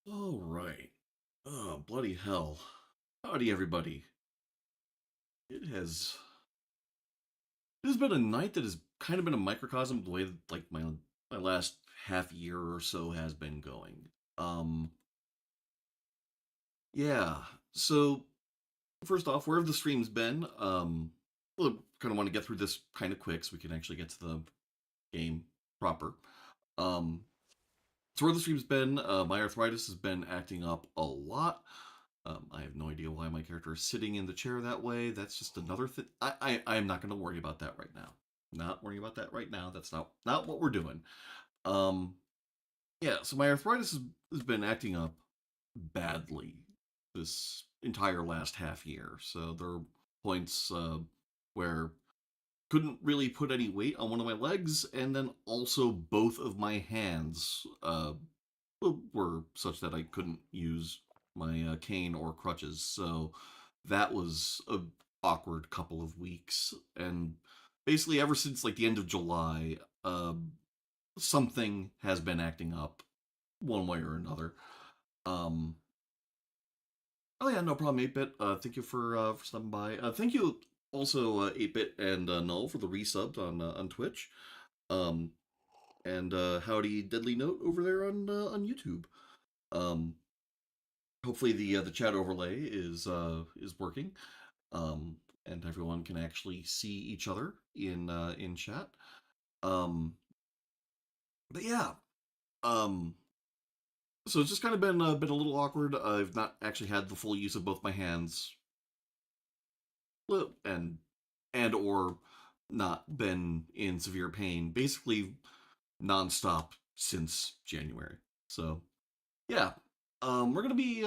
All right. Oh, bloody hell. Howdy, everybody. It has it has been a night that has kind of been a microcosm of the way that, like my last half year or so has been going. Um, yeah. So first off, where have the streams been? Well, kind of want to get through this kind of quick so we can actually get to the game proper. Um, so where the stream's been, my arthritis has been acting up a lot. I have no idea why my character is sitting in the chair that way. That's just another thing. I'm not going to worry about that right now. Not worrying about that right now. That's not what we're doing. Um, yeah. So my arthritis has been acting up badly this entire last half year. So there are points where couldn't really put any weight on one of my legs, and then also both of my hands were such that I couldn't use my cane or crutches. So that was a awkward couple of weeks, and basically ever since like the end of July, something has been acting up one way or another. Um, oh yeah, no problem, 8-bit. Thank you for stopping by. Thank you also 8-bit and Null for the resub on Twitch. Um, and howdy Deadly Note over there on YouTube. Um, Hopefully the chat overlay is working, um, and everyone can actually see each other in chat. Um, but yeah, um, so it's just kind of been a little awkward. I've not actually had the full use of both my hands, and or not been in severe pain, basically nonstop since January. So yeah, we're gonna be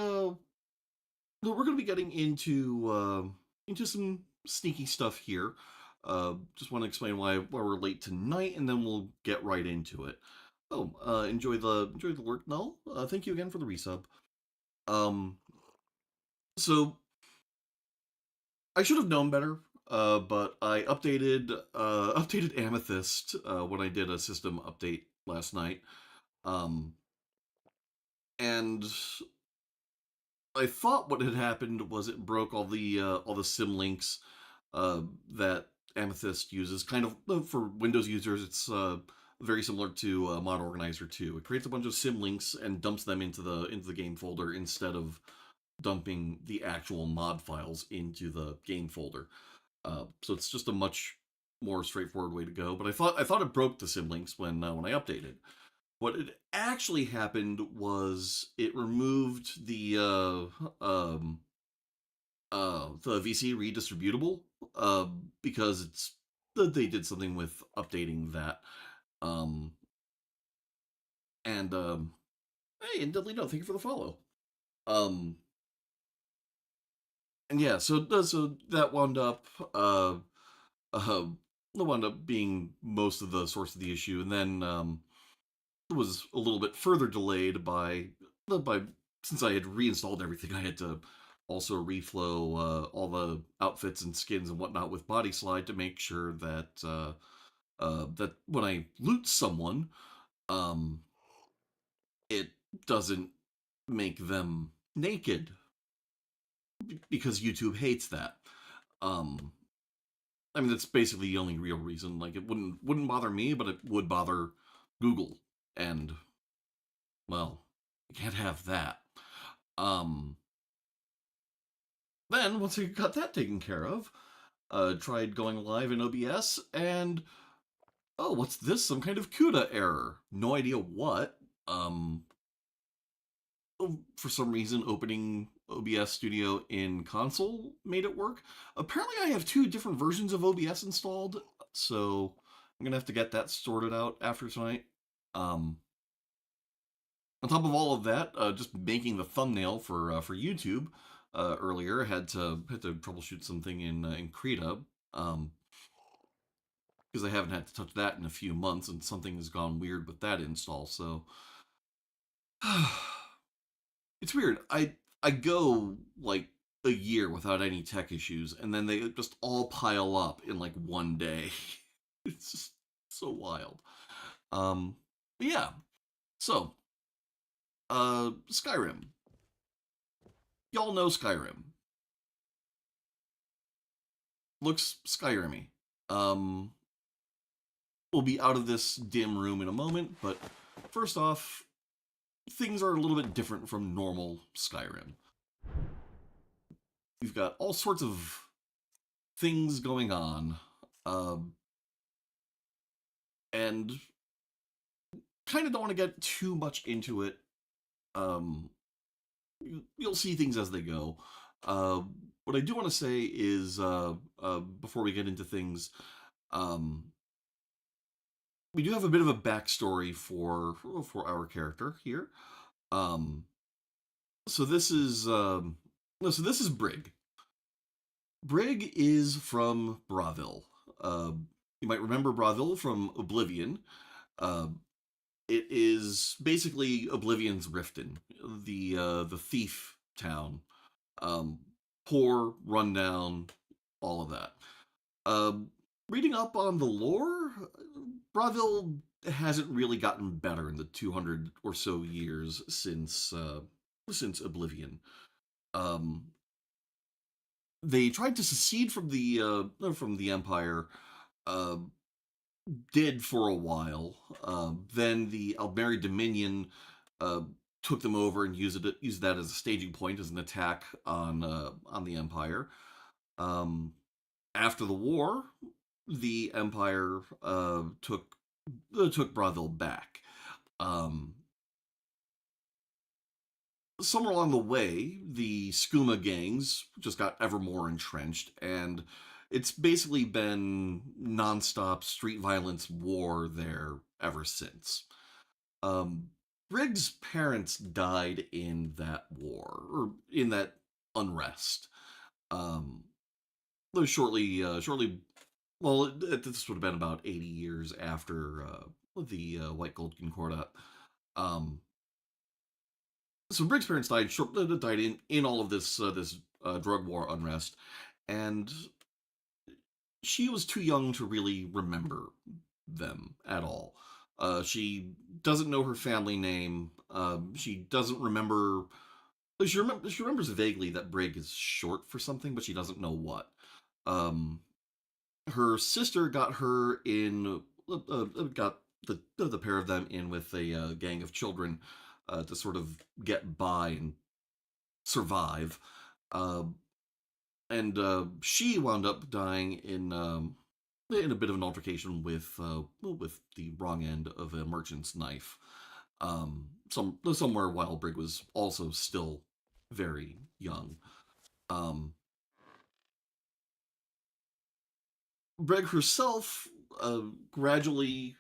getting into some sneaky stuff here. Just want to explain why we're late tonight, and then we'll get right into it. Oh, enjoy the work, Null. Thank you again for the resub. Um, so I should have known better, but I updated Amethyst when I did a system update last night. Um, and I thought what had happened was it broke all the sim links uh, that Amethyst uses. Kind of for Windows users, it's very similar to Mod Organizer 2. It creates a bunch of sim links and dumps them into the game folder instead of dumping the actual mod files into the game folder. So it's just a much more straightforward way to go. But I thought it broke the sim links when I updated. What had actually happened was it removed the VC redistributable because it's they did something with updating that. Um, and Hey, and Dudley, no, thank you for the follow. Um, and yeah, so that wound up uh wound up being most of the source of the issue, and then it was a little bit further delayed by since I had reinstalled everything, I had to also reflow all the outfits and skins and whatnot with body slide to make sure that when I loot someone, um, it doesn't make them naked because YouTube hates that. Um, I mean, that's basically the only real reason. Like, it wouldn't bother me, but it would bother Google, and well, you can't have that. Um, then once I got that taken care of, tried going live in OBS, and oh, what's this? Some kind of CUDA error. No idea what. Um, for some reason, opening OBS Studio in console made it work. Apparently, I have two different versions of OBS installed, so I'm gonna have to get that sorted out after tonight. Um, on top of all of that, just making the thumbnail for YouTube earlier had to troubleshoot something in Krita, because I haven't had to touch that in a few months, and something has gone weird with that install. So it's weird. I go like a year without any tech issues, and then they just all pile up in like one day. It's just so wild. But yeah. So Skyrim. Y'all know Skyrim. Looks Skyrim-y. Um, we'll be out of this dim room in a moment, but first off, things are a little bit different from normal Skyrim. We've got all sorts of things going on, um, and kind of don't want to get too much into it. Um, you'll see things as they go. Uh, what I do want to say is, before we get into things, um, we do have a bit of a backstory for our character here. Um, so this is so this is Brig. Brig is from Bravil. Uh, you might remember Bravil from Oblivion. Uh, it is basically Oblivion's Riften, the thief town. Um, poor, rundown, all of that. Um, reading up on the lore, Bravil hasn't really gotten better in the 200 or so years since Oblivion. Um, they tried to secede from the Empire, uh, did for a while. Then the Almeri Dominion uh, took them over and used that as a staging point as an attack on the Empire. Um, after the war, the Empire took Bravil back. Um, Somewhere along the way, the skooma gangs just got ever more entrenched, and it's basically been nonstop street violence war there ever since. Um, Briggs' parents died in that war, or in that unrest. Um, shortly, well, this would have been about 80 years after the White Gold Concordat. Um, so Briggs' parents died in all of this drug war unrest, and she was too young to really remember them at all. She doesn't know her family name. She doesn't remember. She remembers vaguely that Brig is short for something, but she doesn't know what. Um, Her sister got her in. Got the pair of them in with a gang of children to sort of get by and survive. Uh, and she wound up dying in a bit of an altercation with the wrong end of a merchant's knife. Somewhere while Brig was also still very young. Um, Brig herself gradually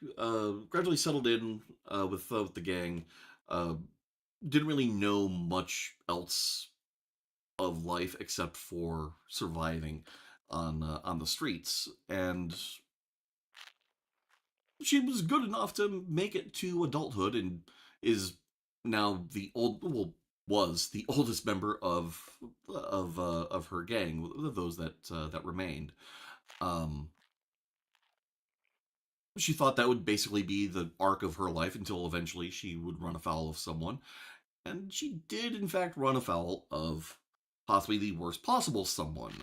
settled in with the gang. Uh, didn't really know much else of life except for surviving on the streets, and she was good enough to make it to adulthood and is now the old well was the oldest member of her gang, those that remained. Um, she thought that would basically be the arc of her life until eventually she would run afoul of someone, and she did in fact run afoul of possibly the worst possible someone.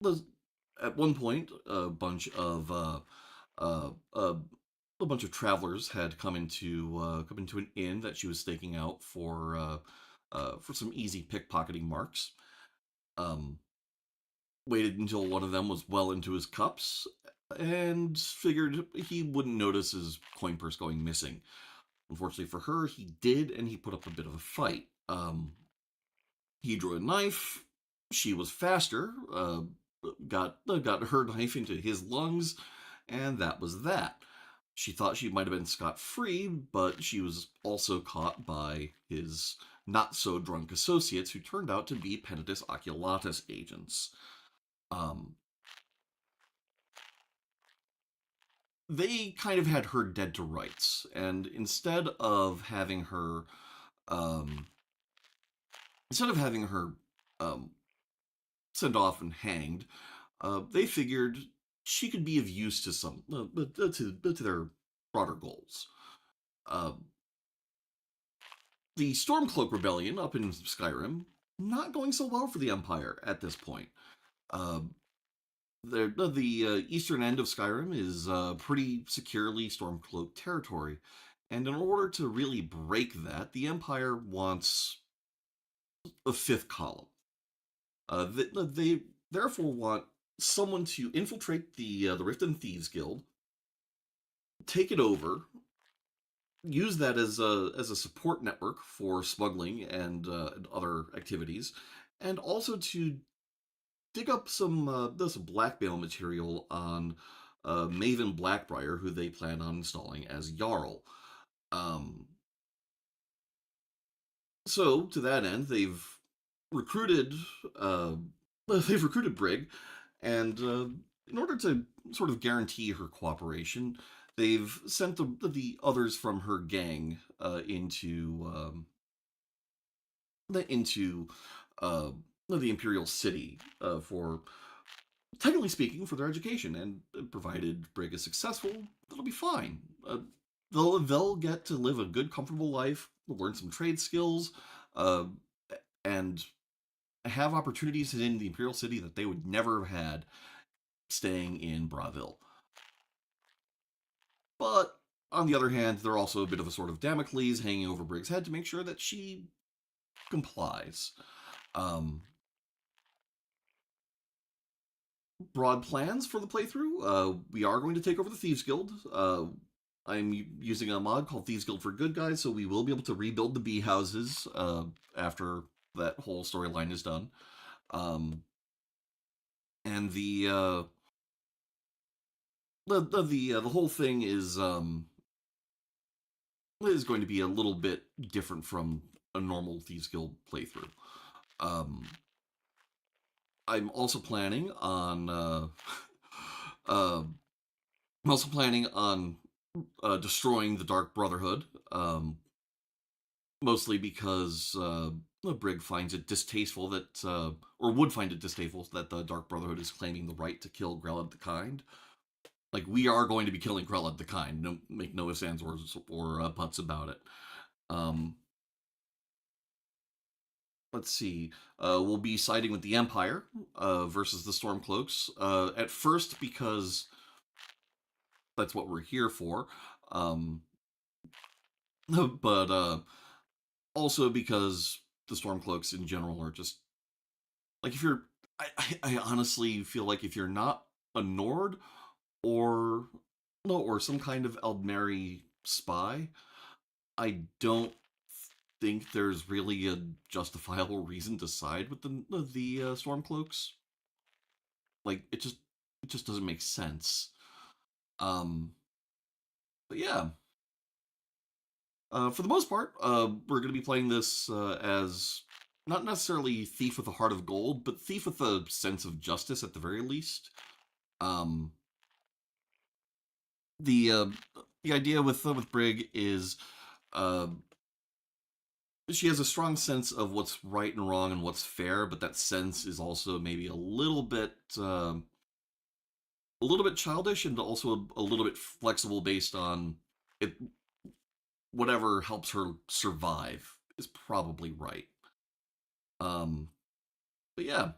Was at one point uh, uh, a bunch of travelers had come into an inn that she was staking out for some easy pickpocketing marks. Um, Waited until one of them was well into his cups and figured he wouldn't notice his coin purse going missing. Unfortunately for her, he did, and he put up a bit of a fight. He drew a knife. She was faster. Got her knife into his lungs, and that was that. She thought she might have been scot free, but she was also caught by his not so drunk associates, who turned out to be Penitus Occulatus agents. Um, they kind of had her dead to rights, and um, instead of having her um, sent off and hanged, they figured she could be of use to to their broader goals. Uh, the Stormcloak Rebellion up in Skyrim, not going so well for the Empire at this point. Uh, the eastern end of Skyrim is pretty securely Stormcloak territory, and in order to really break that, the Empire wants a fifth column. They therefore want someone to infiltrate the Rift and Thieves Guild, take it over, use that as a support network for smuggling and other activities, and also to dig up some blackmail material on Maven Blackbriar, who they plan on installing as Jarl. Um, so to that end, recruited uh, they've recruited Brig, and in order to sort of guarantee her cooperation, they've sent the others from her gang into uh, the Imperial City for, technically speaking, for their education. And provided Brig is successful, it'll be fine. They'll get to live a good, comfortable life, learn some trade skills, uh, and have opportunities in the Imperial City that they would never have had staying in Bravil. But on the other hand, they're also a bit of a sort of Damocles hanging over Brig's head to make sure that she complies. Um, Broad plans for the playthrough. We are going to take over the Thieves Guild. I'm using a mod called Thieves Guild for Good Guys, so we will be able to rebuild the bee houses after that whole storyline is done. And the whole thing is going to be a little bit different from a normal Thieves Guild playthrough. I'm also planning on I'm also planning on destroying the Dark Brotherhood, mostly because Brig finds it distasteful that, or would find it distasteful that the Dark Brotherhood is claiming the right to kill Grelad the Kind. Like, we are going to be killing Grelad the Kind. No, make no ifs, ands, or buts about it. Let's see. We'll be siding with the Empire versus the Stormcloaks. At first, because that's what we're here for. But also because the Stormcloaks in general are just like, if you're, I honestly feel like if you're not a Nord or no, or some kind of Eldmeri spy, I don't think there's really a justifiable reason to side with the Stormcloaks. Like, it just doesn't make sense. But yeah, for the most part, we're going to be playing this as not necessarily Thief with a Heart of Gold, but Thief with a sense of justice at the very least. Um, the idea with Brig is uh, she has a strong sense of what's right and wrong and what's fair, but that sense is also maybe a little bit childish and also a little bit flexible based on it. Whatever helps her survive is probably right. Um, but yeah,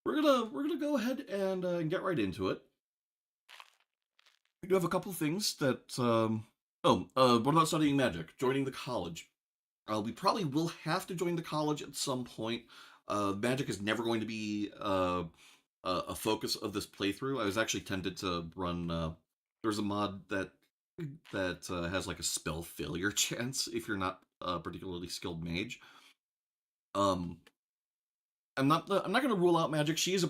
we're gonna go ahead and get right into it. We do have a couple things that. What about studying magic? Joining the college. We probably will have to join the college at some point. Magic is never going to be a focus of this playthrough. I was actually tempted to run. There's a mod that has like a spell failure chance if you're not a particularly skilled mage. I'm not going to rule out magic. She is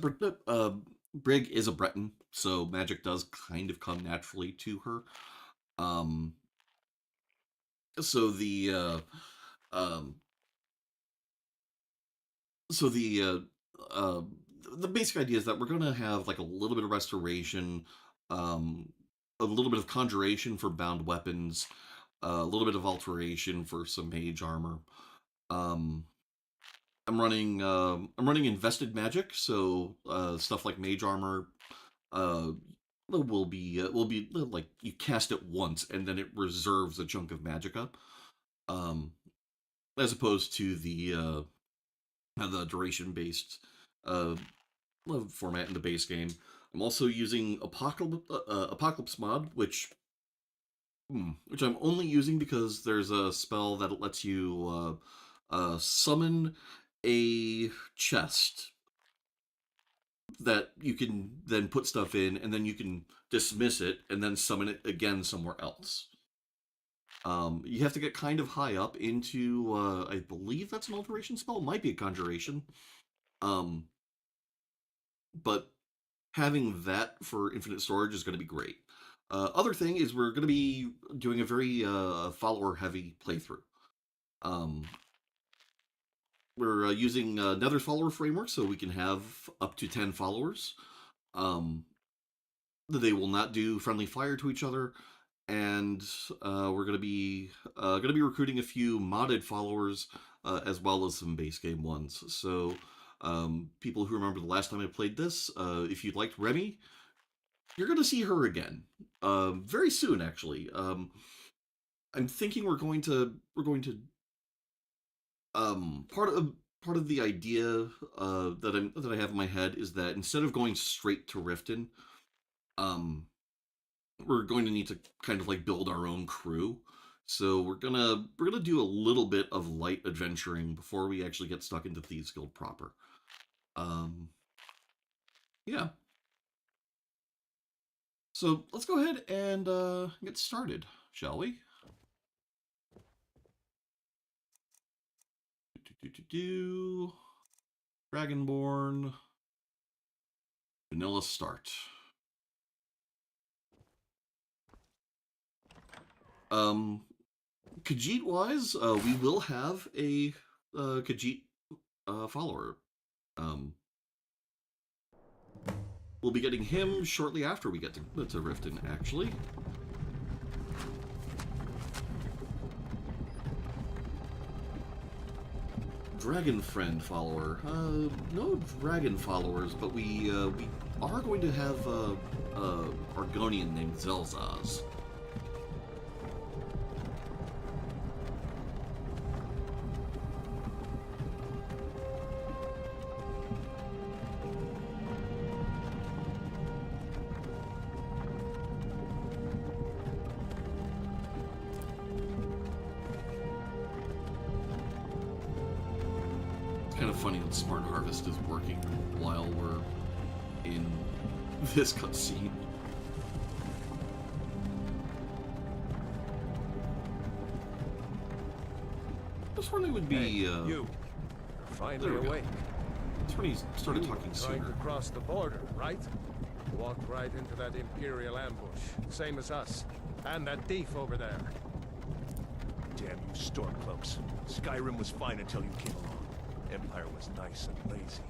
Brig is a Breton, so magic does kind of come naturally to her. Um, so the um, so the basic idea is that we're going to have like a little bit of restoration, um, a little bit of conjuration for bound weapons, a little bit of alteration for some mage armor. Um, I'm running invested magic, so stuff like mage armor uh, will be like you cast it once and then it reserves a chunk of magicka. Um, as opposed to the duration-based uh, format in the base game. I'm also using Apocalypse mod, which I'm only using because there's a spell that lets you summon a chest that you can then put stuff in, and then you can dismiss it and then summon it again somewhere else. You have to get kind of high up into, I believe that's an alteration spell. It might be a conjuration. But having that for infinite storage is going to be great. Other thing is we're going to be doing a very follower-heavy playthrough. We're using Nether follower framework, so we can have up to 10 followers. They will not do friendly fire to each other, and we're going to be recruiting a few modded followers as well as some base game ones. So people who remember the last time I played this, if you liked Remy, you're going to see her again very soon. Actually, I'm thinking we're going to part of the idea that I have in my head is that instead of going straight to Riften, we're going to need to kind of like build our own crew. So we're gonna do a little bit of light adventuring before we actually get stuck into Thieves Guild proper. Yeah. So let's go ahead and get started, shall we? Dragonborn. Vanilla start. Khajiit wise, we will have a Khajiit follower. We'll be getting him shortly after we get to Riften, actually. Dragon friend follower. No dragon followers, but we are going to have Argonian named Zelzaz. Kind of funny that Smart Harvest is working while we're in this cutscene. This one would be you. You're finally awake. That's when he started talking sooner. Trying to cross the border, right? Walked right into that Imperial ambush, same as us, and that thief over there. Damn you, Stormcloaks! Skyrim was fine until you came along. Empire was nice and lazy.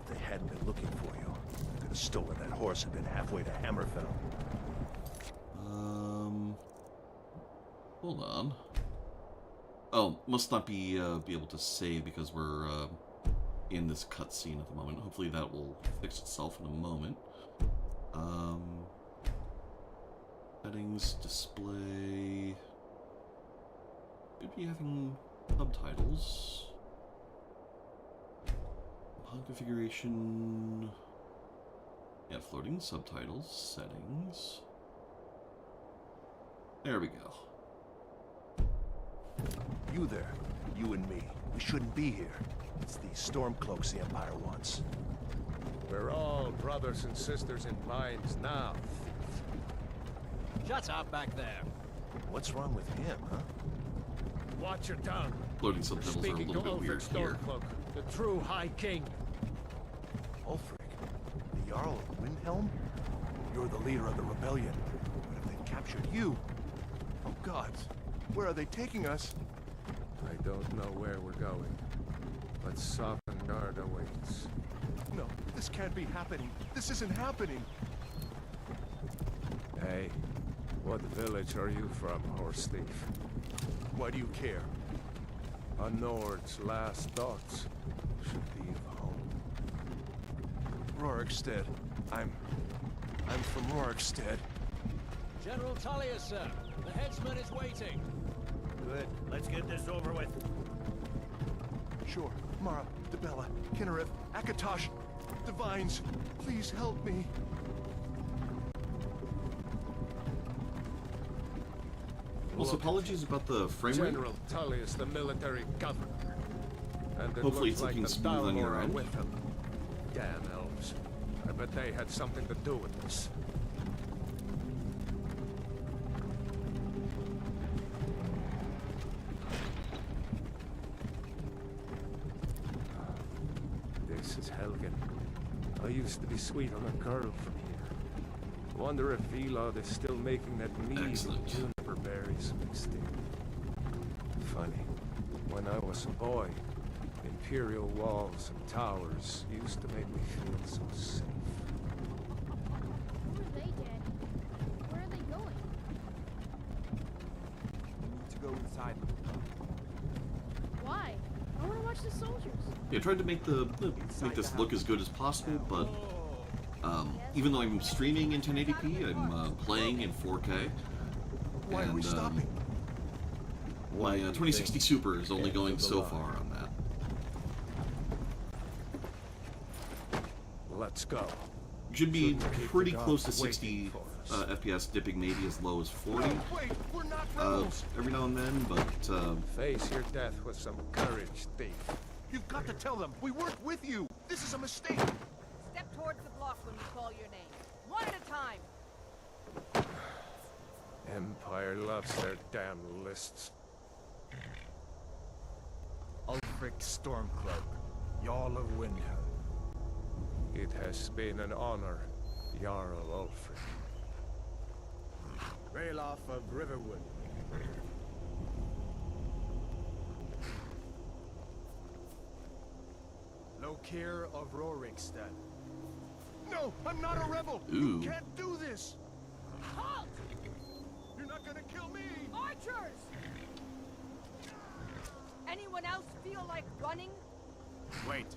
If they hadn't been looking for you, they could have stolen that horse and been halfway to Hammerfell. Hold on. Oh, must not be able to save because we're in this cutscene at the moment. Hopefully that will fix itself in a moment. Settings, display. Could be having subtitles. Configuration. Yeah, floating subtitles, settings. There we go. You there, you and me. We shouldn't be here. It's these Stormcloaks the Empire wants. We're all brothers and sisters in minds now. Shut up back there. What's wrong with him, huh? Watch your tongue. Floating subtitles are a Speaking little to bit weird Ulfric here. Stormcloak, the true High King. Ulfric, the Jarl of Windhelm? You're the leader of the rebellion. What if they captured you? Oh gods, where are they taking us? I don't know where we're going, but Sovngarde awaits. No, this can't be happening. This isn't happening. Hey, what village are you from, horse thief? Why do you care? A Nord's last thoughts should be of home. Rorikstead. I'm from Rorikstead. General Tullius, sir. The headsman is waiting. Good. Let's get this over with. Sure. Mara, Debella, Kinnereth, Akatosh, Divines, please help me. Also, apologies about the frame rate. General Tullius, the military governor. And it Hopefully looks it's looking like the smooth on your Dalmor are end. with him. Damn elves. I bet they had something to do with this. This is Helgen. I used to be sweet on a girl from here. Wonder if Elod is still making that mead with Excellent. juniper berries mixed in. Funny. When I was a boy, imperial walls and towers used to make me feel so safe. Who are they, Daddy? Where are they going? We need to go inside. Why? I want to watch the soldiers. Yeah, I tried to make this look as good as possible, but even though I'm streaming in 1080p, I'm playing in 4K. Why are we stopping? My 2060 Super is only going so far on that. Let's go. Should be Shouldn't keep pretty the close to gods 60 waiting for us. FPS, dipping maybe as low as 40 Wait, we're not rebels. every now and then, but Face your death with some courage, thief. You've got to tell them we weren't with you. This is a mistake. Step towards the block when we call your name. One at a time. Empire loves their damn lists. Ulfric Stormcloak, Jarl of Windhelm. It has been an honor, Jarl Ulfric. Ralof of Riverwood. Luckier of Rorikstead. No, I'm not a rebel. Ooh. You can't do this. Halt! You're not gonna kill me. Archers! Anyone else feel like running? Wait.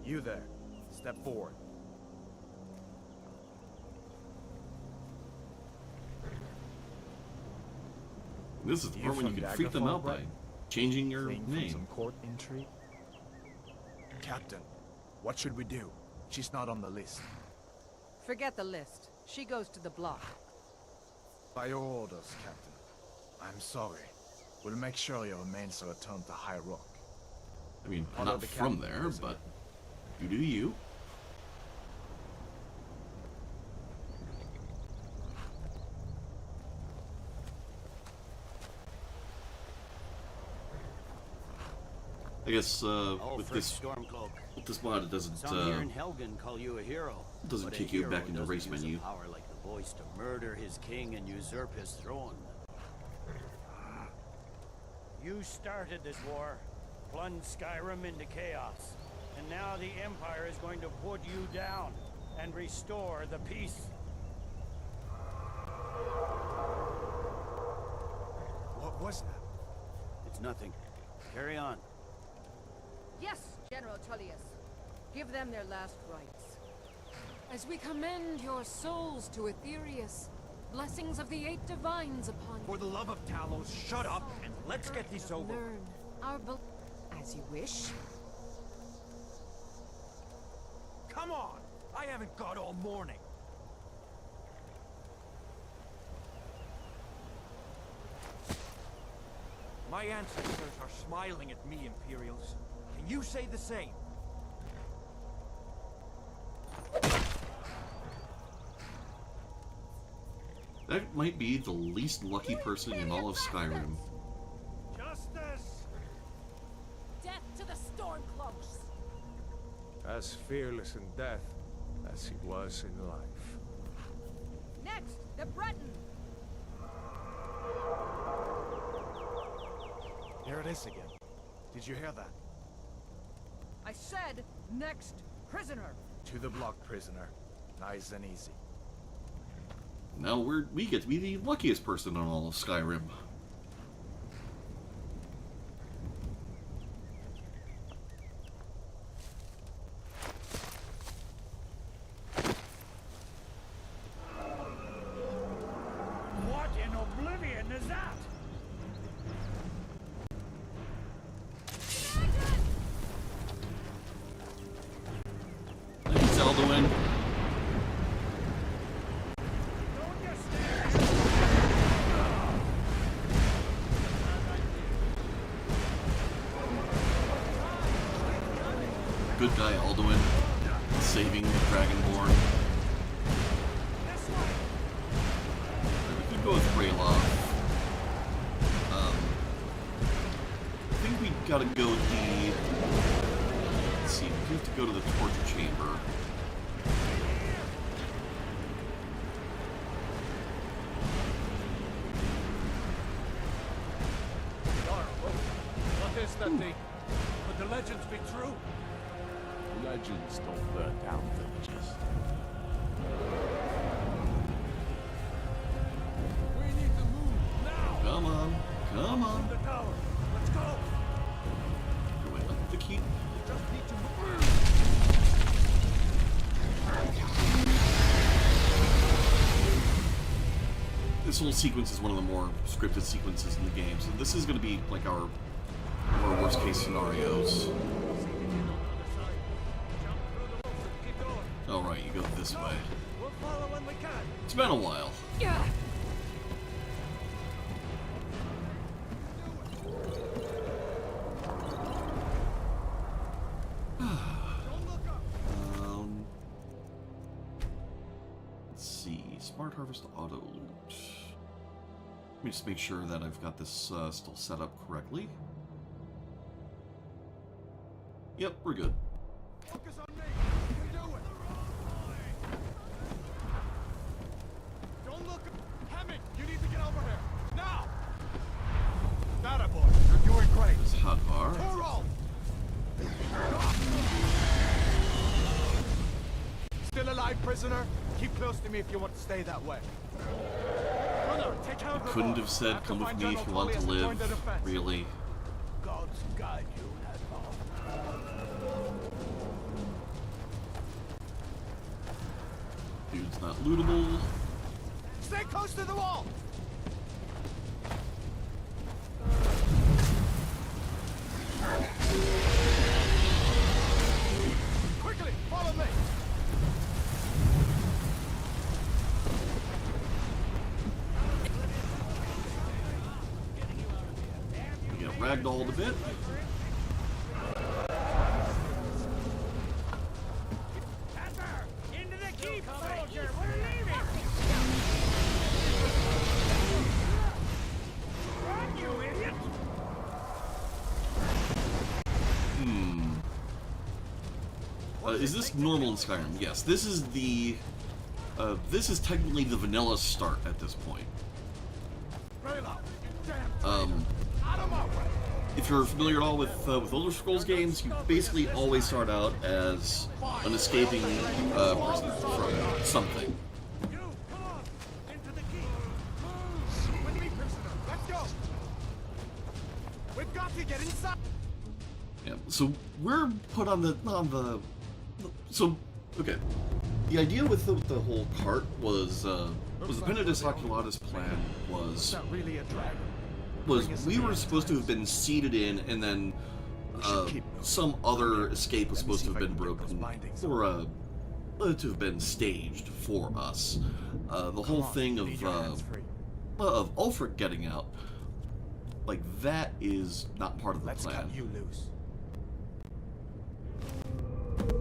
You there. Step forward. this is the You part when you from can freak them out by Daggerfall, changing your Fleeing from name. some court intrigue? Captain, what should we do? She's not on the list. Forget the list. She goes to the block. By your orders, Captain. I'm sorry. We'll make sure your remains are returned to High Rock. I mean, Although not the from captain there, is but you do you. I guess with this Stormcloak. mod, it doesn't Some here in Helgen call you a hero. doesn't but a kick you hero back into doesn't race use a menu. power like the voice to murder his king and usurp his throne. You started this war, plunged Skyrim into chaos, and now the Empire is going to put you down and restore the peace. What was that? It's nothing. Carry on. Yes, General Tullius. Give them their last rites. As we commend your souls to Aetherius, blessings of the eight divines upon you. For the love of Talos, shut up and let's get this over. Learn our as you wish. Come on! I haven't got all morning. My ancestors are smiling at me, Imperials. Can you say the same? That might be the least lucky person in all of Skyrim. Justice! Death to the Stormcloaks! As fearless in death as he was in life. Next, the Breton. Here it is again. Did you hear that? I said, next prisoner. To the block, prisoner. Nice and easy. Now we get to be the luckiest person in all of Skyrim. What in oblivion is that? Alduin. Good guy Alduin, saving the Dragonborn. We could go with Greylock. I think we gotta go with the... Let's see, we have to go to the torture chamber. What is that thing? Could the legends be true? Legends don't burn down villages. We need to move now. Come on, come on. The tower. Let's go. Do I up the keep? Just need to move. This whole sequence is one of the more scripted sequences in the game, so this is going to be like our worst case scenarios. Alright, you go this way. We'll follow when we can. It's been a while. Yeah. Let's see. Smart Harvest Auto Loot. Let me just make sure that I've got this still set up correctly. Yep, we're good. Focus on me. You can do it. Don't look. Hammond, you need to get over here. Now. That boy. You're doing great. This hot bar. Toro! Still alive, prisoner? Keep close to me if you want to stay that way. Brother, take out the Couldn't boy. have said, Have to come with find me if General you want to Tullius join live. the defense. Really. God's guide you, Dude's not lootable. Stay close to the wall! Quickly, follow me! We get ragdolled a bit. Into the keep, soldier! We're leaving! Run, you idiot! Is this normal in Skyrim? Yes. This is the... this is technically the vanilla start at this point. If you're familiar at all with Elder Scrolls games, you basically always start out as an escaping person from something. You, come on! Into the keep! Move! With me, prisoner! Let's go! We've got to get inside! Yeah. So we're put on the so okay. The idea with the whole cart was the Penitus Occulatus plan was really a dragon. we were supposed to have been seated in, and then some other escape was supposed to have been broken, or to have been staged for us. The whole thing of Ulfric getting out, like, that is not part of the Let's plan. cut you loose.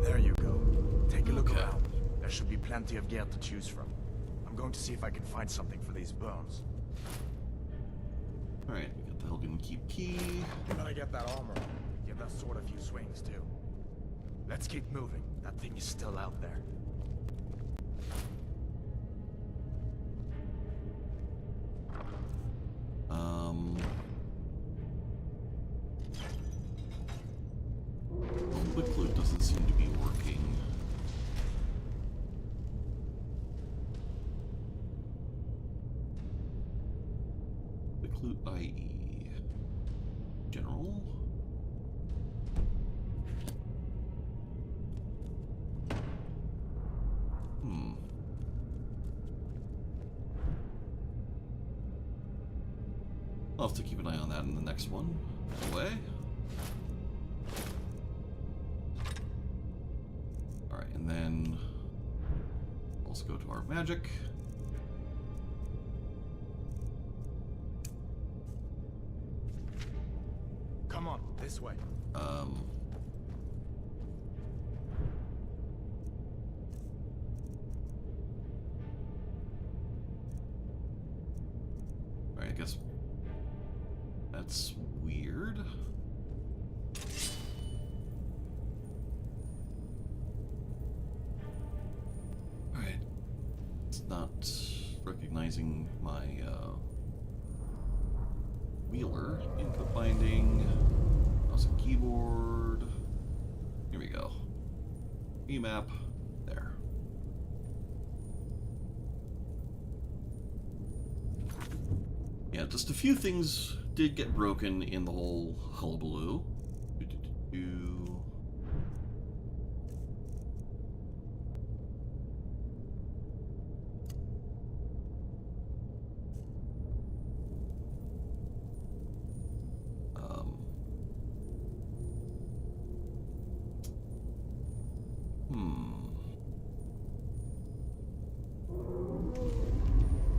There you go. Take a look Okay. around. There should be plenty of gear to choose from. I'm going to see if I can find something for these burns. All right, we got the Helgen Keep key. You gotta get that armor on. Give that sword a few swings too. Let's keep moving. That thing is still out there. Quick loot doesn't seem to be working. Quick loot, i.e. General. I'll have to keep an eye on that in the next one. Away. Alright, and then magic. Come on, this way. Alright, I guess that's weird. Alright. It's not recognizing my wheeler. Input binding. Mouse and keyboard. Here we go. E-map. There. Yeah, just a few things did get broken in the whole hullabaloo.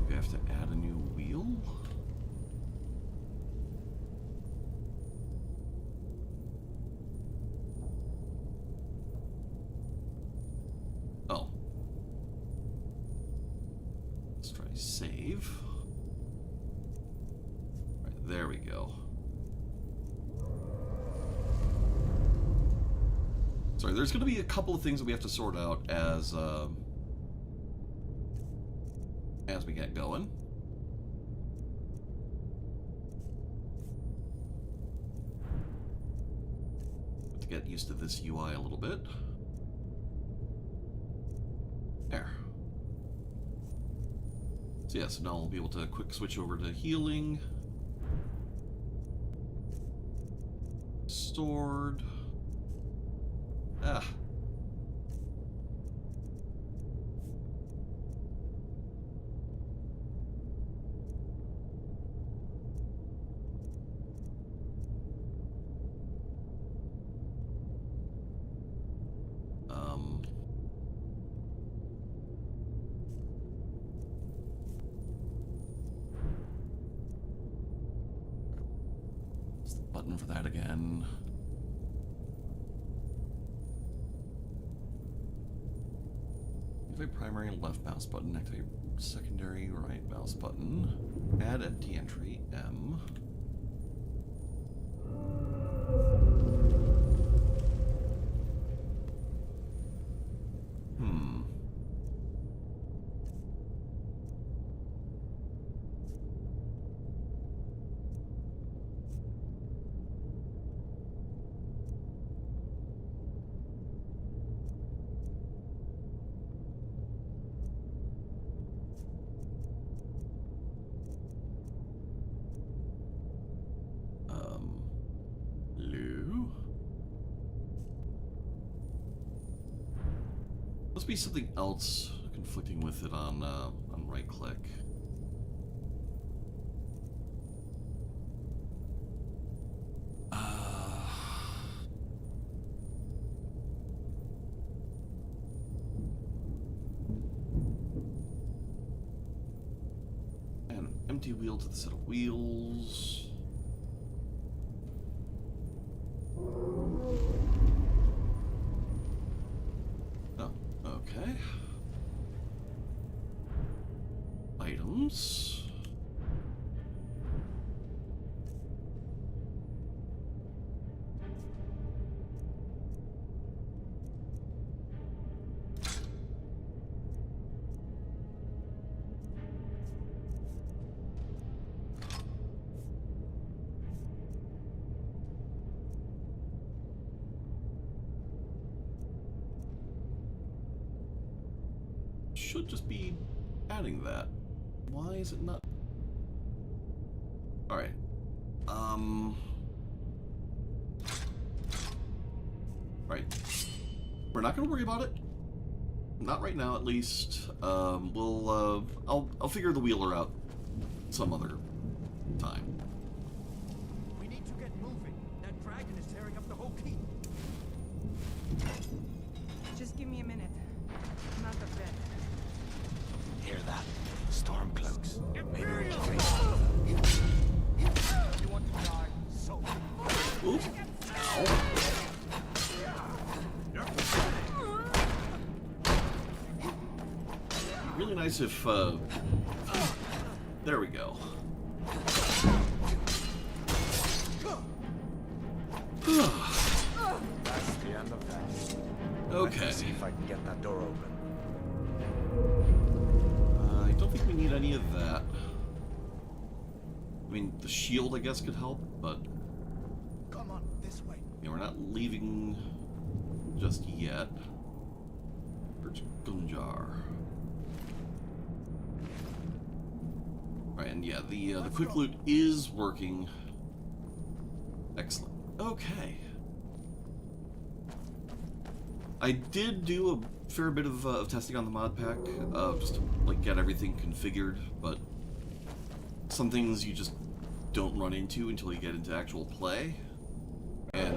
We have to add a new wheel? Oh. Let's try save. Right, there we go. Sorry, there's going to be a couple of things that we have to sort out as we get going. Have to get used to this UI a little bit. There. So yeah, so now we'll be able to quick switch over to healing. Stored. Ah. What's the button for that again? Activate primary left mouse button. Activate secondary right mouse button. Add empty entry M. Must be something else conflicting with it on right click. And an empty wheel to the set of wheels. Okay. Items. Should just be adding that. Why is it not? Alright. Right. We're not gonna worry about it. Not right now, at least. I'll figure the wheeler out some other time. We need to get moving. That dragon is tearing up the whole keep. Just give me a minute. I'm out of bed. Stormcloaks. Maybe we can make You want to die? So. Oop. Ow. Really nice if, there we go. That's the end of that. Okay. Let's see if I can get that door open. I don't think we need any of that. I mean, the shield, I guess, could help, but... Come on, this way. Yeah, we're not leaving just yet. Where's Gunjar? Right, and yeah, the quick loot is working. Excellent. Okay. I did do a fair bit of testing on the mod pack, just to like get everything configured, but some things you just don't run into until you get into actual play. And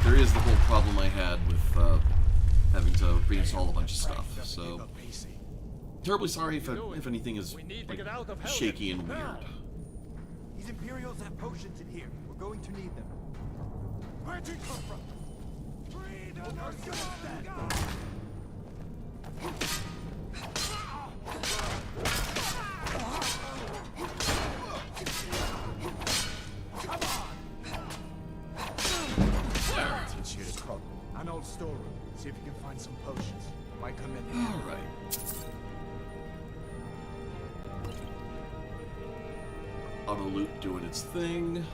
there is the whole problem I had with having to reinstall a bunch of stuff. So terribly sorry if anything is like, shaky and weird. These Imperials have potions in here. We're going to need them. Where'd you come from? Teach you to crawl. An old storeroom. See if you can find some potions. Might come in here. All right. Auto loot doing its thing.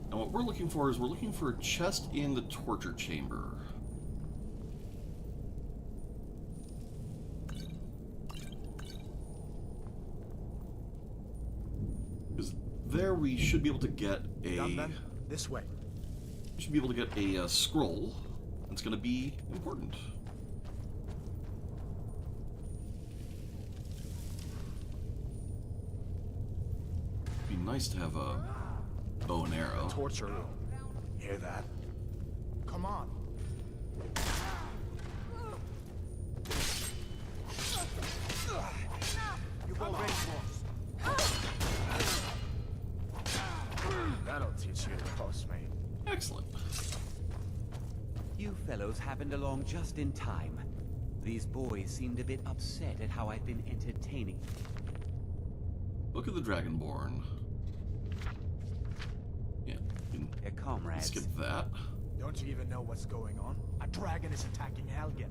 And what we're looking for is we're looking for a chest in the torture chamber. Because there we should be able to get a... This way. We should be able to get a scroll. That's going to be important. Be nice to have a bow and arrow. Torture room. Hear that? Come on. You go ready for us. That'll teach you to cross me. Excellent. You fellows happened along just in time. These boys seemed a bit upset at how I've been entertaining them. Look at the Dragonborn. Yeah, you Their can comrades. skip that. Don't you even know what's going on? A dragon is attacking Helgen.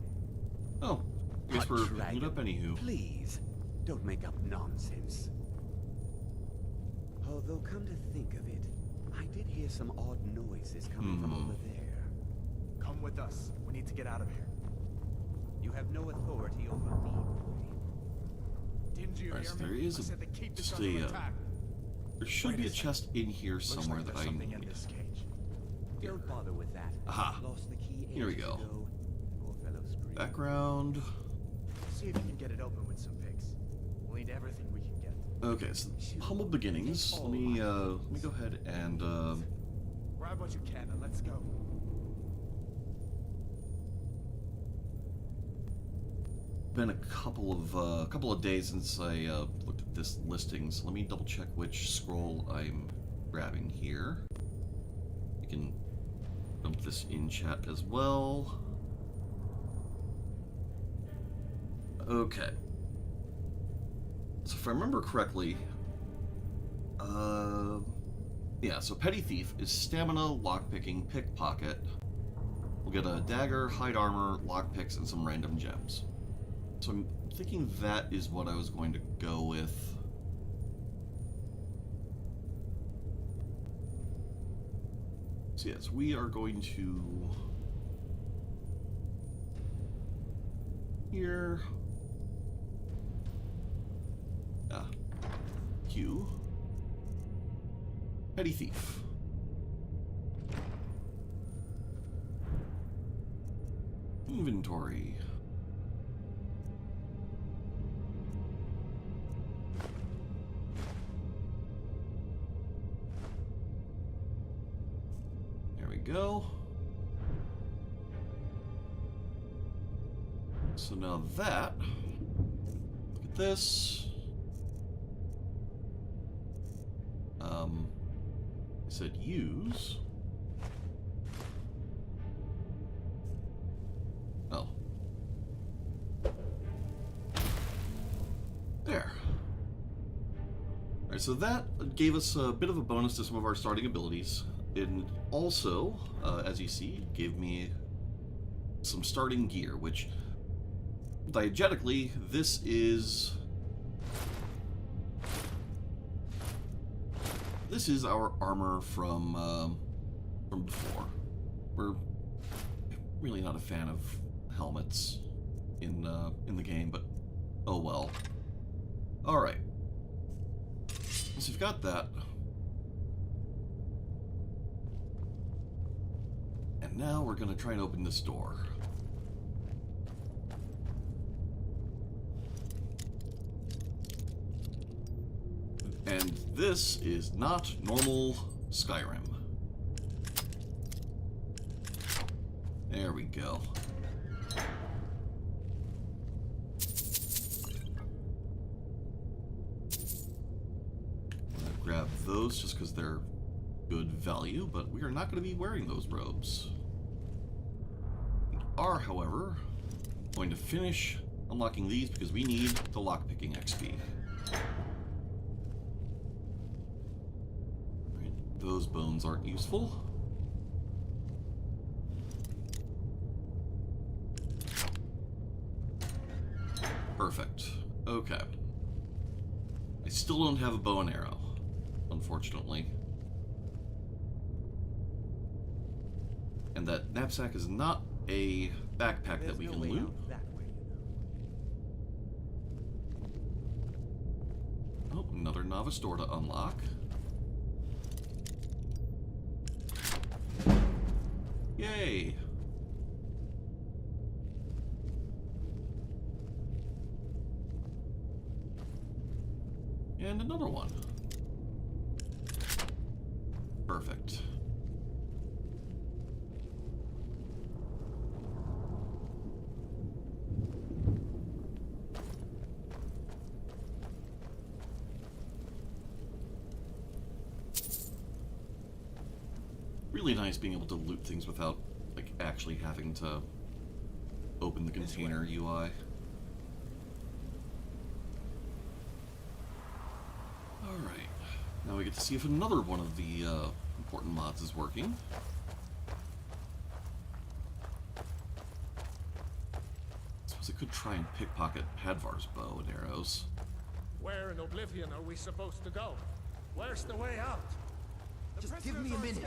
Oh, I guess A we're dragon. picking it up anywho. Please, don't make up nonsense. Although, come to think of it, I did hear some odd noises coming from over there. Come with us. We need to get out of here. You have no authority over me, boy. Didn't you Alright, hear so me? there is I said to keep this just under a, attack. there should Wait be a a chest in here Looks somewhere like that there's I something in need. this cage. Don't bother with that. Aha. Lost the key Here we ages go. ago. Poor fellow Brig. Background. See if you can get it open with some picks. We'll need everything we can get. Okay, so humble beginnings. Let me go ahead and Grab what you can and let's go. been a couple of days since I looked at this listing, so let me double check which scroll I'm grabbing here. You can dump this in chat as well. Okay. So if I remember correctly, yeah, so Petty Thief is stamina, lockpicking, pickpocket. We'll get a dagger, hide armor, lockpicks, and some random gems. So I'm thinking that is what I was going to go with. So yes, we are going to... Here... Q. Petty Thief. Inventory. There we go. So now that, look at this. I said use. Oh. There. Alright, so that gave us a bit of a bonus to some of our starting abilities. And also, as you see, gave me some starting gear, which diegetically, this is our armor from before. We're really not a fan of helmets in the game, but oh well. All right, so you've got that, and now we're gonna try and open this door. And this is not normal Skyrim. There we go. I'm gonna grab those just because they're good value, but we are not going to be wearing those robes. We are, however, going to finish unlocking these because we need the lockpicking XP. Those bones aren't useful. Perfect. Okay. I still don't have a bow and arrow, unfortunately. And that knapsack is not a backpack that we can loot. Oh, another novice door to unlock. Yay! And another one. Perfect. Really nice being able to loot things without, like, actually having to open the container UI. Alright, now we get to see if another one of the important mods is working. I suppose I could try and pickpocket Hadvar's bow and arrows. Where in Oblivion are we supposed to go? Where's the way out? Just give me a minute.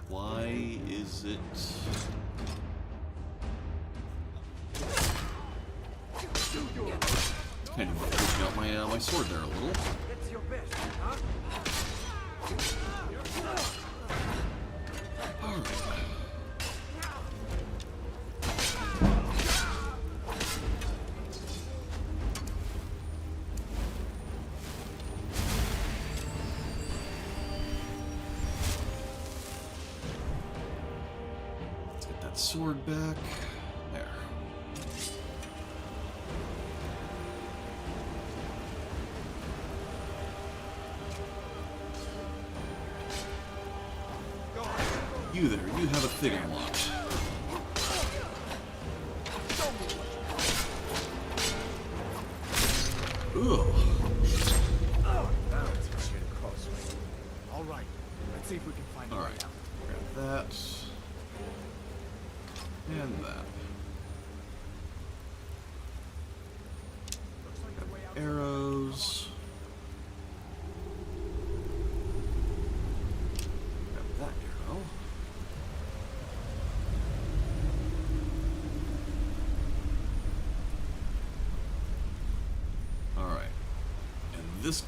Why is it... kind of pushing out my sword there a little. It's your best, huh? Alright. Let's get that sword back. There. You there, you have a thing unlocked. Ugh. All right, let's see if we can find a way Alright, out. grab that. And that. Arrows. Grab that arrow. Alright. And this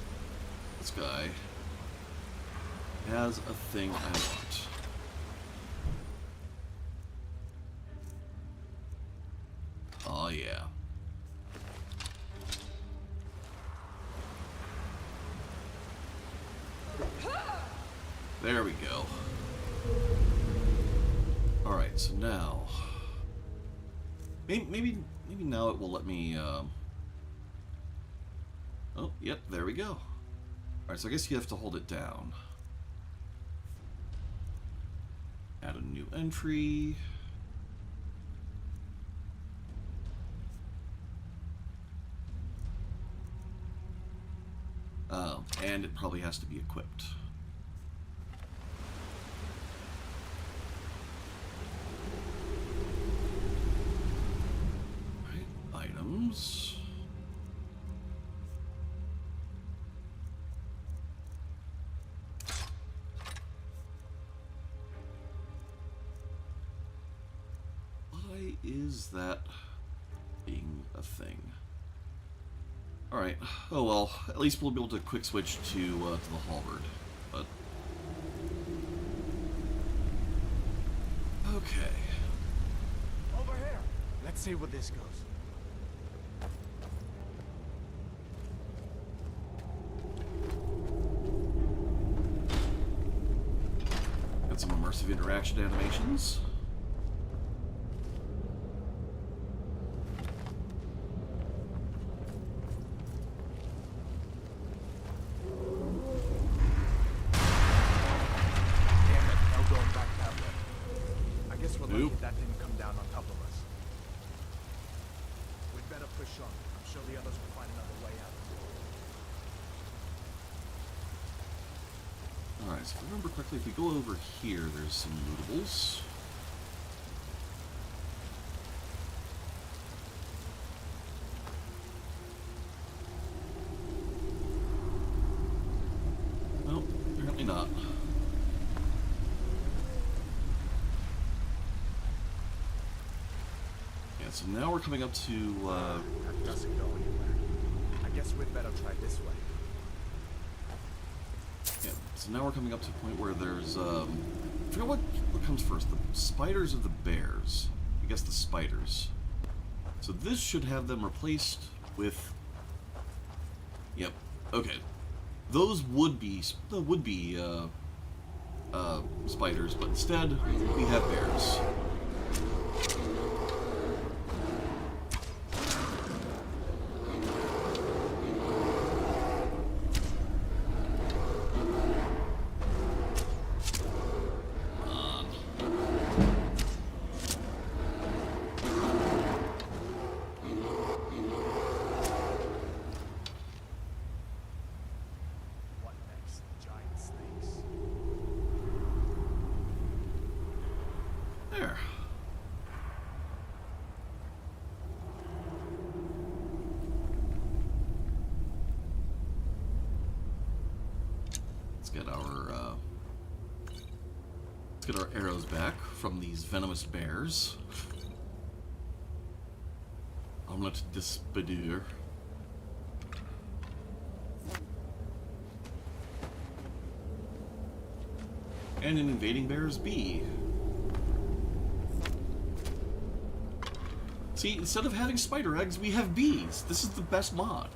guy has a thing I want. Oh yeah. There we go. Alright, so now... Maybe now it will let me... Oh, yep, there we go. Alright, so I guess you have to hold it down. Add a new entry. And it probably has to be equipped. Alright, items. Why is that being a thing? Alright, oh well, at least we'll be able to quick switch to the halberd, but... Okay. Over here! Let's see where this goes. Got some immersive interaction animations. That didn't come down on top of us. We'd better push on. I'm sure the others will find another way out. Alright, so if I remember correctly, if we go over here, there's some lootables. No, apparently not. So now we're coming up to, That doesn't go anywhere. I guess we'd better try this way. Yeah, so now we're coming up to a point where there's, I forget what comes first, the spiders or the bears? I guess the spiders. So this should have them replaced with, yep, okay. Those would be spiders, but instead, we have bears. There. Let's get our arrows back from these venomous bears. Omelette d'Espadure. And an invading bear's bee. See, instead of having spider eggs, we have bees. This is the best mod.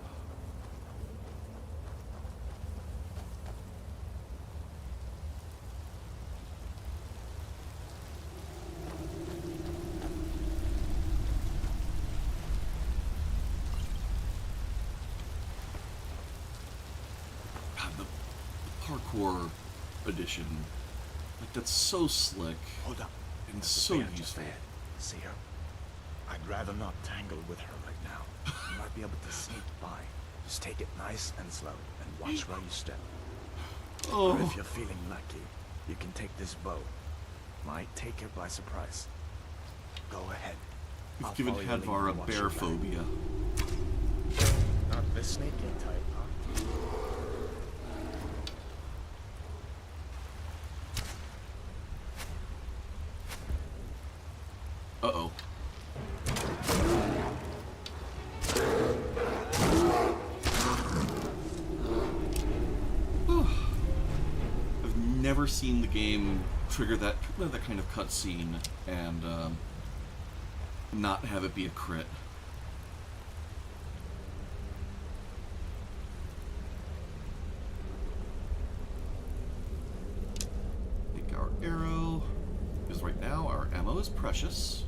God, the parkour edition. Like, that's so slick. Hold up. And so useful. See her? I'd rather not tangle with her right now. You might be able to sneak by. Just take it nice and slow, and watch where you step. Oh. Or if you're feeling lucky, you can take this bow. Might take her by surprise. Go ahead. You've given Hadvar a bear phobia. Not this sneaky type, huh? Uh-oh. I've never seen the game trigger that kind of cutscene and not have it be a crit. ammo is precious.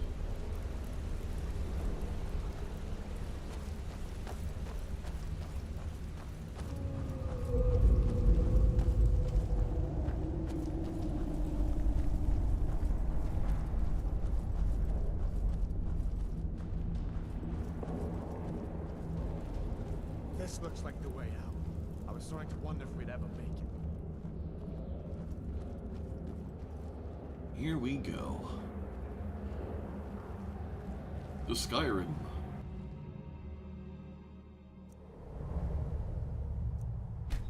This looks like the way out. I was starting to wonder if we'd ever make it. Here we go. The Skyrim.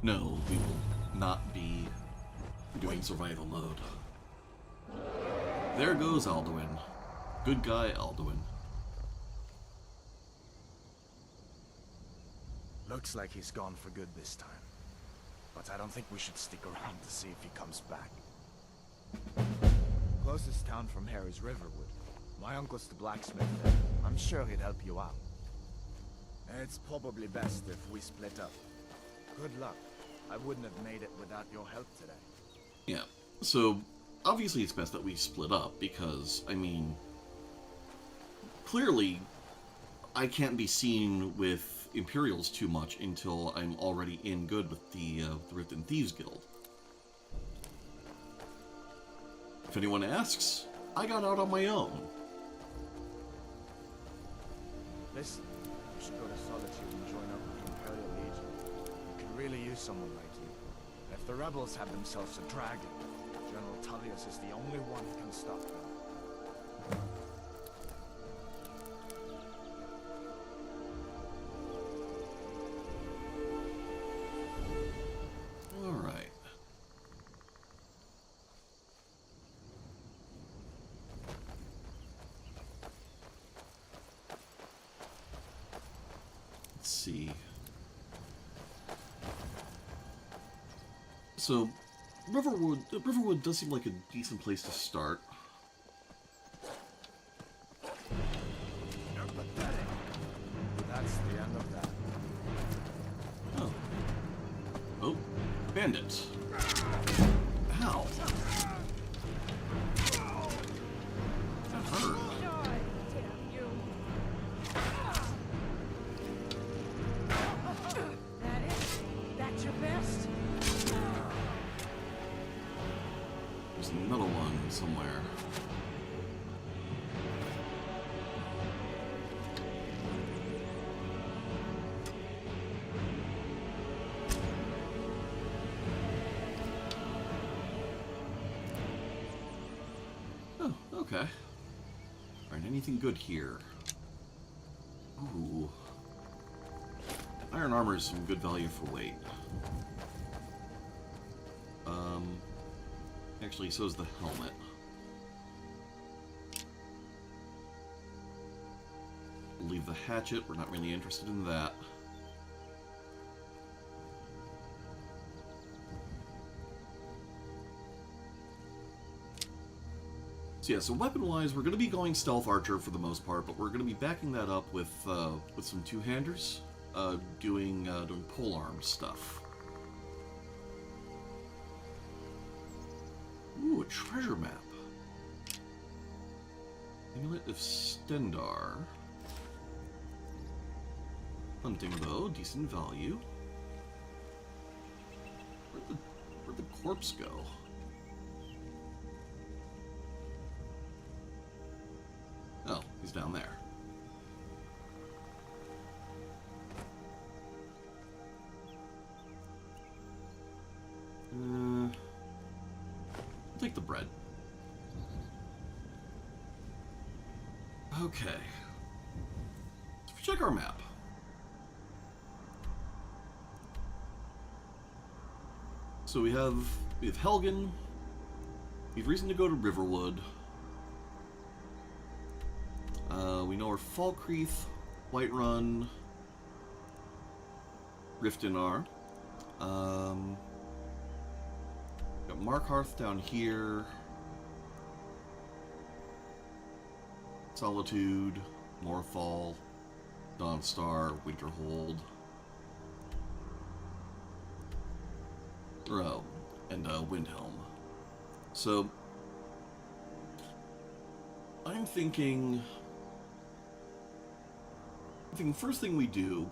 No, we will not be doing survival mode. There goes Alduin. Good guy Alduin. Looks like he's gone for good this time. But I don't think we should stick around to see if he comes back. Closest town from here is Riverwood. My uncle's the blacksmith there. I'm sure he'd help you out. It's probably best if we split up. Good luck. I wouldn't have made it without your help today. Yeah, so obviously it's best that we split up because, I mean, clearly I can't be seen with Imperials too much until I'm already in good with the Rift and Thieves Guild. If anyone asks, I got out on my own. Listen, you should go to Solitude and join up with the Imperial Legion. We could really use someone like you. If the rebels have themselves a dragon, General Tullius is the only one who can stop them. Alright. Let's see. So, Riverwood does seem like a decent place to start. You're pathetic. That's the end of that. Oh. Oh, bandits. Ow. That hurt. That it? That's your best? There's another one somewhere. Oh, okay. Alright, anything good here? Ooh. Iron armor is some good value for weight. Actually, so is the helmet. We'll leave the hatchet, we're not really interested in that. So yeah, so weapon-wise, we're going to be going stealth archer for the most part, but we're going to be backing that up with some two-handers, doing polearm stuff. Ooh, a treasure map. Amulet of Stendar. Hunting bow, decent value. Where'd the corpse go? Oh, he's down there. I'll take the bread. Okay. Let's check our map. So we have Helgen. We have reason to go to Riverwood. We know where Falkreath, Whiterun, Riften are. Got Markarth down here. Solitude, Morthal, Dawnstar, Winterhold. And Windhelm. So I'm thinking first thing we do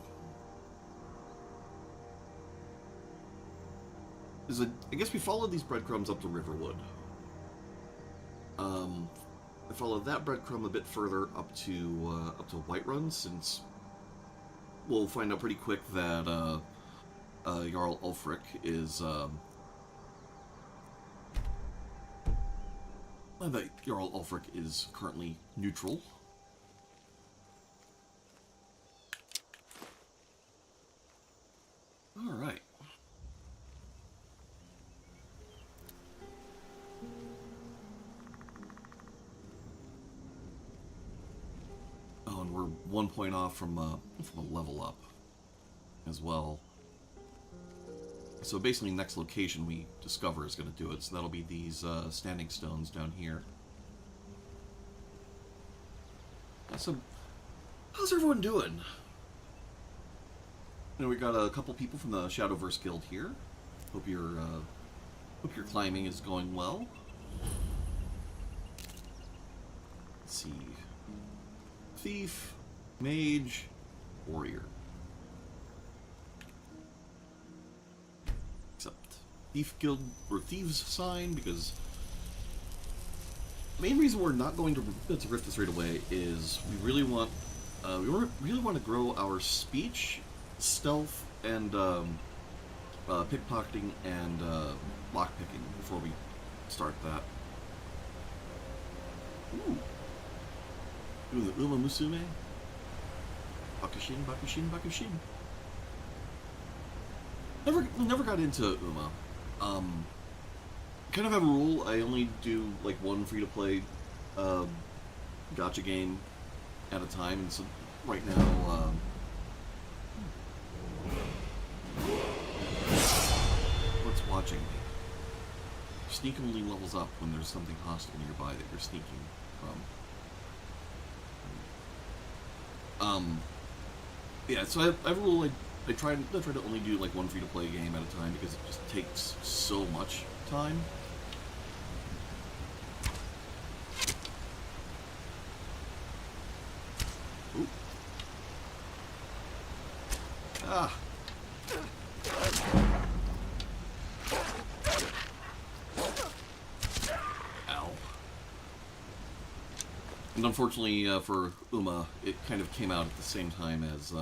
is I guess we follow these breadcrumbs up to Riverwood. I follow that breadcrumb a bit further up to Whiterun, since we'll find out pretty quick that Jarl Ulfric is currently neutral. All right. Oh, and we're 1 point off from a level up as well. So basically, next location we discover is going to do it. So that'll be these standing stones down here. So, how's everyone doing? You know, we got a couple people from the Shadowverse Guild here. Hope your climbing is going well. Let's see. Thief, mage, warrior. Except thief guild or thieves sign, because the main reason we're not going to rift this right away is we really want to grow our speech, stealth, and pickpocketing and lockpicking before we start that. Ooh. Ooh, the Uma Musume. Bakushin, Bakushin, Bakushin. Never got into Uma. Kind of have a rule. I only do like one free-to-play gacha game at a time, and so right now, what's watching me? Sneak only levels up when there's something hostile nearby that you're sneaking from. Yeah, so I have a rule. I try to only do like one free-to-play game at a time because it just takes so much time. Ooh. Ah. Ow. And unfortunately for Uma, it kind of came out at the same time as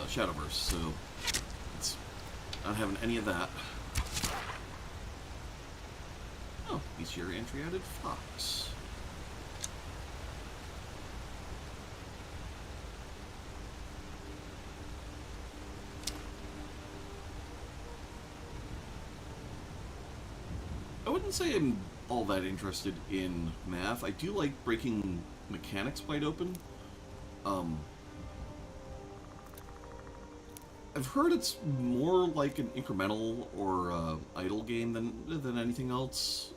Shadowverse, so it's not having any of that. Oh, bestiary entry added fox. I wouldn't say I'm all that interested in math. I do like breaking mechanics wide open. I've heard it's more like an incremental or idle game than anything else,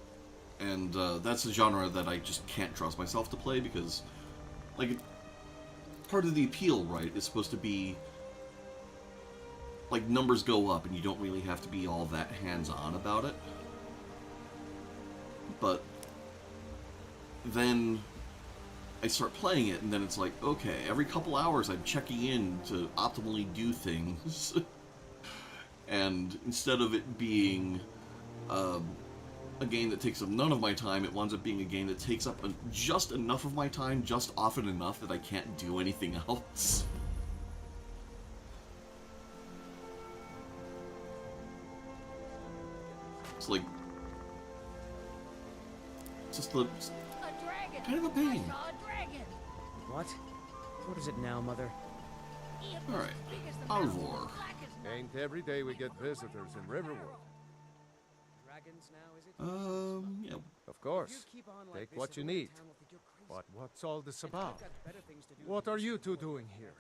and that's a genre that I just can't trust myself to play because, like, part of the appeal, right, is supposed to be like numbers go up and you don't really have to be all that hands-on about it. But then I start playing it, and then it's like, okay, every couple hours I'm checking in to optimally do things. And instead of it being a game that takes up none of my time, it winds up being a game that takes up just enough of my time, just often enough that I can't do anything else. It's like, just the kind of a pain. What? What is it now, Mother? Alright, Alvor. Ain't every day we get visitors in Riverwood. Dragons now, is it? Yeah. Of course. Take what you need. But what's all this about? What are you two doing here?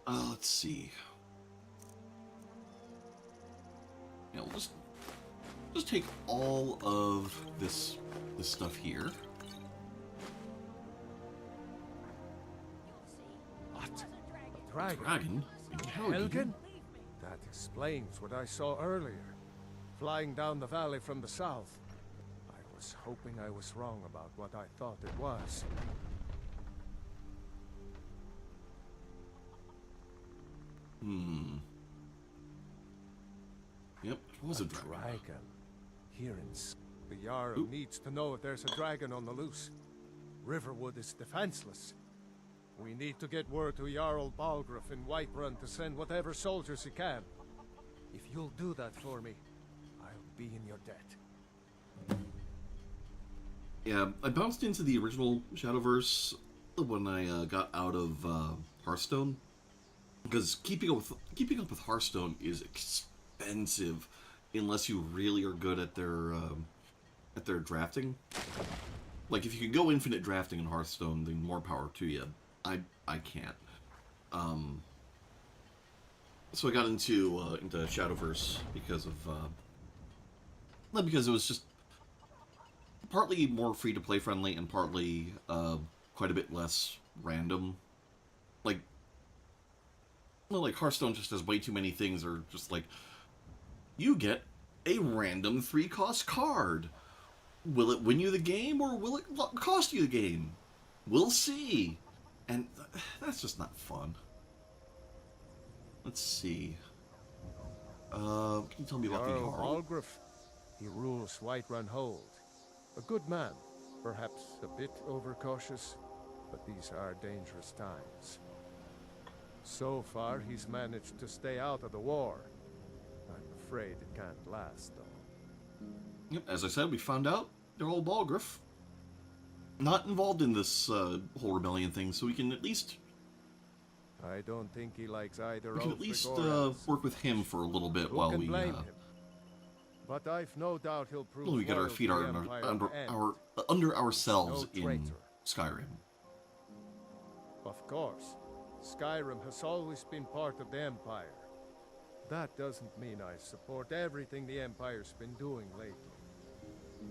Let's see. Yeah, we'll just take all of this stuff here. dragon. How did you- Helgen? That explains what I saw earlier. Flying down the valley from the south. I was hoping I was wrong about what I thought it was. Yep, it was a dragon. Here in the Jarl needs to know if there's a dragon on the loose. Riverwood is defenseless. We need to get word to Jarl Balgruuf in Whiterun to send whatever soldiers he can. If you'll do that for me, I'll be in your debt. Yeah, I bounced into the original Shadowverse when I got out of Hearthstone, because keeping up with Hearthstone is expensive unless you really are good at their drafting. Like, if you can go infinite drafting in Hearthstone, then more power to you. I can't. So I got into Shadowverse because of because it was just partly more free to play friendly and partly quite a bit less random. Like, well, like Hearthstone just has way too many things that are just like, you get a random 3-cost card. Will it win you the game or will it cost you the game? We'll see. And that's just not fun. Let's see. Can you tell me about the Jarl? Balgruuf. He rules Whiterun Hold. A good man, perhaps a bit overcautious, but these are dangerous times. So far, he's managed to stay out of the war. I'm afraid it can't last, though. Yep, as I said, we found out they're all Balgruuf. Not involved in this whole rebellion thing, so we can at least I don't think he likes either. we can at least work with him for a little bit Who while can we blame him? But I've no doubt he'll prove we get our loyal feet to the under Empire and under ourselves no in traitor. Skyrim. Of course, Skyrim has always been part of the Empire. That doesn't mean I support everything the Empire's been doing lately.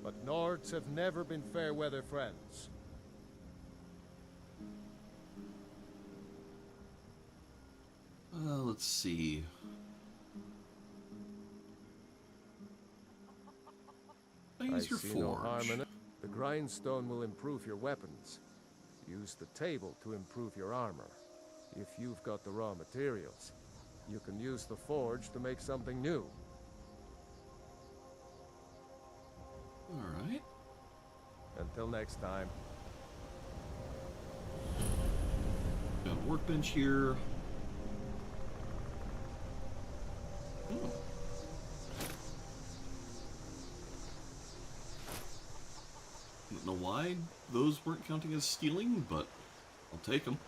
But Nords have never been fair-weather friends. Let's see. I Use your see no harm forge. in it. The grindstone will improve your weapons. Use the table to improve your armor. If you've got the raw materials, you can use the forge to make something new. All right. Until next time. Got a workbench here. Ooh. Don't know why those weren't counting as stealing, but I'll take them.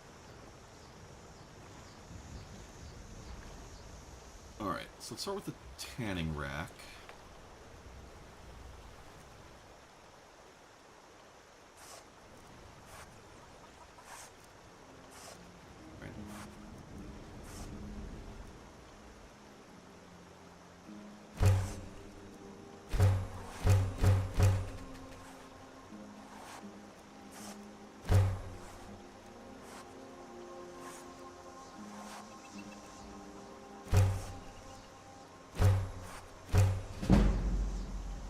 Alright, so let's start with the tanning rack. Right.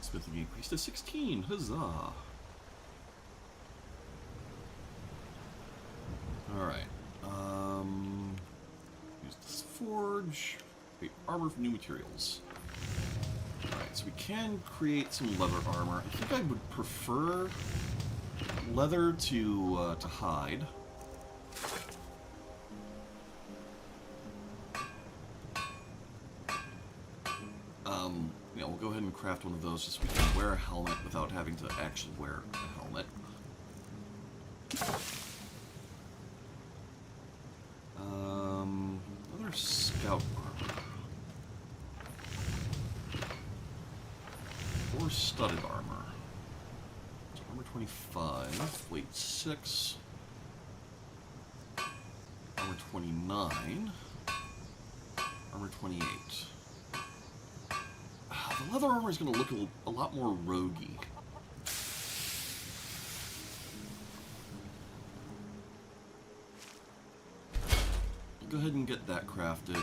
Smithing increased to 16. Huzzah! Alright. Use this forge. Create armor from new materials. Alright, so we can create some leather armor. I think I would prefer leather to hide. Yeah, we'll go ahead and craft one of those just so we can wear a helmet without having to actually wear a helmet. Another scout armor. Or studded armor. So armor 25, weight 6. Armor 29. Armor 28. The leather armor is going to look a lot more roguey. go ahead and get that crafted.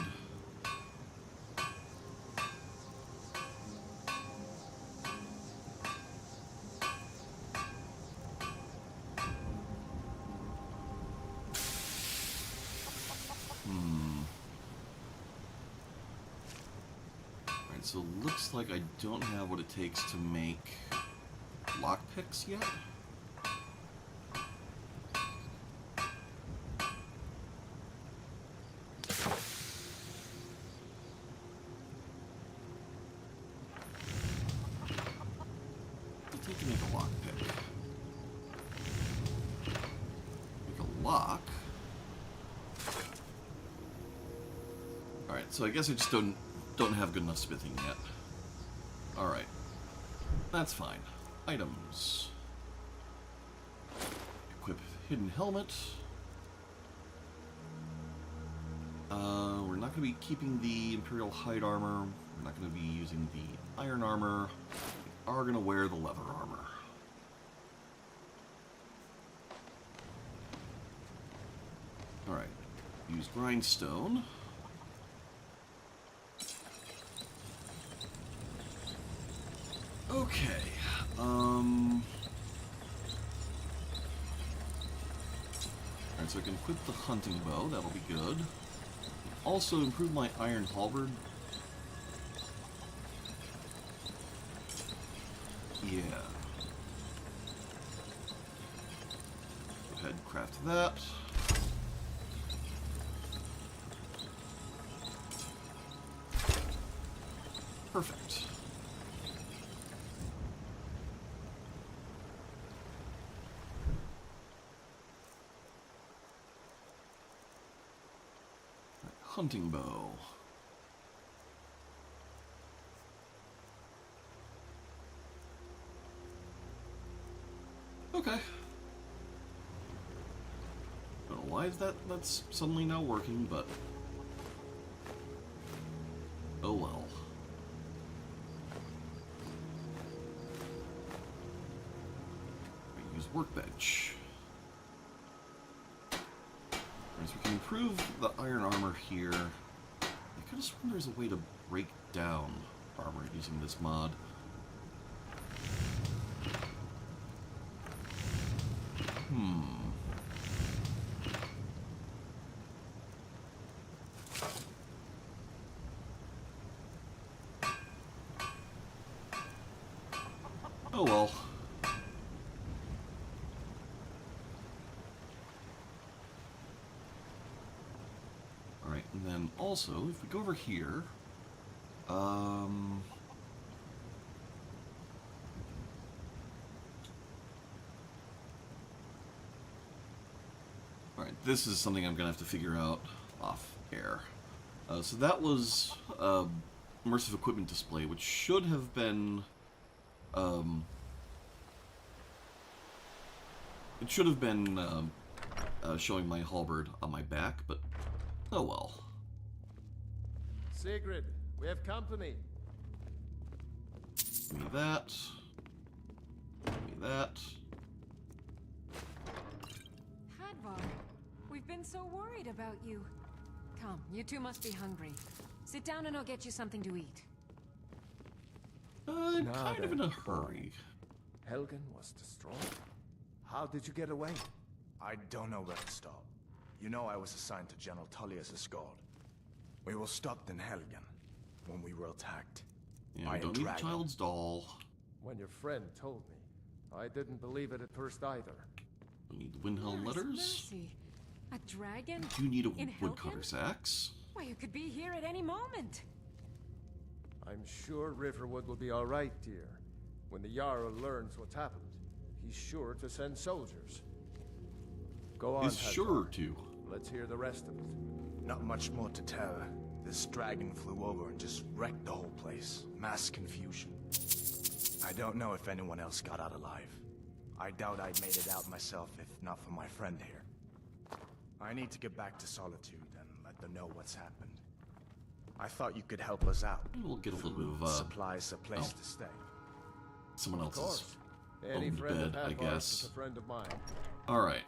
Alright, so looks like I don't have what it takes to make lockpicks yet. So I guess I just don't have good enough smithing yet. Alright. That's fine. Items. Equip hidden helmet. We're not going to be keeping the Imperial hide armor. We're not going to be using the iron armor. We are going to wear the leather armor. Alright. Use grindstone. Okay, alright, so I can equip the hunting bow, that'll be good. Also improve my iron halberd. Yeah. Go ahead and craft that. Perfect. Hunting bow. Okay. Don't know why that's suddenly now working, but oh well. I use workbench. So we can improve the iron armor here. I could have sworn there's a way to break down armor using this mod. Oh well. And then also, if we go over here, alright, this is something I'm gonna have to figure out off air. So that was immersive equipment display, which should have been it should have been showing my halberd on my back, but oh well. Sigrid, we have company. Give me that. Give me that. Hadvar, we've been so worried about you. Come, you two must be hungry. Sit down and I'll get you something to eat. I'm kind of in a hurry. Helgen was destroyed. How did you get away? I don't know where to start. You know I was assigned to General Tullius' guard. We were stopped in Helgen when we were attacked. Yeah, I don't need a child's doll. When your friend told me, I didn't believe it at first either. I need the Windhelm letters. Mercy. A dragon? You need a in woodcutter's axe. Why, you could be here at any moment. I'm sure Riverwood will be all right, dear. When the Jarl learns what's happened, he's sure to send soldiers. Go on, He's sure to. Let's hear the rest of it. Not much more to tell. This dragon flew over and just wrecked the whole place. Mass confusion. I don't know if anyone else got out alive. I doubt I'd made it out myself if not for my friend here. I need to get back to Solitude and let them know what's happened. I thought you could help us out. We'll get a little bit of supplies, a place to stay. Someone else's Any own friend bed, of I Hadvar's guess. is a friend of mine. All right.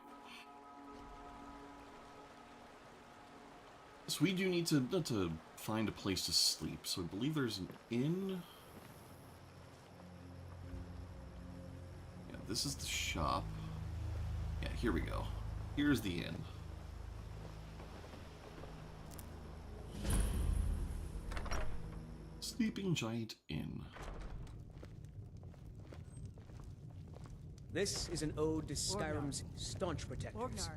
So we do need to find a place to sleep. So I believe there's an inn. Yeah, this is the shop. Yeah, here we go. Here's the inn. Sleeping Giant Inn. This is an ode to Skyrim's staunch protectors,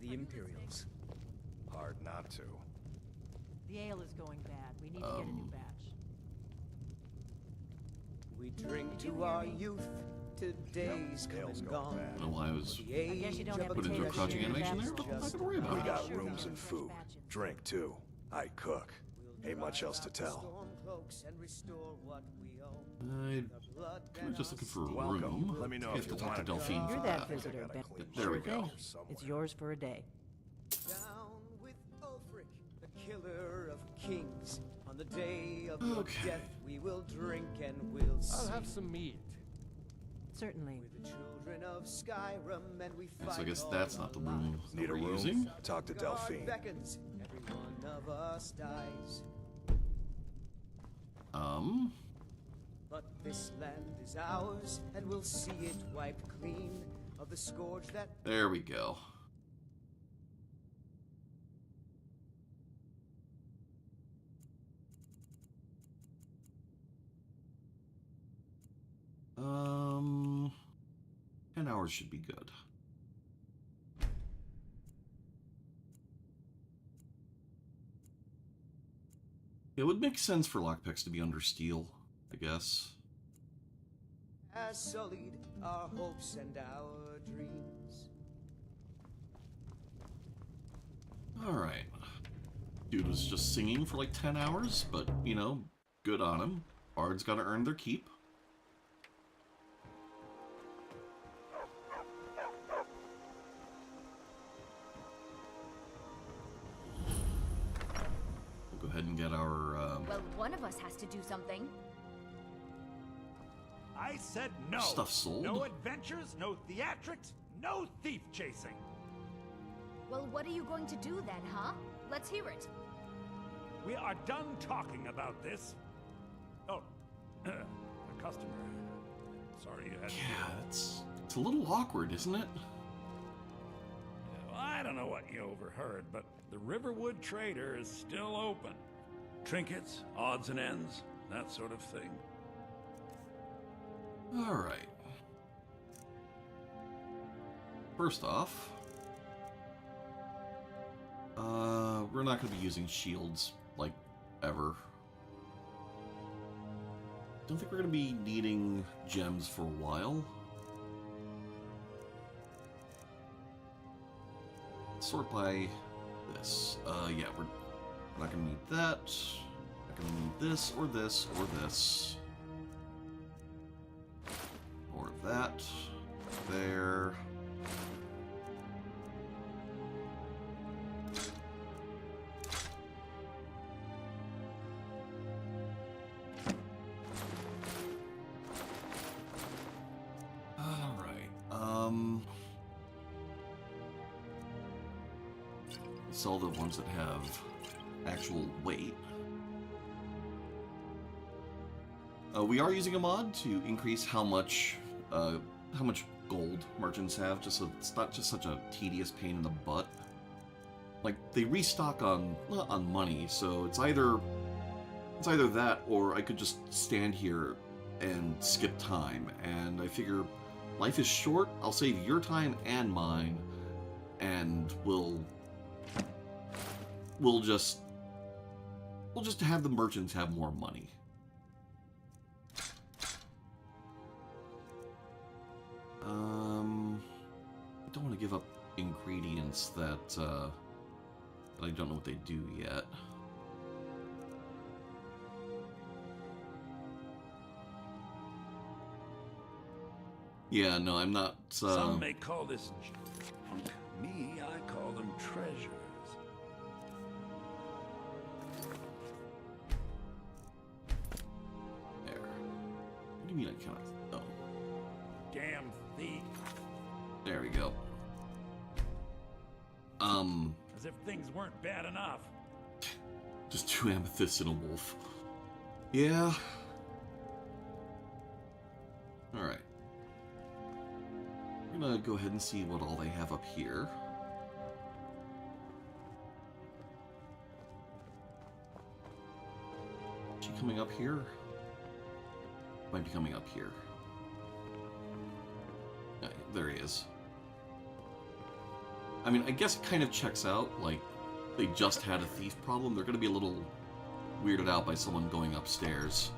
the Imperials. Hard not to. The ale is going bad. We need to get a new batch. We drink to our youth, today's come and gone. I don't know why I was I guess you don't have put into a crouching animation there, but I'm not gonna worry about We it. got rooms and food. Drink, too. I cook. Ain't much else to tell. I'm kind of just looking for a Welcome. room. Let me know I if have to you talk to want to Delphine. You're for that that. visitor, Ben. There we go. It's yours for a day. Down with Ulfric, the killer of kings. On the day of your Okay. death, we will drink and we'll sing. I'll have some meat. Certainly. We're the children of Skyrim, and we Yeah, fight so I guess all that's our not the room lives. that Need a we're room? using. Talk to God Delphine. beckons, every one of us dies. But this land is ours, and we'll see it wiped clean of the scourge that There we go. Um, 10 hours should be good. It would make sense for lockpicks to be under steel, I guess. has sullied our hopes and our dreams. Alright. Dude was just singing for like 10 hours, but, you know, good on him. Bards gotta earn their keep. We'll go ahead and get our, Well, one of us has to do something. I said no. stuff sold. No adventures, no theatrics, no thief chasing. Well, what are you going to do then, huh? Let's hear it. We are done talking about this. Oh, a customer. Sorry you had to. Yeah, it's a little awkward, isn't it? Well, I don't know what you overheard, but the Riverwood Trader is still open. Trinkets, odds and ends, that sort of thing. Alright. First off, we're not going to be using shields, like, ever. Don't think we're going to be needing gems for a while. Sort by this. Yeah, we're not going to need that. Not going to need this, or this, or this. Or that. There. Sell the ones that have actual weight. We are using a mod to increase how much gold merchants have, just so it's not just such a tedious pain in the butt. Like, they restock on money, so it's either that, or I could just stand here and skip time. And I figure life is short. I'll save your time and mine, and we'll just have the merchants have more money. I don't want to give up ingredients that I don't know what they do yet. Yeah, no, I'm not. Some may call this junk. Me, I call them treasures. There. What do you mean I cannot? Oh. Damn thief. There we go. As if things weren't bad enough. Just 2 amethysts and a wolf. Yeah. Alright. I'm gonna go ahead and see what all they have up here. Is she coming up here? Might be coming up here. Yeah, there he is. I mean, I guess it kind of checks out, like, they just had a thief problem. They're gonna be a little weirded out by someone going upstairs.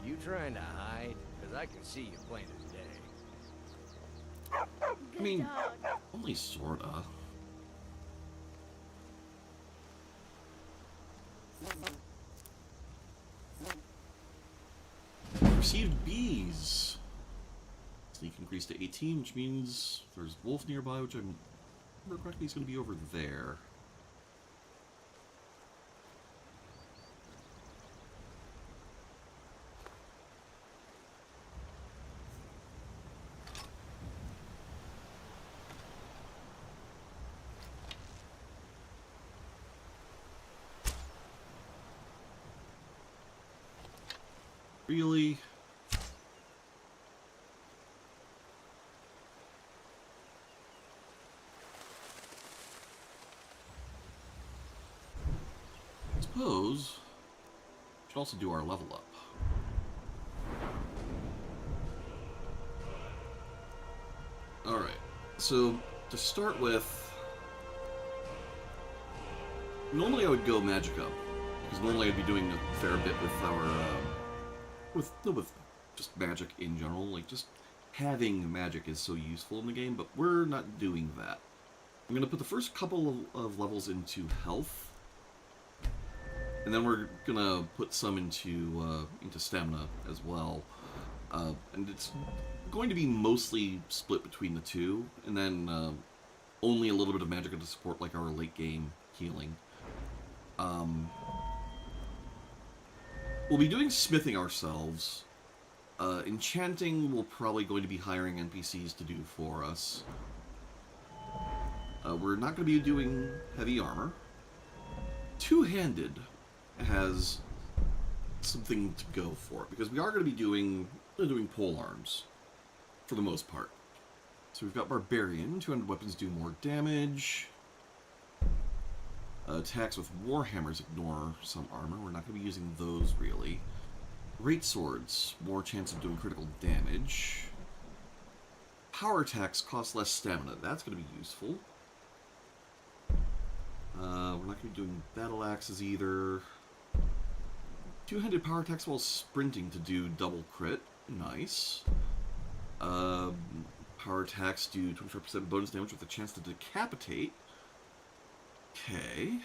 You trying to hide? Because I can see you plain as day. I mean, only sorta. Received bees. Sneak increased to 18, which means there's wolf nearby, which I remember correctly is going to be over there. Really? I suppose we should also do our level up. Alright, so to start with, normally I would go magic up, because normally I'd be doing a fair bit with our with just magic in general. Like, just having magic is so useful in the game, but we're not doing that. I'm going to put the first couple of levels into health, and then we're going to put some into stamina as well. And it's going to be mostly split between the two, and then only a little bit of magic to support like our late game healing. We'll be doing smithing ourselves. Enchanting, we're probably going to be hiring NPCs to do for us. We're not going to be doing heavy armor. Two-handed has something to go for, because we are going to be doing pole arms, for the most part. So we've got Barbarian, 200 weapons do more damage. Attacks with warhammers ignore some armor. We're not going to be using those, really. Great swords, more chance of doing critical damage. Power attacks cost less stamina. That's going to be useful. We're not going to be doing battle axes either. Two-handed power attacks while sprinting to do double crit. Nice. Power attacks do 25% bonus damage with a chance to decapitate. Okay.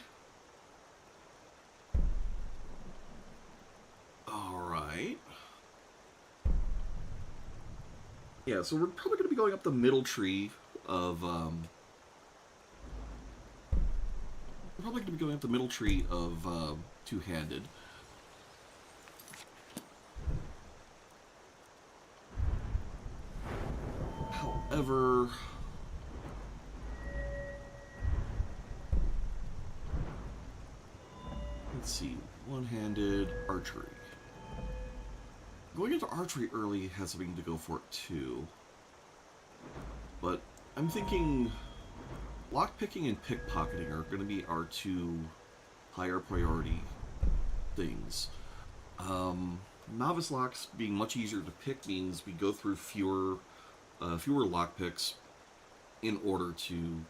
Alright. Yeah, so we're probably going to be going up the middle tree of, two-handed. However, let's see, one-handed archery. Going into archery early has something to go for it too. But I'm thinking lockpicking and pickpocketing are going to be our two higher priority things. Novice locks being much easier to pick means we go through fewer lockpicks in order to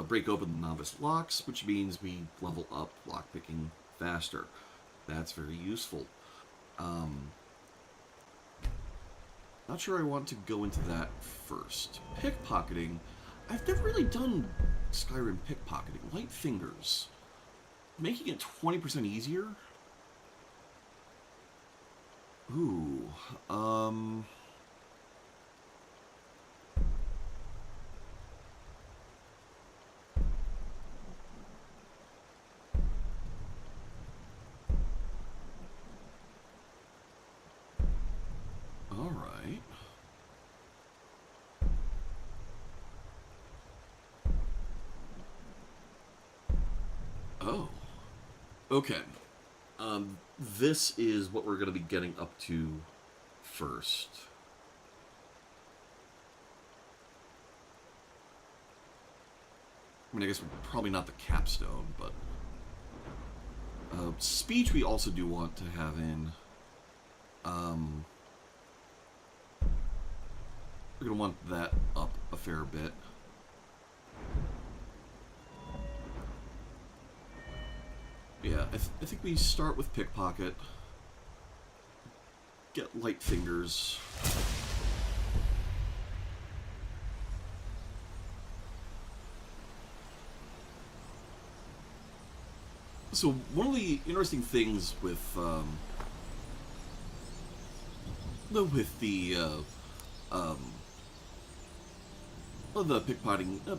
break open the novice locks, which means we level up lockpicking faster. That's very useful. Not sure I want to go into that first. Pickpocketing, I've never really done Skyrim pickpocketing. Light fingers. Making it 20% easier? Ooh, Oh. Okay. This is what we're going to be getting up to first. I mean, I guess probably not the capstone, but... speech we also do want to have in. We're going to want that up a fair bit. Yeah, I think we start with pickpocket. Get light fingers. So one of the interesting things with the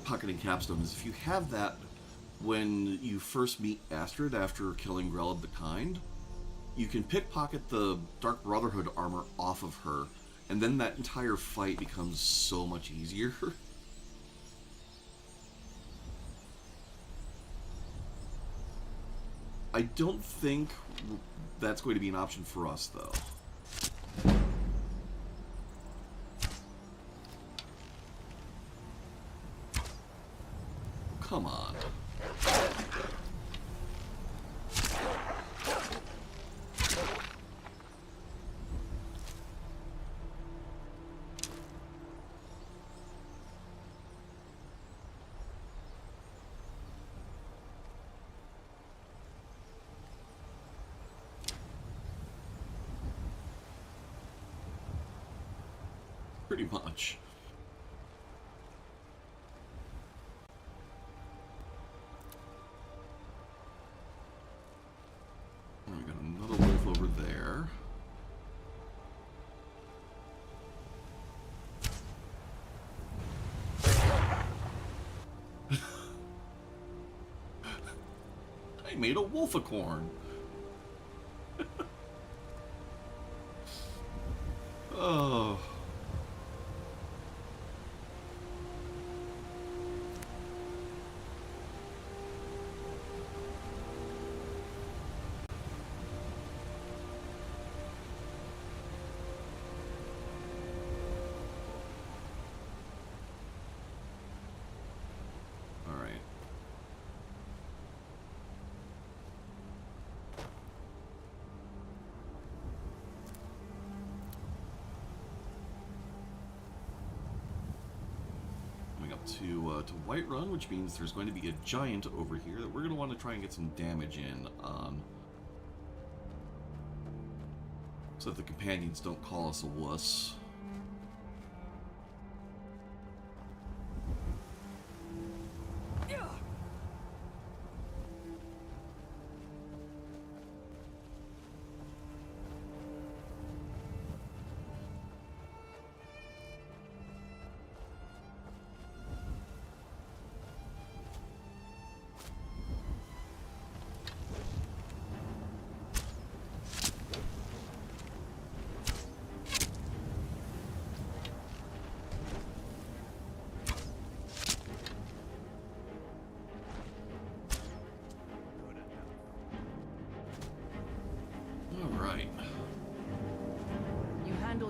pocketing capstone is if you have that when you first meet Astrid after killing Greleb the Kind, you can pickpocket the Dark Brotherhood armor off of her, and then that entire fight becomes so much easier. I don't think that's going to be an option for us, though. Come on. Pretty much. We got another wolf over there. I made a wolficorn. Oh. To Whiterun, which means there's going to be a giant over here that we're going to want to try and get some damage in on, so that the companions don't call us a wuss.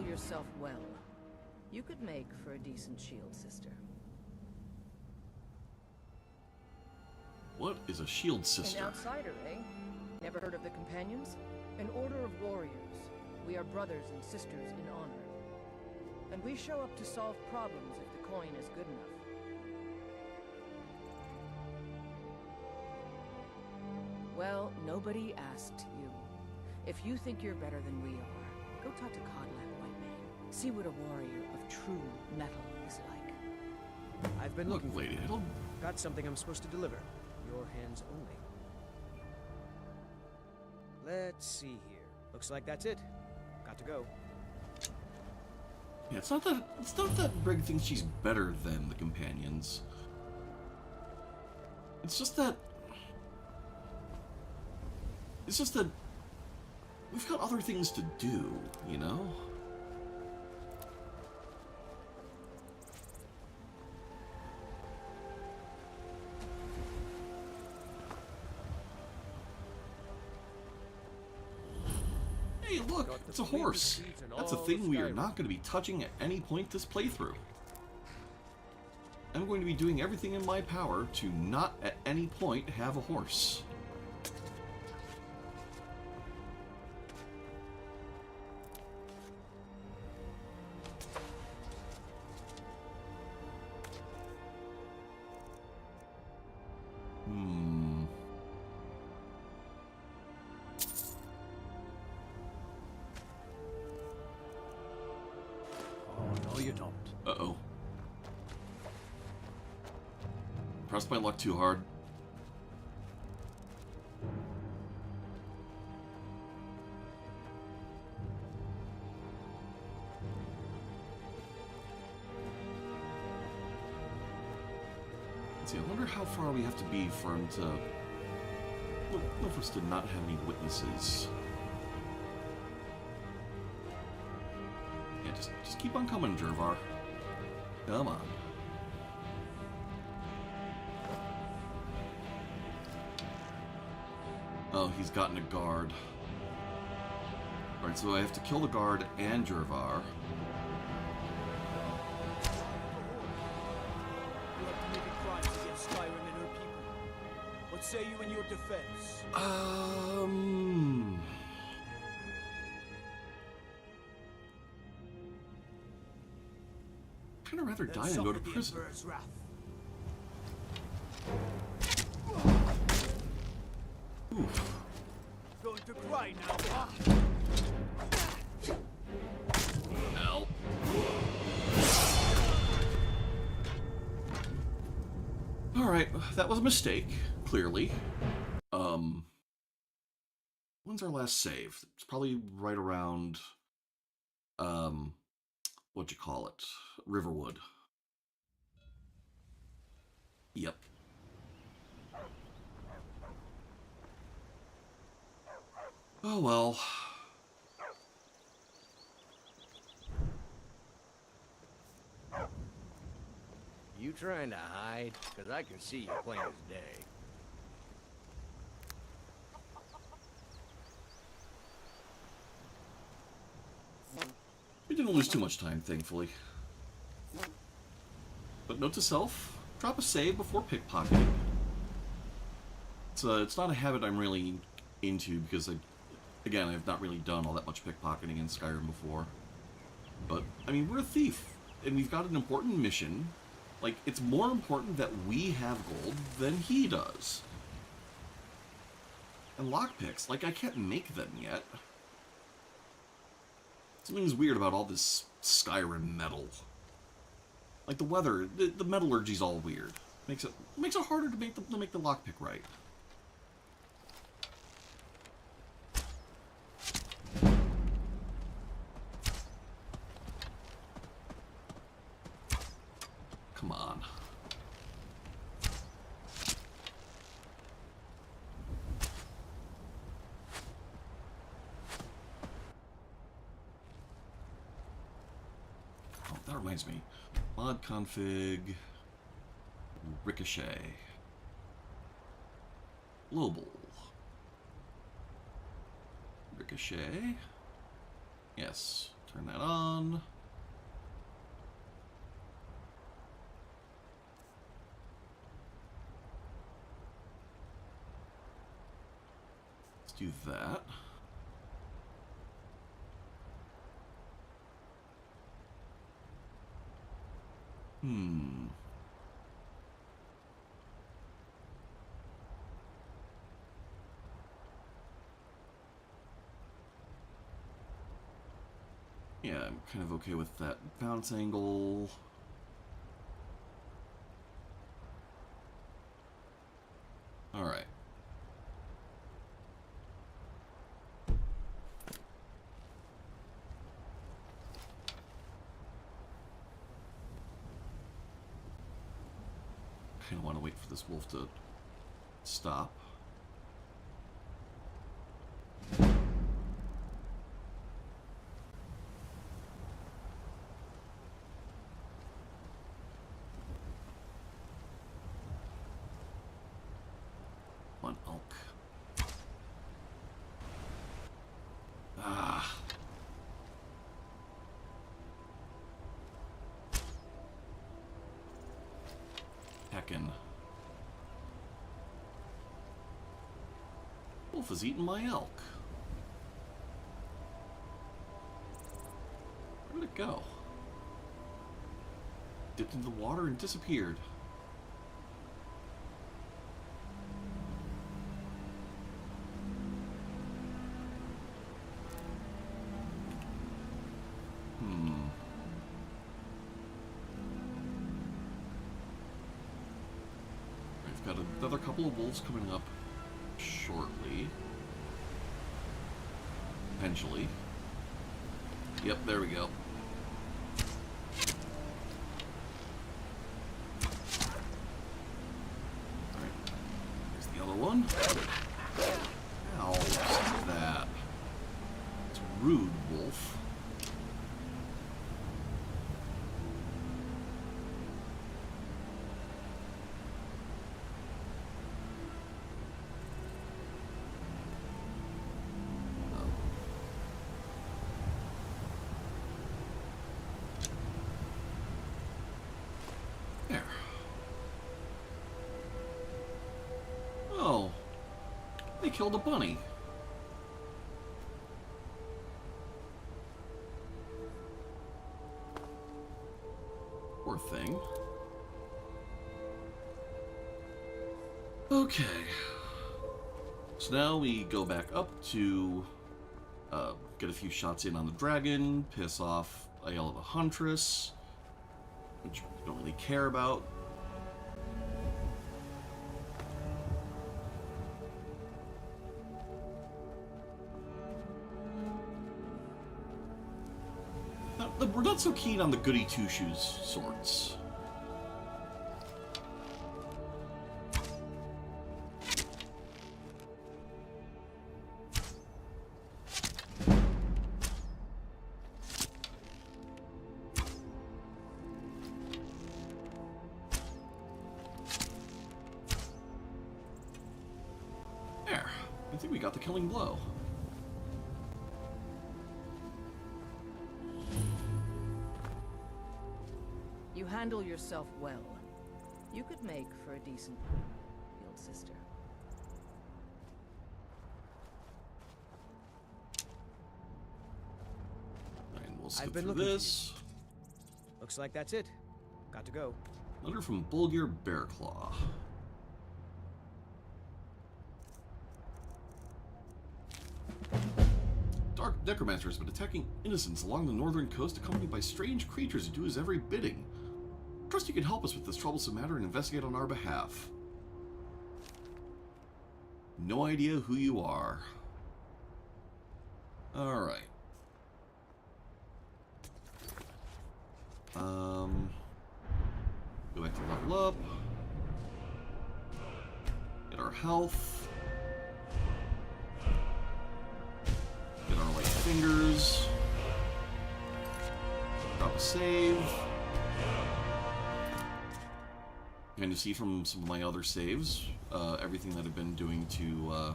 Yourself well. You could make for a decent shield sister. What is a shield sister? An outsider, eh? Never heard of the Companions? An order of warriors. We are brothers and sisters in honor. And we show up to solve problems if the coin is good enough. Well, nobody asked you. If you think you're better than we are, go talk to Codlak, white man. See what a warrior of true metal is like. I've been looking for lady. you. Got something I'm supposed to deliver. Your hands only. Let's see here. Looks like that's it. Got to go. Yeah, it's not that Brig thinks she's better than the companions. It's just that we've got other things to do, you know? look, it's a horse. That's a thing we are not going to be touching at any point this playthrough. I'm going to be doing everything in my power to not at any point have a horse. Oh, no you don't. Uh-oh. Pressed my luck too hard. Let's see, I wonder how far we have to be for him to... Well, for us to not have any witnesses. Yeah, just keep on coming, Jervar. Come on. Oh, he's gotten a guard. Alright, so I have to kill the guard and Jervar. We'll have to make a crimes against Skyrim and her people. What say you in your defense? I'd rather die than go to prison. Oof. Going to cry now, huh? Ow. Alright, that was a mistake, clearly. When's our last save? It's probably right around, what'd you call it? Riverwood. Yep. Oh well. You trying to hide? Because I can see you plain as day. We didn't lose too much time, thankfully. But note to self, drop a save before pickpocketing. It's not a habit I'm really into because, again, I've not really done all that much pickpocketing in Skyrim before. But, I mean, we're a thief, and we've got an important mission. Like, it's more important that we have gold than he does. And lockpicks, like, I can't make them yet. Something's weird about all this Skyrim metal. Like the weather, the metallurgy's all weird. Makes it harder to make the lockpick right. Come on. Oh, that reminds me. Mod config, ricochet, global, ricochet, yes, turn that on. Let's do that. Yeah, I'm kind of okay with that bounce angle. Alright. I kind of want to wait for this wolf to stop. One elk. Ah. Wolf has eaten my elk. Where'd it go? Dipped into the water and disappeared. Got another couple of wolves coming up shortly. Potentially. Yep, there we go. Alright. There's the other one. Ow, stop that. It's rude, wolf. They killed a bunny. Poor thing. Okay. So now we go back up to get a few shots in on the dragon, piss off a yell of a huntress, which we don't really care about. We're not so keen on the goody two-shoes sorts. There. I think we got the killing blow. You handle yourself well. You could make for a decent field sister. And we'll skip I've been through looking this. Looks like that's it. Got to go. Letter from Bulgir Bearclaw. Dark necromancer has been attacking innocents along the northern coast, accompanied by strange creatures who do his every bidding. Trust you can help us with this troublesome matter and investigate on our behalf. No idea who you are. Alright. Go back to level up. Get our health. Get our light fingers. Drop a save. Kind of see from some of my other saves, everything that I've been doing to,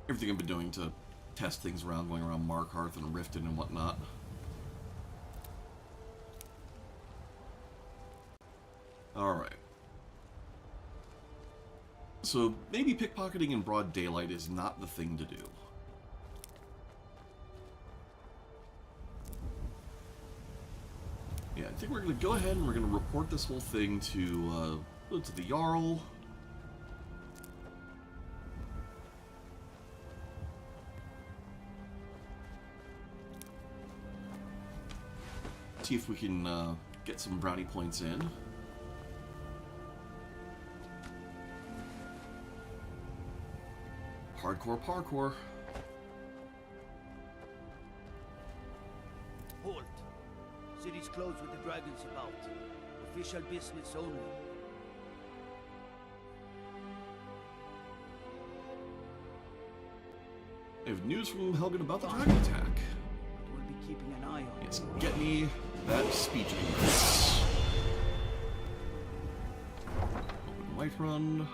everything I've been doing to test things around, going around Markarth and Riften and whatnot. Alright. So, maybe pickpocketing in broad daylight is not the thing to do. Yeah, I think we're going to go ahead and we're going to report this whole thing to the Jarl. See if we can get some brownie points in. Hardcore parkour. Halt. City's closed with the dragons about. Official business only. I have news from Helgen about the dragon attack. We'll be keeping an eye on Yes, get me that speech device. Open Whiterun.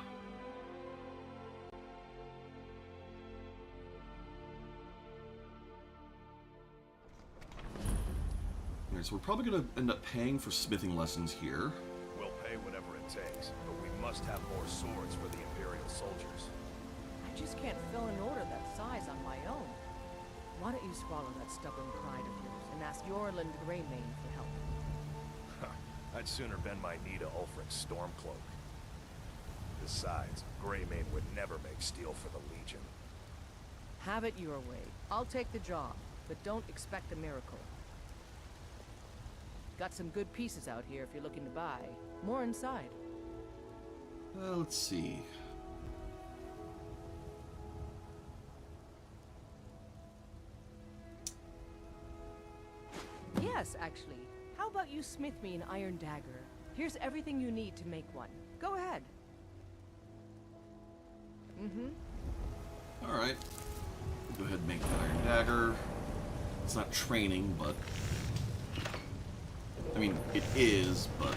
Alright, so we're probably going to end up paying for smithing lessons here. We'll pay whatever it takes, but we must must have more swords for the Imperial soldiers. I just can't fill an order that size on my own. Why don't you swallow that stubborn pride of yours and ask Yorland Greymane for help? I'd sooner bend my knee to Ulfric's Stormcloak. Besides, Greymane would never make steel for the Legion. Have it your way. I'll take the job, but don't expect a miracle. Got some good pieces out here if you're looking to buy. More inside. Let's see. Yes, actually. How about you smith me an iron dagger? Here's everything you need to make one. Go ahead. Alright. Go ahead and make the iron dagger. It's not training, but... I mean, it is, but...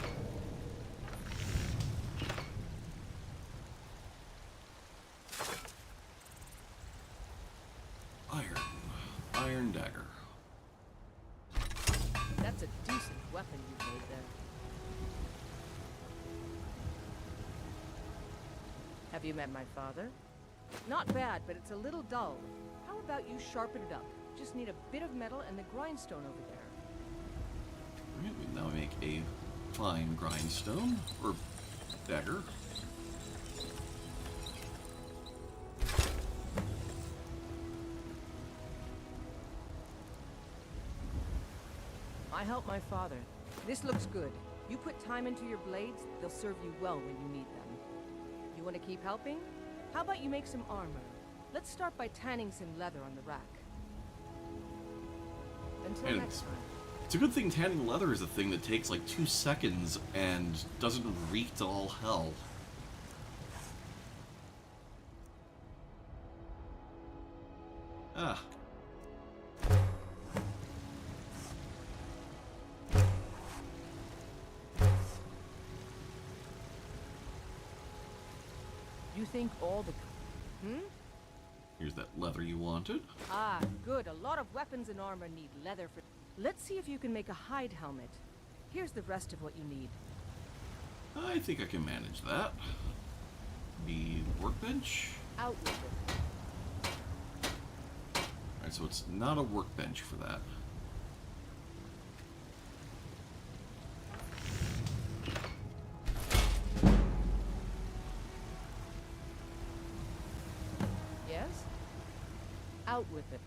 Iron dagger. That's a decent weapon you made there. Have you met my father? Not bad, but it's a little dull. How about you sharpen it up? Just need a bit of metal and the grindstone over there. Alright, we now make a fine grindstone, or dagger. I help my father. This looks good. You put time into your blades, they'll serve you well when you need them. You want to keep helping? How about you make some armor? Let's start by tanning some leather on the rack. Until And next time. it's a good thing tanning leather is a thing that takes like 2 seconds and doesn't reek to all hell. Ah. You think all the... Here's that leather you wanted. Ah, good. A lot of weapons and armor need leather for... Let's see if you can make a hide helmet. Here's the rest of what you need. I think I can manage that. The workbench. Out with it. Alright, so it's not a workbench for that. Yes? Out with it.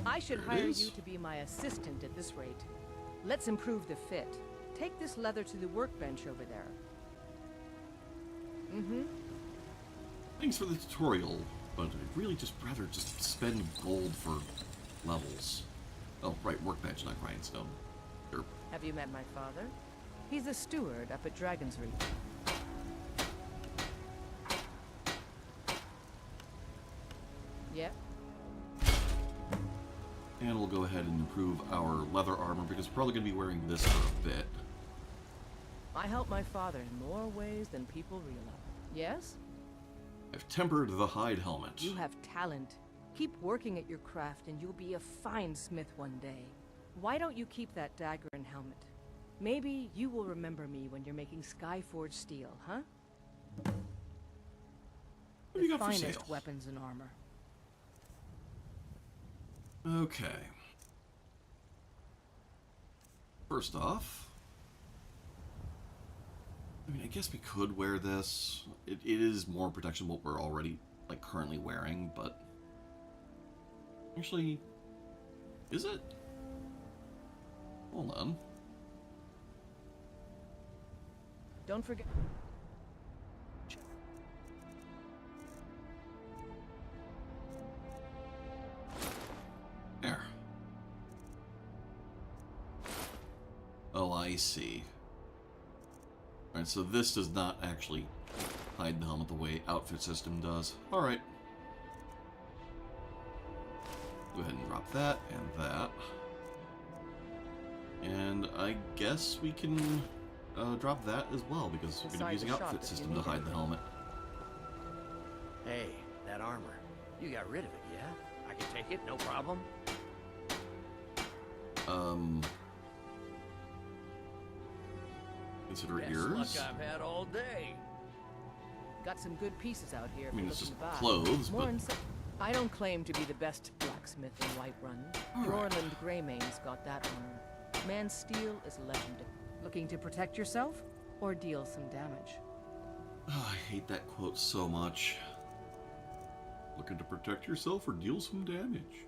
I should There it hire is. you to be my assistant at this rate. Let's improve the fit. Take this leather to the workbench over there. Thanks for the tutorial, but I'd really just rather just spend gold for levels. Oh, right, workbench, not grindstone. Sure. Have you met my father? He's a steward up at Dragon's Reach. Yep. And we'll go ahead and improve our leather armor because we're probably going to be wearing this for a bit. I help my father in more ways than people realize. Yes? I've tempered the hide helmet. You have talent. Keep working at your craft and you'll be a fine smith one day. Why don't you keep that dagger and helmet? Maybe you will remember me when you're making Skyforged steel, huh? What do you The got for finest sale? weapons and armor. Okay. First off, I mean, I guess we could wear this. It is more protection than what we're already, like, currently wearing, but... Actually, is it? Hold on. Don't forget... There. Oh, I see. Alright, so this does not actually hide the helmet the way outfit system does. Alright. Go ahead and drop that and that. And I guess we can drop that as well, because we're going to be using outfit system to hide the helmet. Hey, that armor. You got rid of it, yeah? I can take it, no problem? Consider it Best yours. luck I've had all day. Got some good pieces out here. I mean, for it's looking just to buy. clothes, More but... in I don't claim to be the best blacksmith in Whiterun. Orland Greymane's got that honor. Man's steel is legendary. Looking to protect yourself or deal some damage? Oh, I hate that quote so much. Looking to protect yourself or deal some damage.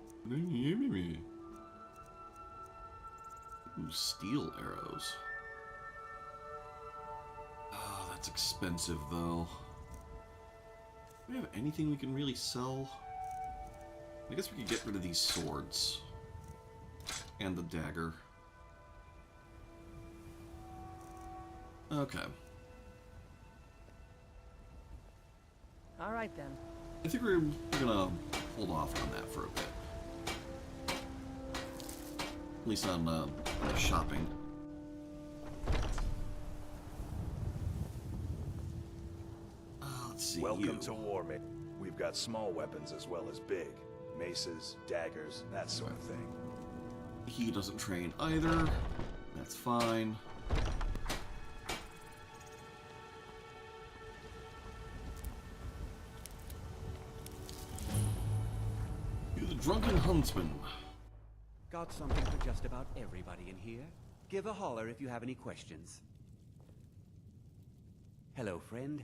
Ooh, steel arrows. Oh, that's expensive, though. Do we have anything we can really sell? I guess we could get rid of these swords. And the dagger. Okay. All right, then. I think we're gonna hold off on that for a bit. At least on shopping. Let's see. Welcome to war, mate. We've got small weapons as well as big. Maces, daggers, that sort of thing. He doesn't train either. That's fine. You the drunken huntsman. Got something for just about everybody in here. Give a holler if you have any questions. Hello, friend.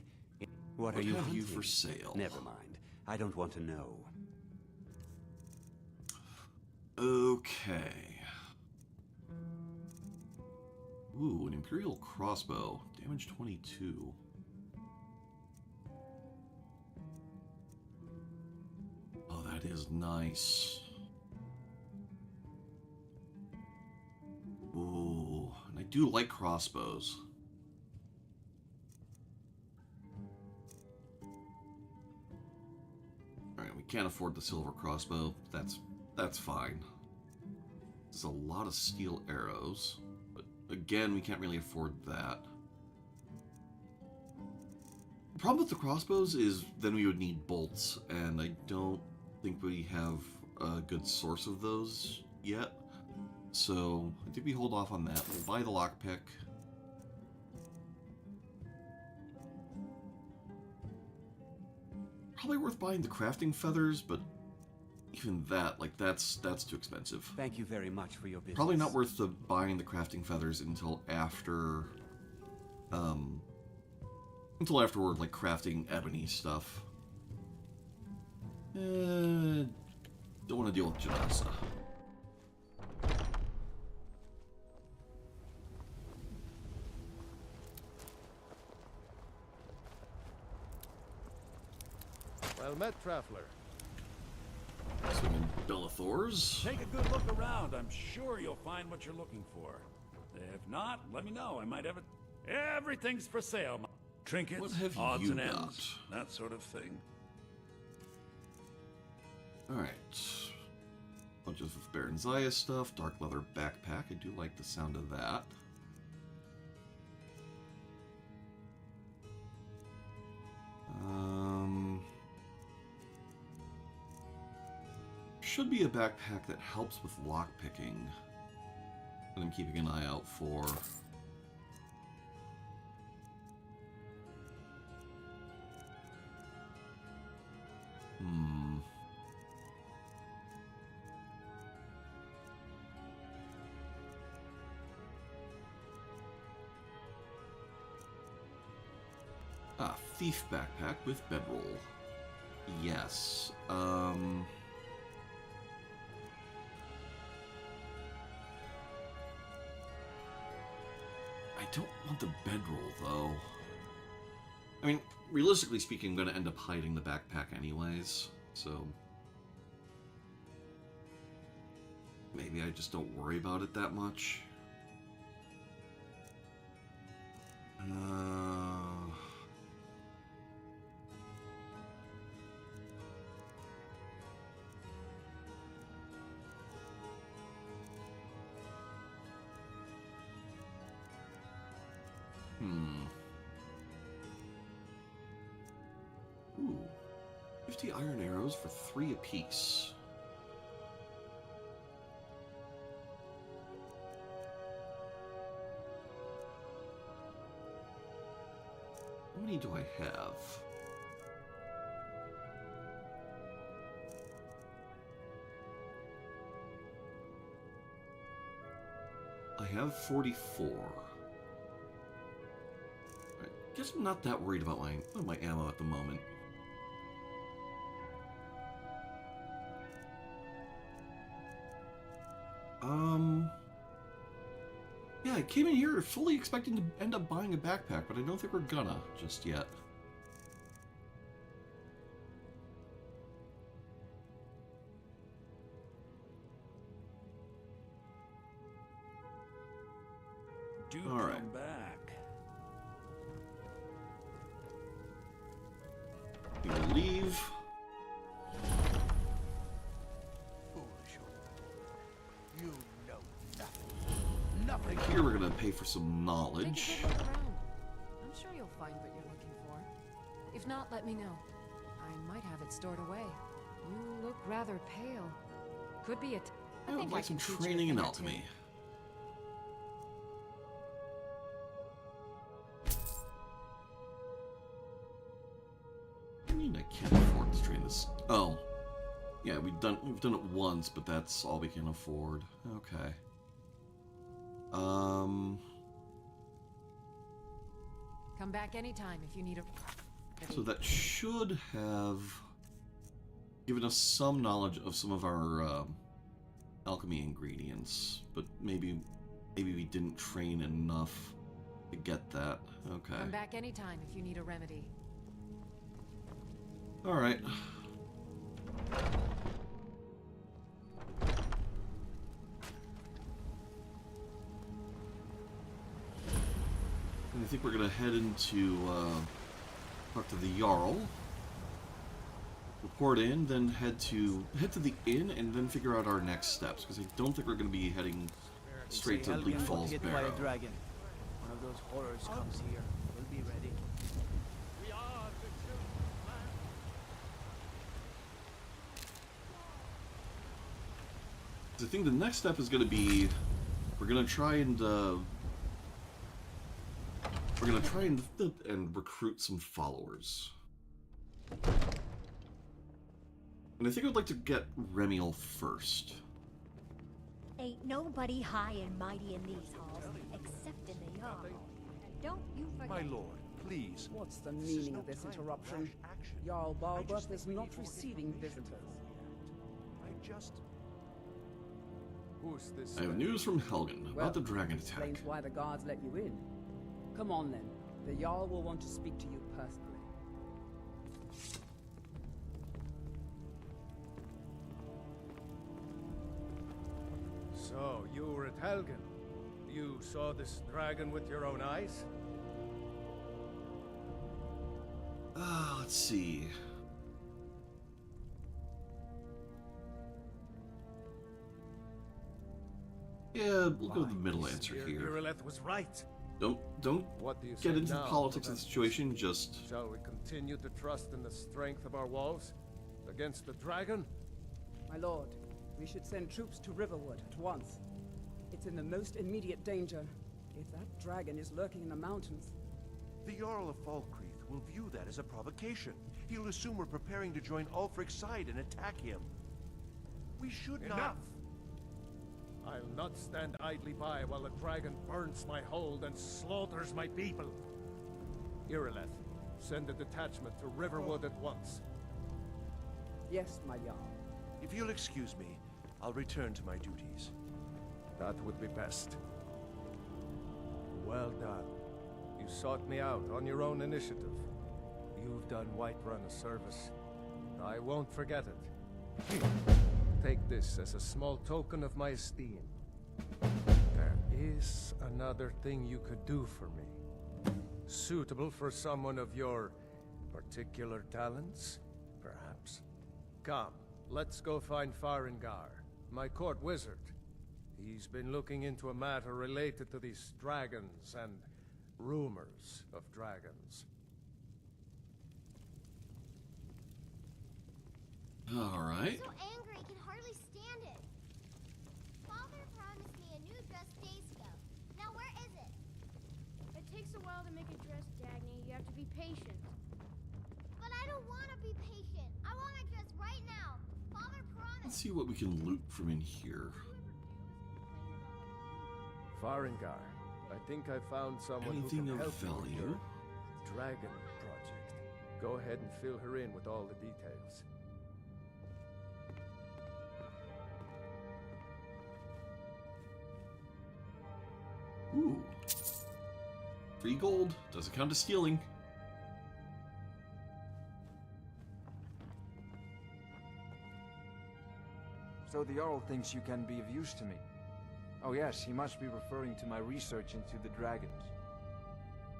What are you have you hunting? for sale? Never mind. I don't want to know. Okay. Ooh, an Imperial crossbow. Damage 22. Oh, that is nice. Ooh, and I do like crossbows. Alright, we can't afford the silver crossbow. That's fine. There's a lot of steel arrows, but again, we can't really afford that. The problem with the crossbows is then we would need bolts, and I don't think we have a good source of those yet. So I think we hold off on that. We'll buy the lockpick. Probably worth buying the crafting feathers, but even that, like, that's too expensive. Thank you very much for your business. Probably not worth buying the crafting feathers until after, we're, like, crafting ebony stuff. Don't want to deal with Janasa. Well met, traveler. Swinging Bellathors. Take a good look around. I'm sure you'll find what you're looking for. If not, let me know. I might have it. Everything's for sale. Trinkets, What have odds you and got? ends, that sort of thing. Alright. Bunch of Baron Zaya stuff. Dark leather backpack. I do like the sound of that. Should be a backpack that helps with lockpicking. And I'm keeping an eye out for. Thief backpack with bedroll. Yes. I don't want the bedroll, though. I mean, realistically speaking, I'm going to end up hiding the backpack anyways, so... maybe I just don't worry about it that much. Ooh. 50 iron arrows for 3 apiece. How many do I have? have 44. I guess I'm not that worried about my ammo at the moment. Yeah, I came in here fully expecting to end up buying a backpack, but I don't think we're gonna just yet. Do All right. come back. We will leave. Foolish. You know nothing. Nothing. Here we're gonna pay for some Take knowledge. a good look around. I'm sure you'll find what you're looking for. If not, let me know. I might have it stored away. You look rather pale. Could be a. I would like some training in alchemy. I mean, I can't afford to train this. Oh, yeah, we've done it once, but that's all we can afford. Okay. Come back anytime if you need a. So that should have given us some knowledge of some of our alchemy ingredients, but maybe we didn't train enough to get that. Okay. Come back anytime if you need a remedy. All right. And I think we're gonna head into talk to the Jarl, report in, then head to the inn, and then figure out our next steps. Because I don't think we're gonna be heading straight to Bleak Falls hit by Barrow. a dragon. One of those horrors comes here. We'll be ready. I think the next step is going to be we're going to try and recruit some followers. And I think I'd like to get Remiel first. Ain't nobody high and mighty in these halls, except in the Jarl. And don't you forget... My lord, please. What's the meaning of this interruption? Jarl Balgruth is not receiving visitors. I just... Who's this? I have news from Helgen about the dragon attack. Explains why the guards let you in. Come on then. The Jarl will want to speak to you personally. So, you were at Helgen. You saw this dragon with your own eyes? Let's see. Yeah, we'll go with the middle answer here. Irileth was right. Don't What do you get say into the now, politics of the Professor? situation, just... Shall we continue to trust in the strength of our walls? Against the dragon? My lord, we should send troops to Riverwood at once. It's in the most immediate danger. If that dragon is lurking in the mountains... The Jarl of Falkreath will view that as a provocation. He'll assume we're preparing to join Ulfric's side and attack him. We should Enough! not... I'll not stand idly by while the dragon burns my hold and slaughters my people. Irileth, send a detachment to Riverwood at once. Yes, my Jarl. If you'll excuse me, I'll return to my duties. That would be best. Well done. You sought me out on your own initiative. You've done Whiterun a service. I won't forget it. Take this as a small token of my esteem. There is another thing you could do for me. Suitable for someone of your particular talents, perhaps. Come, let's go find Farengar, my court wizard. He's been looking into a matter related to these dragons and rumors of dragons. All right. So angry I can hardly stand it. Father promised me a new dress days ago. Now where is it? It takes a while to make a dress, Dagny. You have to be patient. But I don't want to be patient. I want my dress right now. Father promised. Let's see what we can loot from in here. Farengar, I think I found someone Anything who can of help you with value? your dragon project. Go ahead and fill her in with all the details. Ooh. Free gold. Doesn't count as stealing. So the Jarl thinks you can be of use to me. Oh yes, he must be referring to my research into the dragons.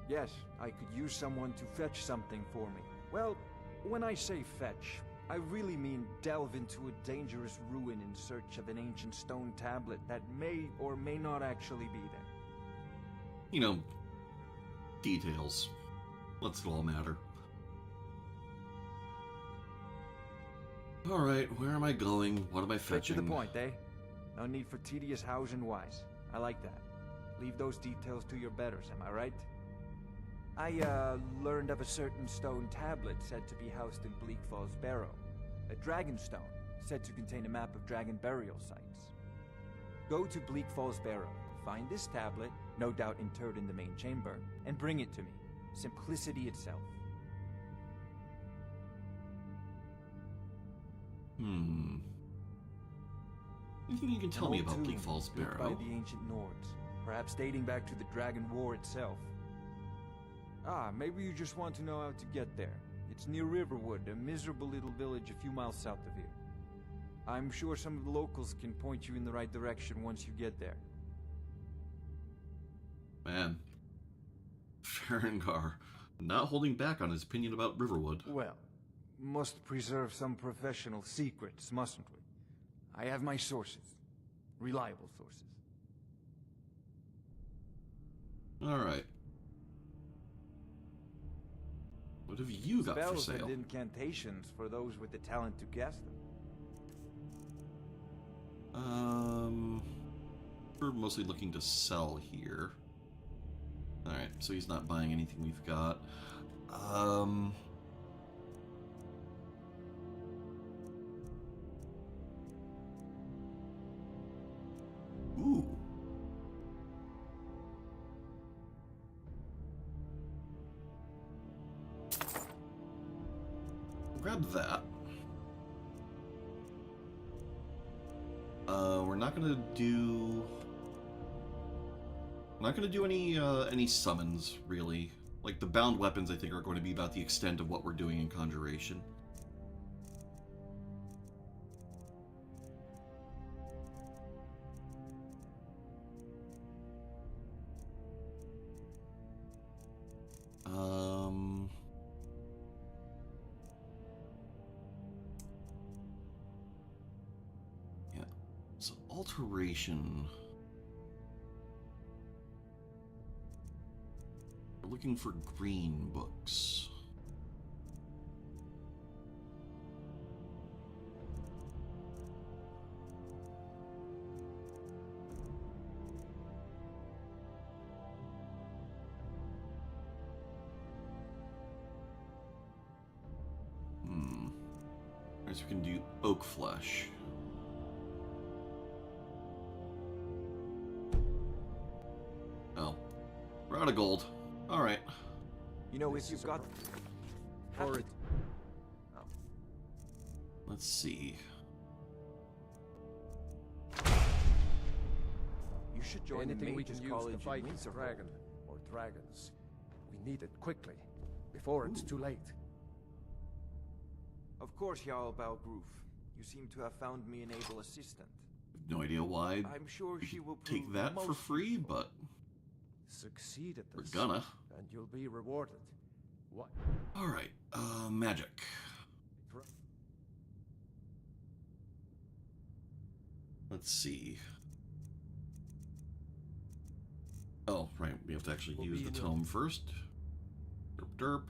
Yes, I could use someone to fetch something for me. Well, when I say fetch, I really mean delve into a dangerous ruin in search of an ancient stone tablet that may or may not actually be there. You know, details. What's it all matter? Alright, where am I going? What am I Straight to fetching? the point, eh? No need for tedious hows and whys. I like that. Leave those details to your betters, am I right? I, learned of a certain stone tablet said to be housed in Bleak Falls Barrow. A dragon stone, said to contain a map of dragon burial sites. Go to Bleak Falls Barrow, find this tablet, no doubt interred in the main chamber, and bring it to me. Simplicity itself. Anything you can tell An me old about Bleak tomb Falls built Barrow? by the ancient Nords, perhaps dating back to the Dragon War itself. Ah, maybe you just want to know how to get there. It's near Riverwood, a miserable little village a few miles south of here. I'm sure some of the locals can point you in the right direction once you get there. Man. Farengar, not holding back on his opinion about Riverwood. Well, must preserve some professional secrets, mustn't we? I have my sources. Reliable sources. Alright. What have you got for Spells sale? and incantations for those with the talent to cast them. We're mostly looking to sell here. Alright, so he's not buying anything we've got. Ooh. Grab that. We're not gonna do... I'm not gonna do any summons, really. Like, the bound weapons, I think, are going to be about the extent of what we're doing in Conjuration. Yeah. So, alteration... We're looking for green books. I guess we can do oak flesh. Oh. We're out of gold. Alright. You know, if you've got... For it. Oh. Let's see. You should join Anything the we Mages can use to College fight in this Winterfell. dragon, or dragons. We need it quickly, before it's too late. Of course, Jarl Balgroof. You seem to have found me an able assistant. No idea why. I'm sure she will Take prove that for most free, but Succeed at we're this, gonna. and you'll be rewarded. What? Alright, magic. Let's see. Oh, right, we have to actually use the tome first. Derp derp.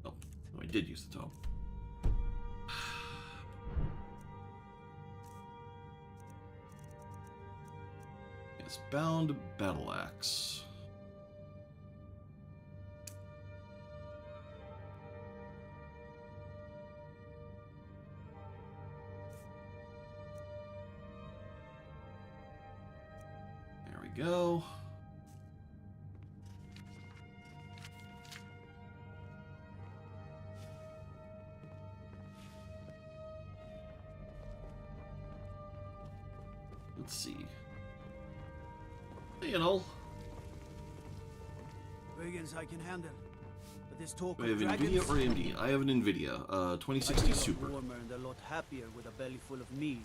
Oh, no, I did use the tome. Yes, bound battle axe. There we go. Let's see. You know. Brigands I can handle. But this talk Do I have of NVIDIA dragons... or AMD? I have an NVIDIA, 2060 I feel Super. warmer and a lot happier with a belly full of meat.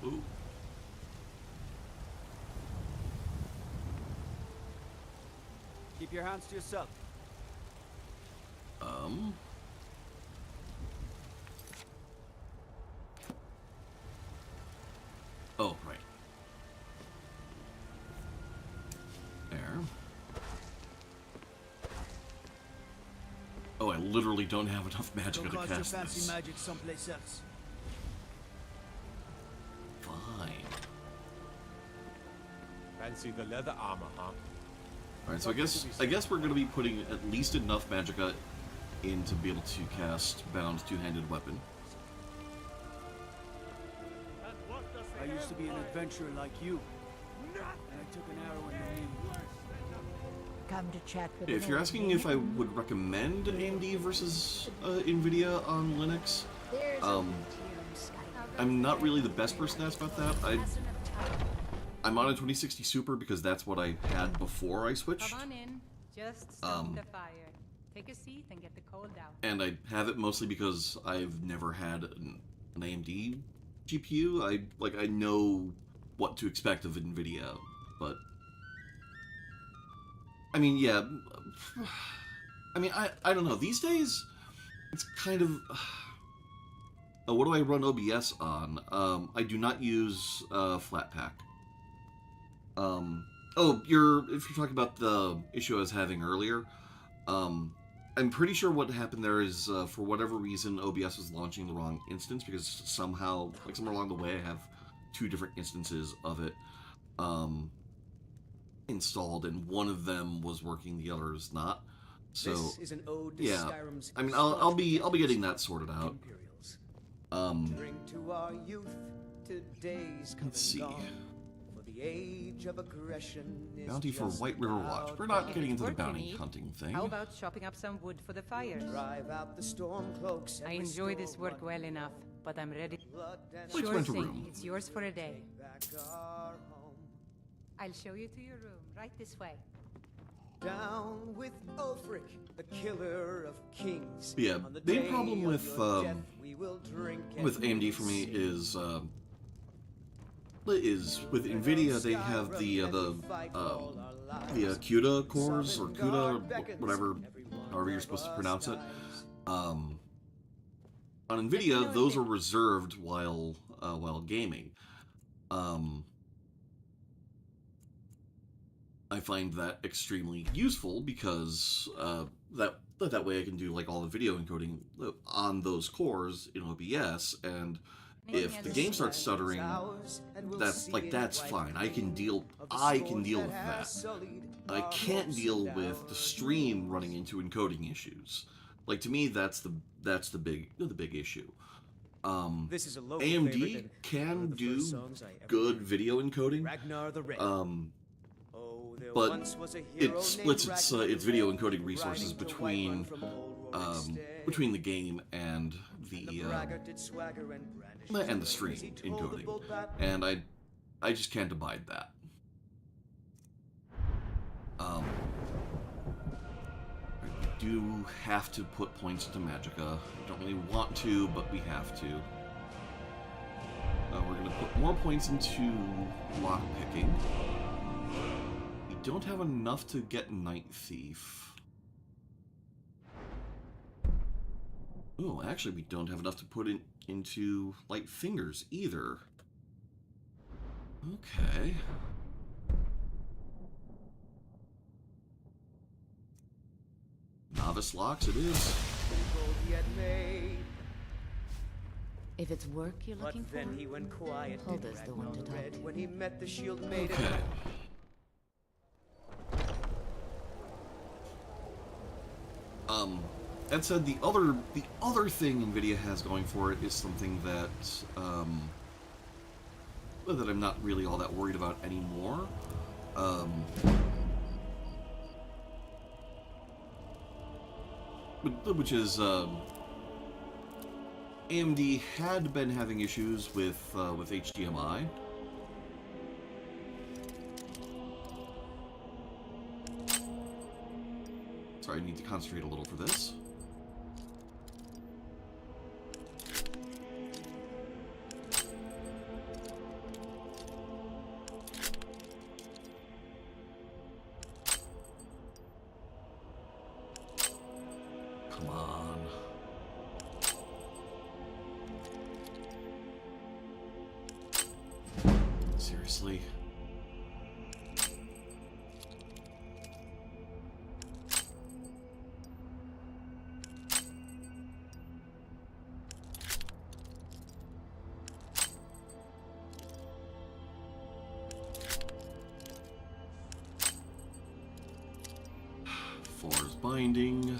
Ooh. Keep your hands to yourself. Oh, right. There. Oh, I literally don't have enough magic Go to cast your cast fancy this. magic someplace else. Fine. Fancy the leather armor, huh? Alright, so I guess we're gonna be putting at least enough magicka in to be able to cast Bound Two-Handed Weapon. I used to be an adventurer like you. And I took an arrow in the knee. Come to chat with If you're asking if I would recommend AMD versus NVIDIA on Linux, I'm not really the best person to ask about that. I'm on a 2060 Super because that's what I had before I switched. Come on in. Just stoke the fire. Take a seat and get the cold out. And I have it mostly because I've never had an AMD GPU. I know what to expect of NVIDIA, but I mean, yeah. I mean, I don't know. These days, it's kind of. What do I run OBS on? I do not use Flatpak. If you're talking about the issue I was having earlier, I'm pretty sure what happened there is, for whatever reason, OBS was launching the wrong instance, because somehow, like somewhere along the way, I have two different instances of it, installed, and one of them was working, the other is not. So, This is an ode to yeah, Skyrim's I mean, I'll be getting that sorted out. Drink to our youth, today's come Let's see. and gone. For the age of aggression is Bounty for just White River Watch. We're not getting into the Work you bounty need. hunting thing. How about chopping up some wood for the fires? Drive out the storm cloaks. I enjoy this work well enough, but I'm ready. Let's Sure rent a thing. room. It's yours for a day. Back our home. I'll show you to your room. Right this way. Down with Ulfric, the killer of kings. But yeah, On the the main day problem of with your death, we will drink and with AMD we for me will is with NVIDIA they have the CUDA cores, or CUDA, or whatever, however you're supposed to pronounce it. On NVIDIA, those are reserved while gaming. I find that extremely useful because that way I can do like all the video encoding on those cores in OBS, and if the game starts stuttering, that's fine. I can deal with that. I can't deal with the stream running into encoding issues. Like, to me, that's the big issue. This is a local AMD favorite and can one of the do first songs I ever good heard. video encoding. Ragnar the Red. There But once was a hero it splits named its Ragnar its video the Red, encoding resources riding to between Whiterun from old Rorik's day. between the game and The the braggart did swagger and brandish and the his stream weapons. He told the encoding, bold bat- and I just can't abide that. I do have to put points into Magicka. I don't really want to, but we have to. We're going to put more points into lockpicking. We don't have enough to get Night Thief. Oh, actually, we don't have enough to put into Light Fingers either. Okay. Novice locks it is. He had made. If it's work you're But looking then for, he went quiet. Hulda's the one to talk Red to. when he met the shield maiden. Okay. that said, the other thing NVIDIA has going for it is something that that I'm not really all that worried about anymore. Which is AMD had been having issues with HDMI. Sorry, I need to concentrate a little for this. Come on. Seriously. Four is binding.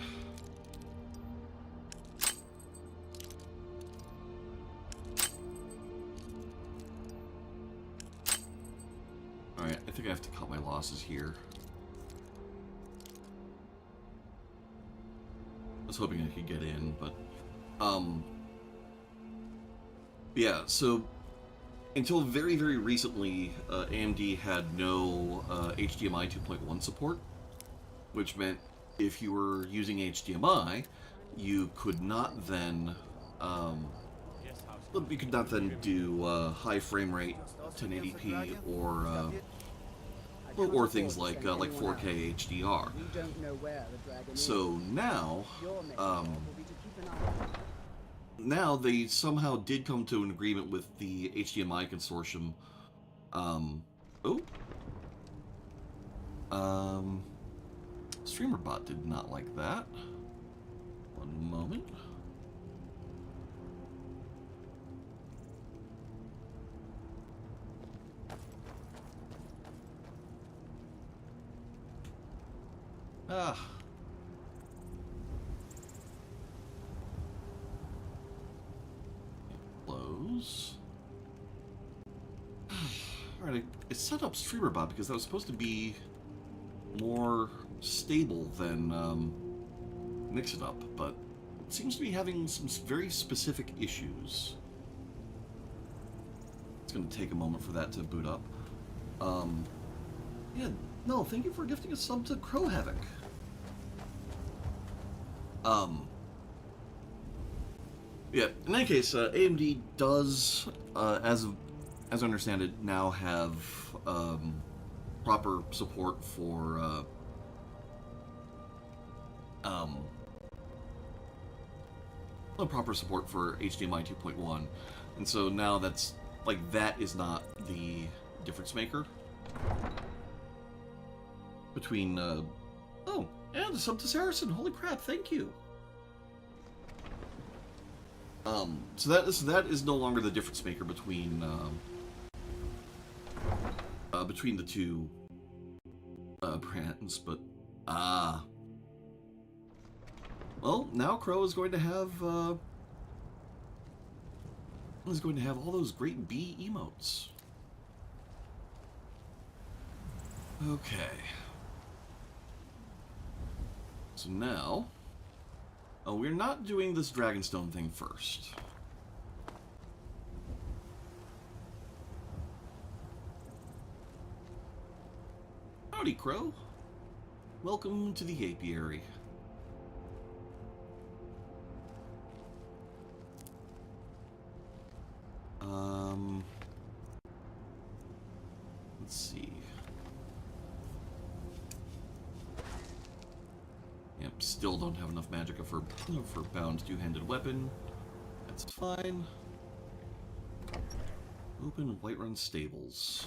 Alright, I think I have to cut my losses here. I was hoping I could get in, but yeah, so until very, very recently, AMD had no HDMI 2.1 support, which meant if you were using HDMI, you could not then do high frame rate 1080p or things like 4K HDR. So now, now they somehow did come to an agreement with the HDMI consortium. StreamerBot did not like that. One moment. Close. Alright, I set up StreamerBot because that was supposed to be more stable than Mix It Up, but it seems to be having some very specific issues. It's going to take a moment for that to boot up. Yeah, no, thank you for gifting a sub to Crow Havoc. Yeah, in any case, AMD does, as I understand it, now have proper support for HDMI 2.1, and so now that's like that is not the difference maker between. Oh, and a sub to Saracen. Holy crap! Thank you. So that is no longer the difference maker between the two brands, but well, now Crow is going to have all those great bee emotes. Okay. So now, we're not doing this Dragonstone thing first. Howdy, Crow. Welcome to the apiary. Let's see. Yep, still don't have enough magicka for bound two-handed weapon. That's fine. Open Whiterun Stables.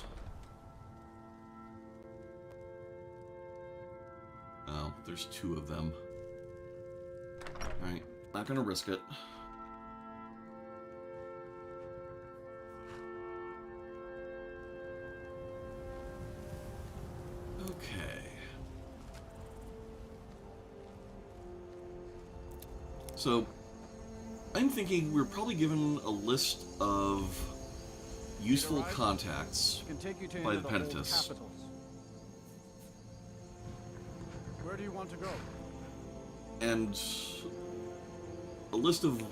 Oh, there's two of them. Alright, not gonna risk it. Okay. So, I'm thinking we're probably given a list of useful contacts Can take you to by any the of old Penitus. capitals. Where do you want to go? And a list of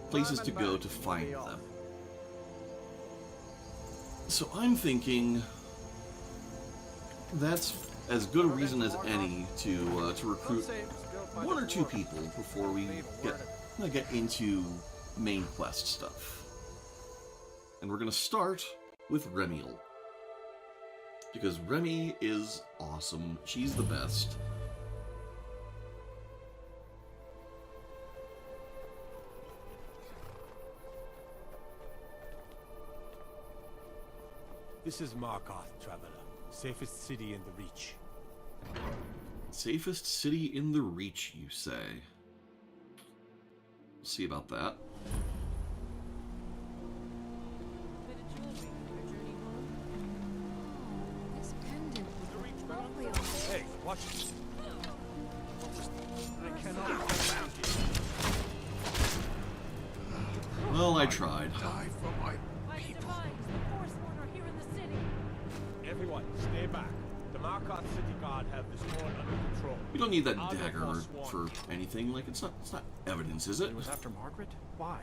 places to go to find them. So I'm thinking that's as good a reason as any to recruit one or two people before we get into main quest stuff. And we're gonna start with Remiel, because Remy is awesome. She's the best. This is Markarth, traveler. Safest city in the Reach. Safest city in the Reach, you say? We'll see about that. This pendant would look lovely on Hey, watch it. I cannot. Well, I tried. Die for my Everyone, stay back. The Markarth city guard have this all under control. You don't need that dagger for anything. Like, it's not evidence, is it? It was after Margaret? Why?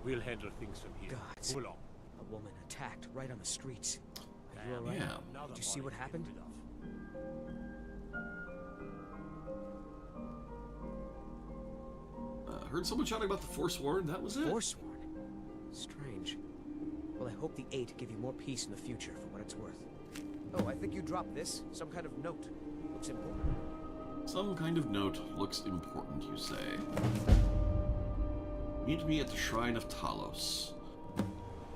We'll handle things from here. Gods. Move along. A woman attacked right on the streets. Are you alright? Yeah. Did you see what happened? Heard someone shouting about the Forsworn. That was it. Forsworn? Strange. Well, I hope the 8 give you more peace in the future for what it's worth. Oh, I think you dropped this. Some kind of note. Looks important. Some kind of note looks important, you say. Meet me at the Shrine of Talos.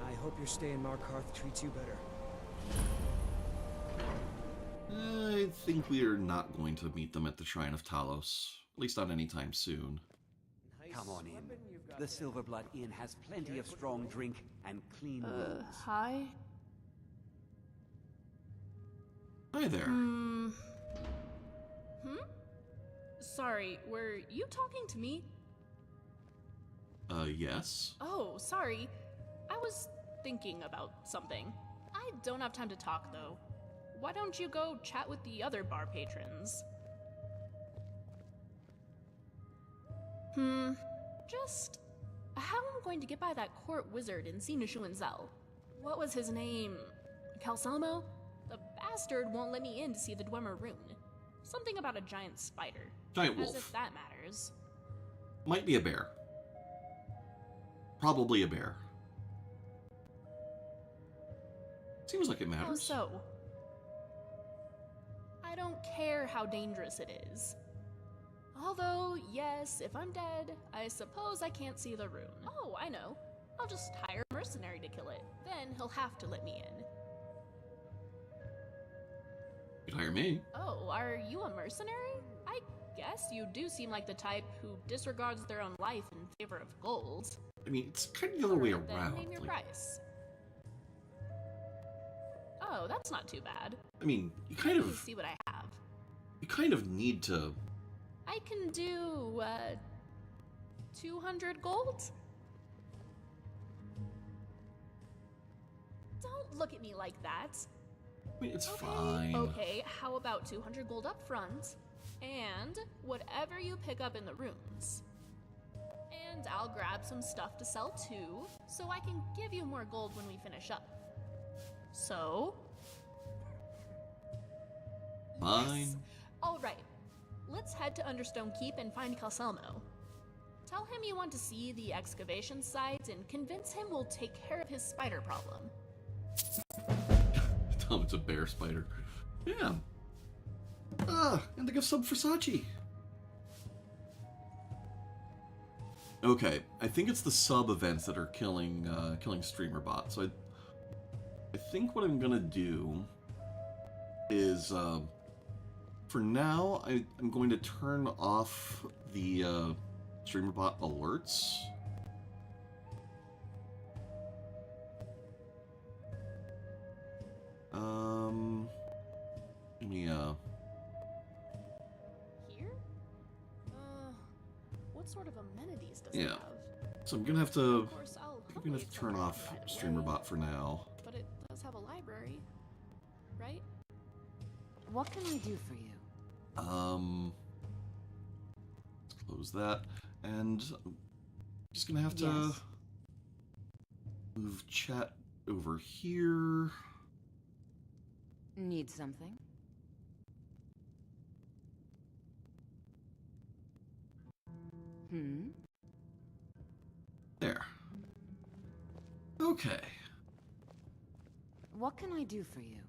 I hope your stay in Markarth treats you better. I think we are not going to meet them at the Shrine of Talos. At least not anytime soon. Come on in. The Silverblood Inn has plenty of strong drink and clean rooms. Hi? Hi there. Sorry, were you talking to me? Yes? Oh, sorry. I was thinking about something. I don't have time to talk, though. Why don't you go chat with the other bar patrons? Just how I'm going to get by that court wizard in Sinishu and Zell. What was his name? Calcelmo? The bastard won't let me in to see the Dwemer rune. Something about a giant spider. Giant wolf. As if that matters. Might be a bear. Probably a bear. Seems like it matters. How so? I don't care how dangerous it is. Although, yes, if I'm dead, I suppose I can't see the rune. Oh, I know. I'll just hire a mercenary to kill it. Then he'll have to let me in. You could hire me. Oh, are you a mercenary? I guess you do seem like the type who disregards their own life in favor of gold. I mean, it's kind of the other way Then around. name your price. Oh, that's not too bad. I mean, you kind Let me of... see what I have. You kind of need to... I can do, 200 gold? Don't look at me like that. I mean, it's fine. Okay, how about 200 gold up front, and whatever you pick up in the rooms. And I'll grab some stuff to sell too, so I can give you more gold when we finish up. So? Fine. Yes. All right. Let's head to Understone Keep and find Calcelmo. Tell him you want to see the excavation site and convince him we'll take care of his spider problem. Tell him it's a bear spider. Yeah. And to give sub Versace. Okay, I think it's the sub events that are killing streamer bots. So I think what I'm gonna do is for now I'm going to turn off the streamer bot alerts. Let me Here? sort of amenities does it Yeah. have? So I'm gonna have to. Of course, I'll I'm gonna have to turn off StreamerBot for now. But it does have a library, right? What can I do for you? Let's close that, and I'm just gonna have to Yes. move chat over here. Need something? Hmm? There. Okay. What can I do for you?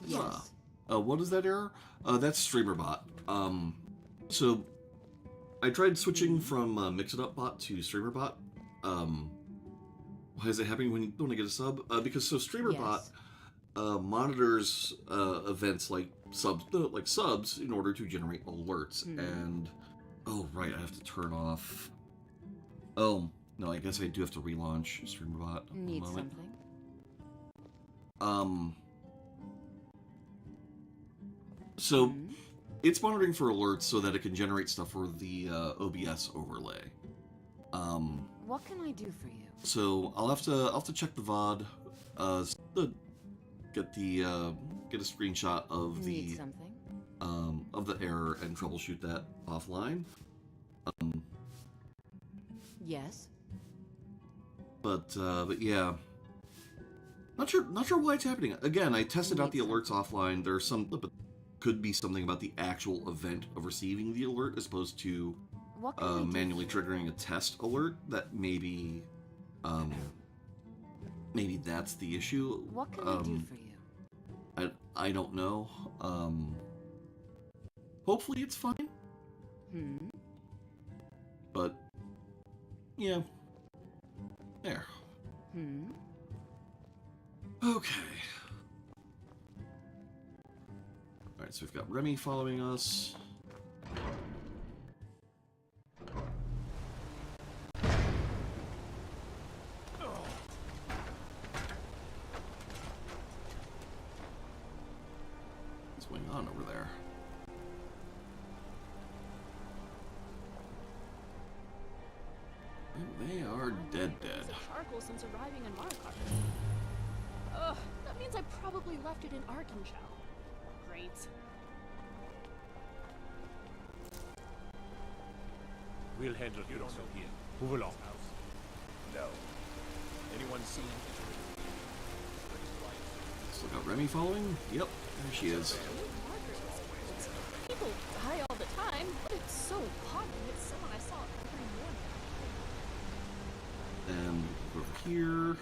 Yes. What is that error? That's StreamerBot. So I tried switching from Mix It Up Bot to StreamerBot. Why is it happening when I get a sub? Because StreamerBot monitors events like subs in order to generate alerts. And oh right, I have to turn off. Oh no, I guess I do have to relaunch StreamerBot. Need something? So it's monitoring for alerts so that it can generate stuff for the OBS overlay. What can I do for you? So I'll have to check the VOD, get a screenshot of Need the something? of the error and troubleshoot that offline. Yes. But yeah, not sure why it's happening. Again, I tested out the alerts offline. There's some, but could be something about the actual event of receiving the alert as opposed to manually triggering a test alert. That maybe that's the issue. What can I do for you? I don't know. Hopefully it's fine. But yeah. There. Okay. Alright, so we've got Remy following us. What's going on over there? They are dead. Charcoal since arriving in Markarth. Ugh, that means I probably left it in Arkansas. Great. We'll handle you from here. Move along. No. Anyone seen? Still got Remy following? Yep, there she is. People die all the time, but it's so popular. It's someone I saw every morning. And over here.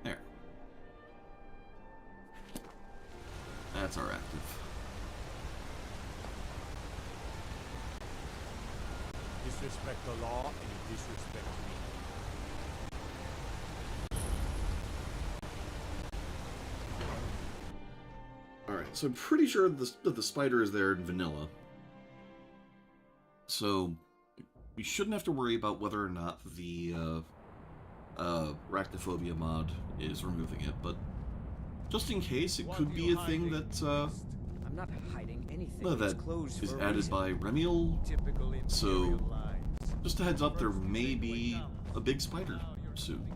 There. That's our active. Disrespect the law and you disrespect me. Alright, so I'm pretty sure that the spider is there in vanilla. So we shouldn't have to worry about whether or not the arachnophobia mod is removing it, but just in case, it could be a thing that I'm not hiding anything. that is added by Remiel. So just a heads up, there may be a big spider soon.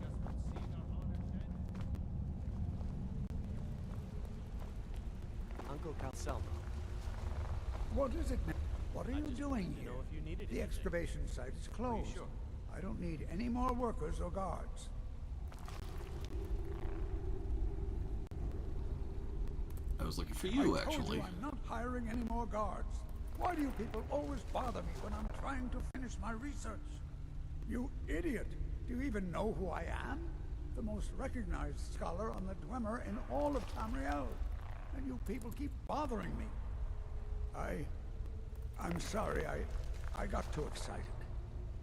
Uncle Calcelmo. What is it now? What are you doing here? The excavation site is closed. I don't need any more workers or guards. I was looking for you, I told actually. you I'm not hiring any more guards. Why do you people always bother me when I'm trying to finish my research? You idiot! Do you even know who I am? The most recognized scholar on the Dwemer in all of Tamriel. And you people keep bothering me. I'm sorry, I got too excited.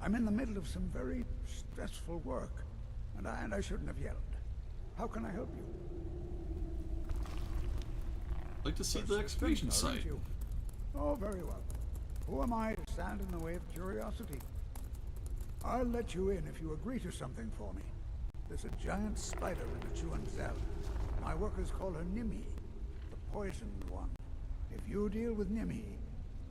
I'm in the middle of some very stressful work, and I shouldn't have yelled. How can I help you? I'd like to see the excavation site. Oh, very well. Who am I to stand in the way of curiosity? I'll let you in if you agree to something for me. There's a giant spider in the Chuan Cell. My workers call her Nimi, the poisoned one. If you deal with Nimi,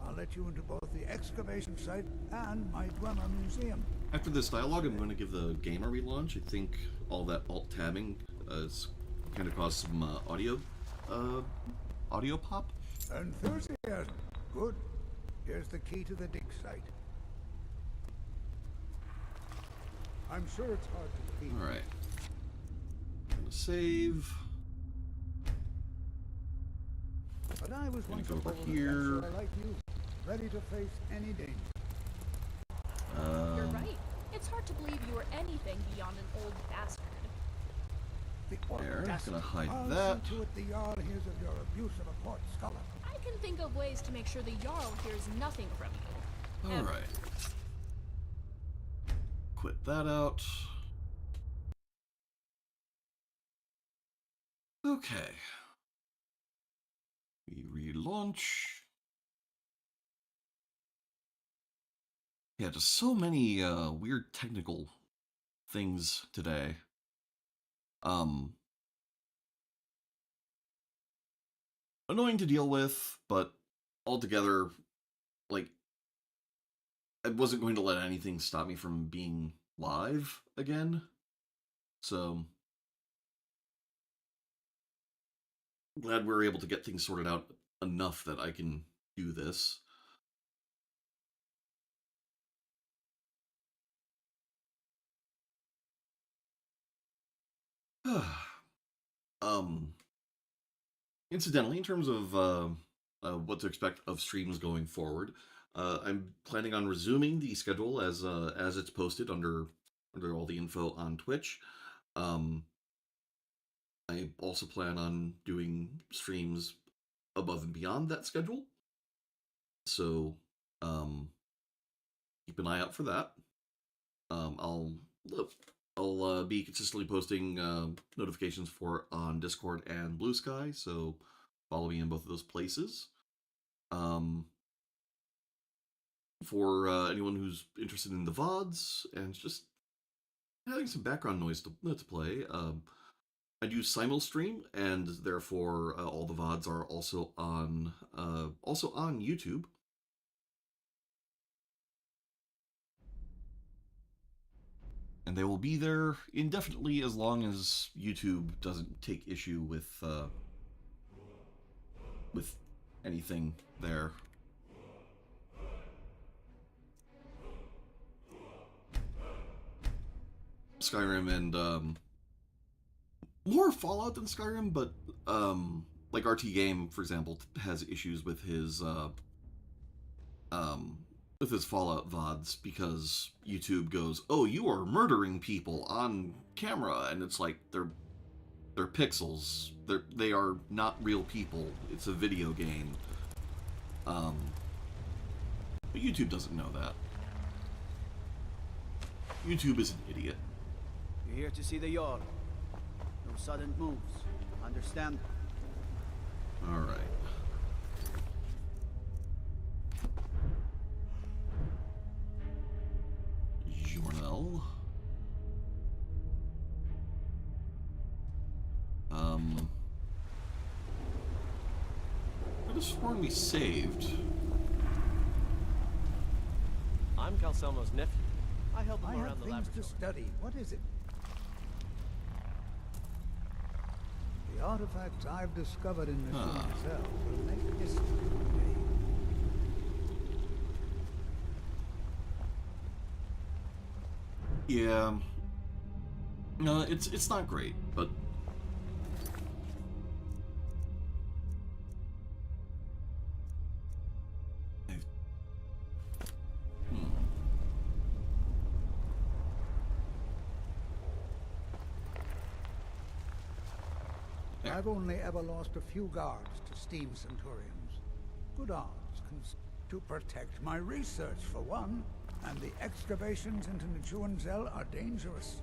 I'll let you into both the excavation site and my Dwemer museum. After this dialogue, I'm going to give the game a relaunch. I think all that alt-tabbing has kind of caused some audio pop. Enthusiasm. Good. Here's the key to the dig site. I'm sure it's hard to believe. Alright. Gonna save. But I was once go a over bold here. adventurer like you, ready to face any danger. You're right. It's hard to believe you were anything beyond an old bastard. There, gonna hide I'll that. see to it the Jarl hears of your abuse of a court scholar. I can think of ways to make sure the Jarl hears nothing from you. Ever. Alright. Quit that out. Okay. We relaunch. Yeah, just so many weird technical things today. Annoying to deal with, but altogether, like, I wasn't going to let anything stop me from being live again. So, glad we were able to get things sorted out enough that I can do this. Incidentally, in terms of what to expect of streams going forward, I'm planning on resuming the schedule as it's posted under all the info on Twitch. I also plan on doing streams above and beyond that schedule, so keep an eye out for that. I'll be consistently posting notifications for on Discord and Blue Sky, so follow me in both of those places. For anyone who's interested in the VODs and just having some background noise to play, I do simulstream, and therefore all the VODs are also on YouTube. And they will be there indefinitely as long as YouTube doesn't take issue with anything there. Skyrim and more Fallout than Skyrim, but like RT Game, for example, has issues with his Fallout VODs because YouTube goes, "Oh, you are murdering people on camera," and it's like they're pixels. They are not real people. It's a video game. But YouTube doesn't know that. YouTube is an idiot. You're here to see the Jarl. No sudden moves. Understand? Alright. Journal. I could have sworn we saved. I'm Calselmo's nephew. I help him I have around the things laboratory. to study. What is it? The artifacts I've discovered in the cell will make history today. Yeah. No, it's not great, but I've only ever lost a few guards to steam centurions. Good odds to protect my research, for one. And the excavations into Nichuanzel are dangerous.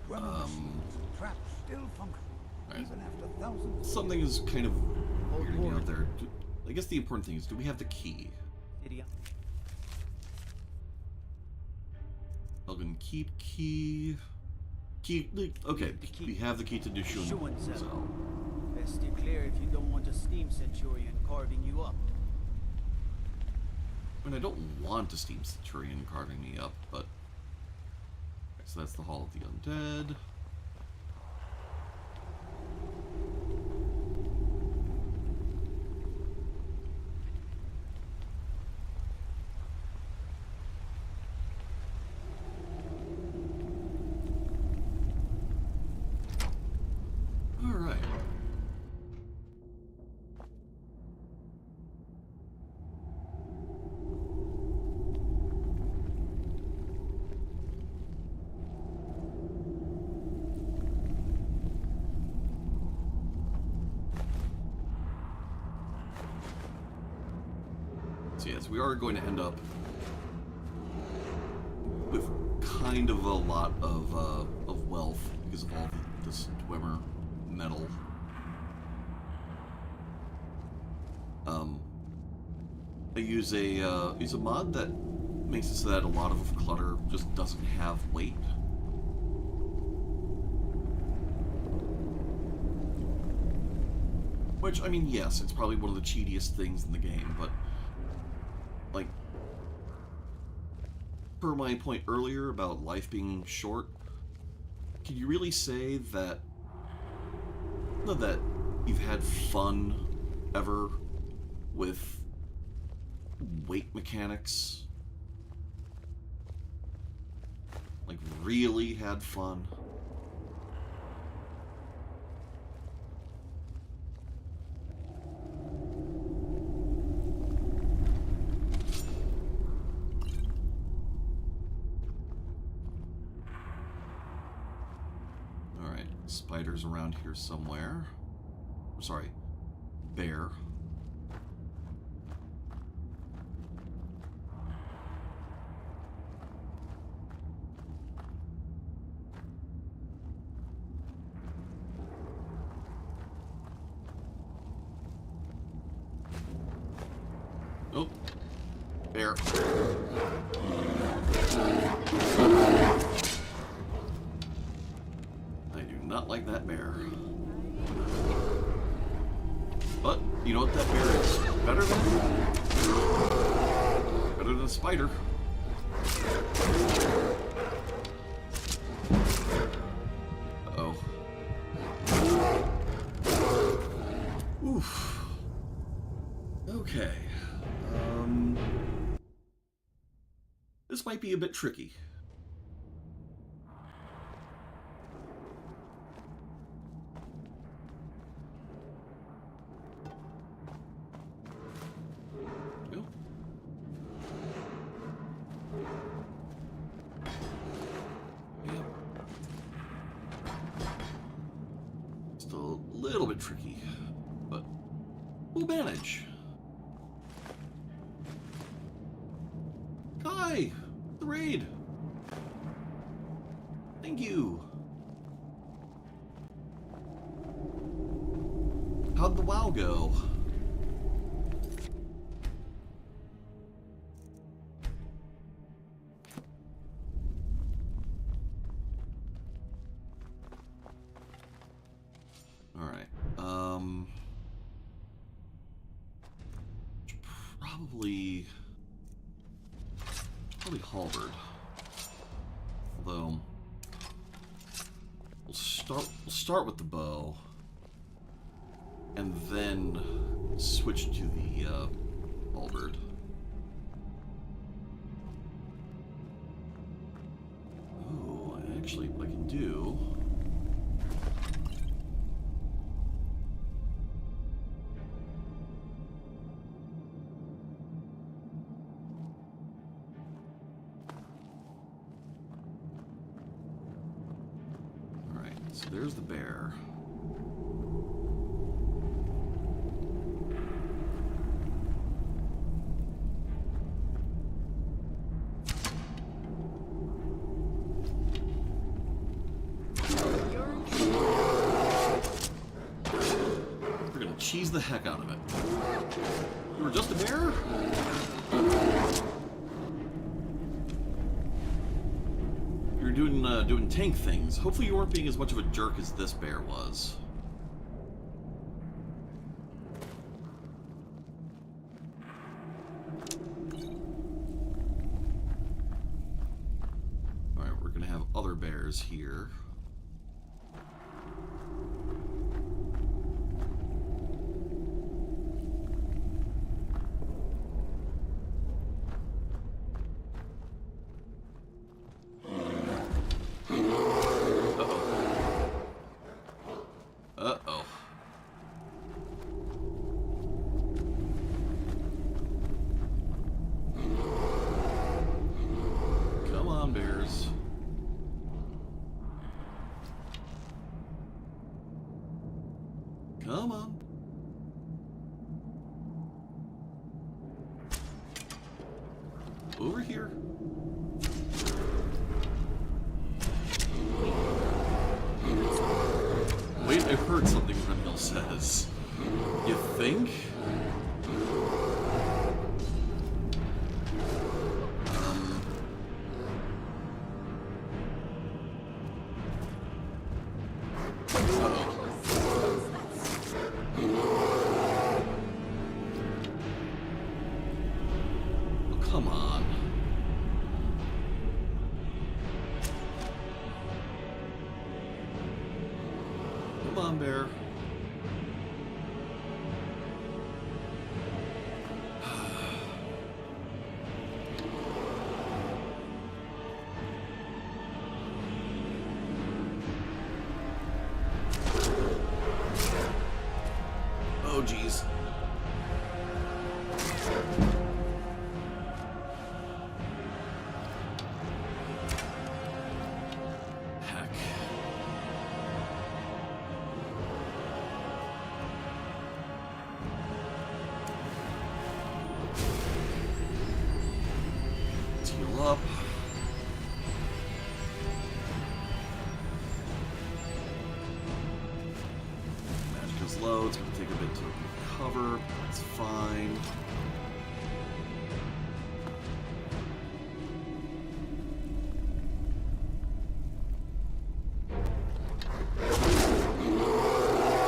Dwemer machines and traps still function, even after thousands. Something is kind of weirding me out there. I guess the important thing is, do we have the key? Idiot. Elgin keep key. Key. Okay, we have the key to Dushun. So. Best steer clear if you don't want a steam centurion carving you up. I mean, I don't want a steam centurion carving me up, but. Okay, so that's the Hall of the Undead. So yes, we are going to end up with kind of a lot of wealth because of all this Dwemer metal. I use a mod that makes it so that a lot of clutter just doesn't have weight. Which, I mean, yes, it's probably one of the cheatiest things in the game, but like, per my point earlier about life being short, can you really say that you've had fun ever with weight mechanics? Like, really had fun? Spiders around here somewhere. Sorry, bear. Oh, bear. Not like that bear. But, you know what that bear is better than? Better than a spider. Uh-oh. Oof. Okay. This might be a bit tricky. Tricky, but we'll manage. Hi, the raid. Thank you. How'd the WoW go? Probably halberd. Although we'll start with the bow and then switch to the halberd. Oh, actually, what I can do. So there's the bear. We're gonna cheese the heck out of it. You were just a bear? You're doing tank things. Hopefully you weren't being as much of a jerk as this bear was. Alright, we're gonna have other bears here. Come on. Over here. Wait, I heard something Remnel says. You think? Come on. Come on, bear. Oh, geez. Up. Magic is low, it's going to take a bit to recover, that's fine.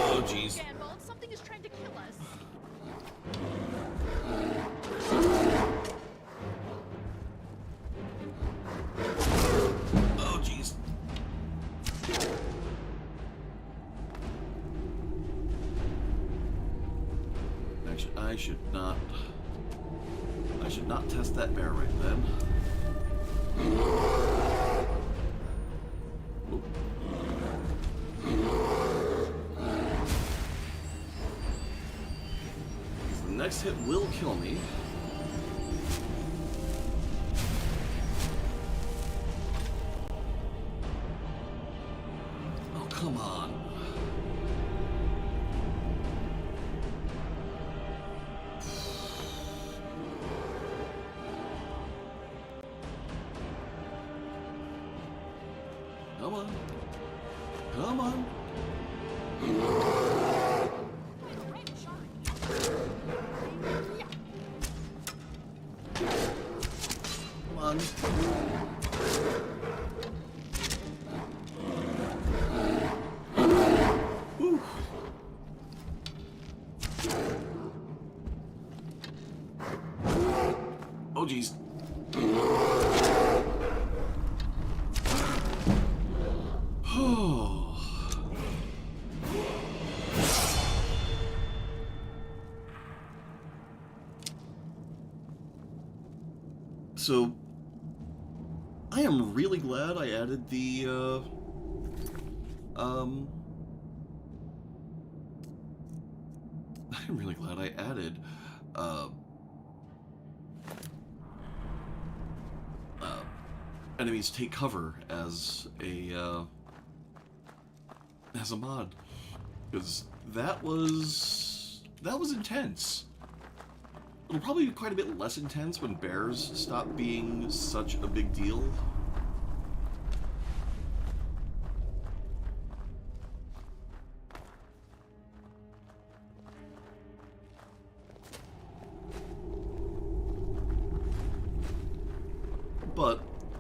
Oh, jeez. Something is trying to kill us. I should not test that bear right then. Oop. The next hit will kill me. Oh, come on. Come on. Come on. Come on. Whew. Oh, geez. So, I am really glad I added the, I'm really glad I added, enemies take cover as a mod, because that was intense. It'll probably be quite a bit less intense when bears stop being such a big deal.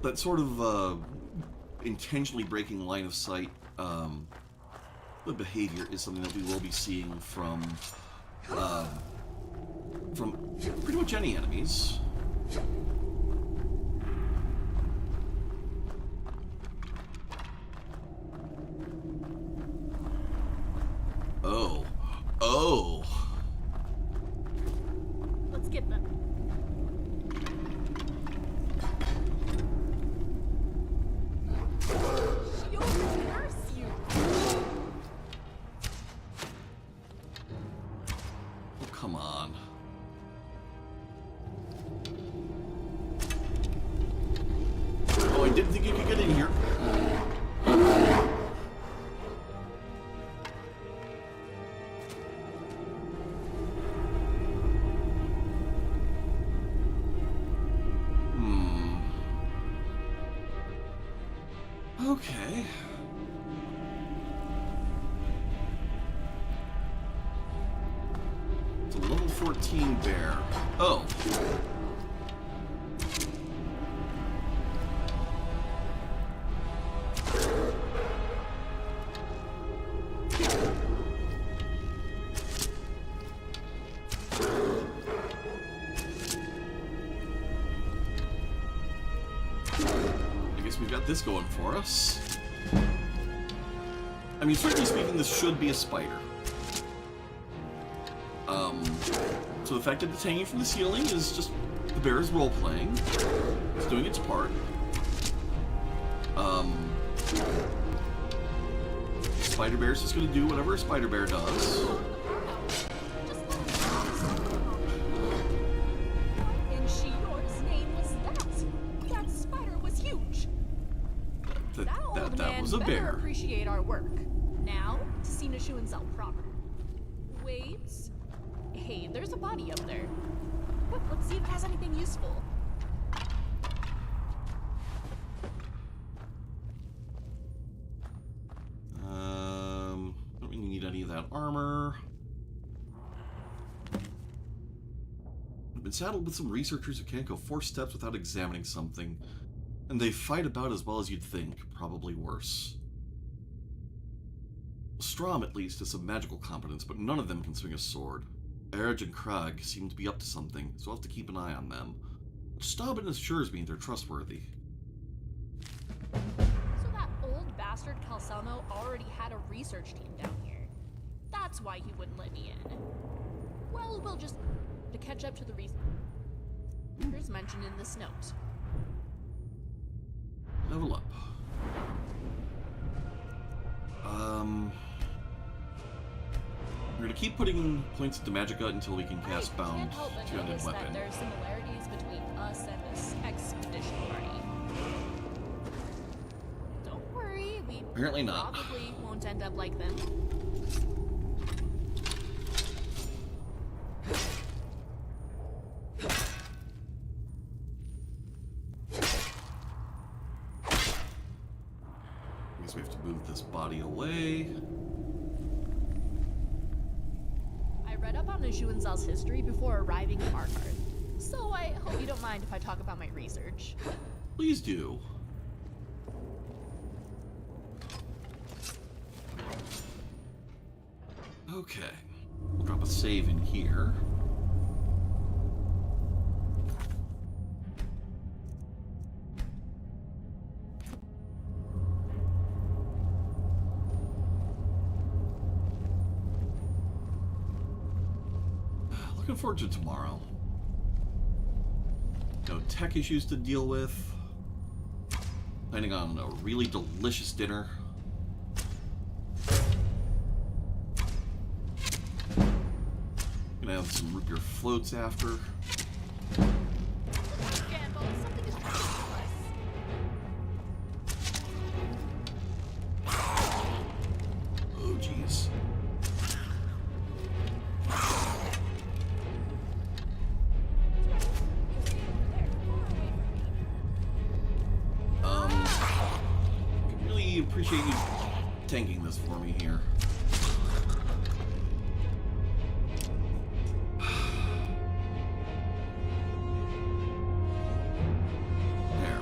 that sort of intentionally breaking line of sight the behavior is something that we will be seeing from pretty much any enemies. Oh. Oh. Let's get them. She'll curse you. Oh, come on. Oh, I didn't think you could get in here. Okay. It's a level 14 bear. Oh. We've got this going for us. I mean, strictly speaking, this should be a spider. So the fact that it's hanging from the ceiling is just the bear is role-playing. It's doing its part. Spider bear's just gonna do whatever a spider bear does. That was a bear. Appreciate our work. Now, to see Nashu and Zell proper. Wait. Hey, there's a body up there. Quick, let's see if it has anything useful. Don't really need any of that armor. I've been saddled with some researchers who can't go 4 steps without examining something. And they fight about as well as you'd think, probably worse. Strom, at least, has some magical competence, but none of them can swing a sword. Erge and Krag seem to be up to something, so I'll have to keep an eye on them. Staubin assures me they're trustworthy. So that old bastard Calcelmo already had a research team down here. That's why he wouldn't let me in. Well, we'll just... to catch up to the researchers mentioned in this note. Level up. We're gonna keep putting points into Magica until we can cast Bound Two-Handed Weapon. There are similarities between us and this expedition party. Don't worry, we apparently not. Probably won't end up like them. We have to move this body away. I read up on Nashu and Zell's history before arriving in Markarth, so I hope you don't mind if I talk about my research. Please do. Okay. We'll drop a save in here. Looking forward to tomorrow. No tech issues to deal with. Planning on a really delicious dinner. Gonna have some root beer floats after. Oh, jeez. Appreciate you tanking this for me here. There.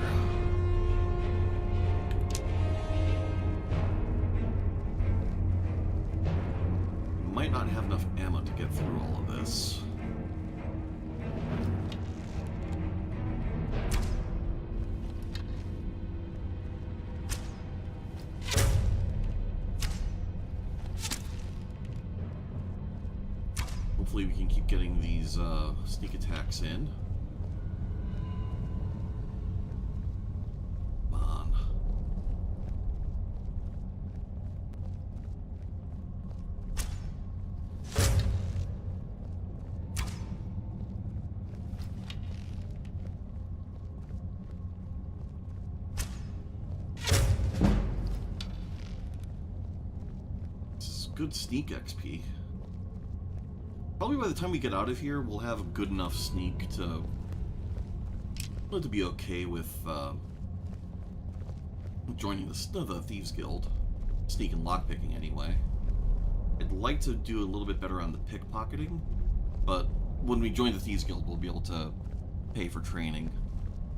might not have enough ammo to get through all of this. Hopefully we can keep getting these sneak attacks in. Come on. This is good sneak XP. Probably by the time we get out of here, we'll have a good enough sneak to be okay with joining the Thieves Guild. Sneak and lockpicking, anyway. I'd like to do a little bit better on the pickpocketing, but when we join the Thieves Guild, we'll be able to pay for training.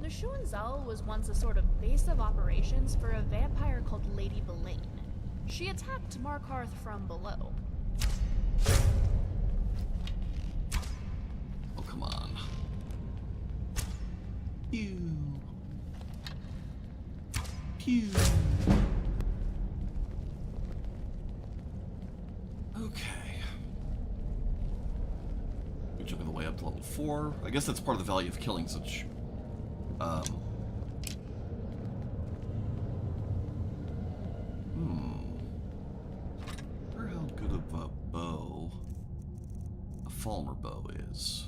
Neshuanzel was once a sort of base of operations for a vampire called Lady Belaine. She attacked Markarth from below. Come on. Pew. Pew. Okay. We're jumping the way up to level 4. I guess that's part of the value of killing such wonder how good of a bow a Falmer bow is.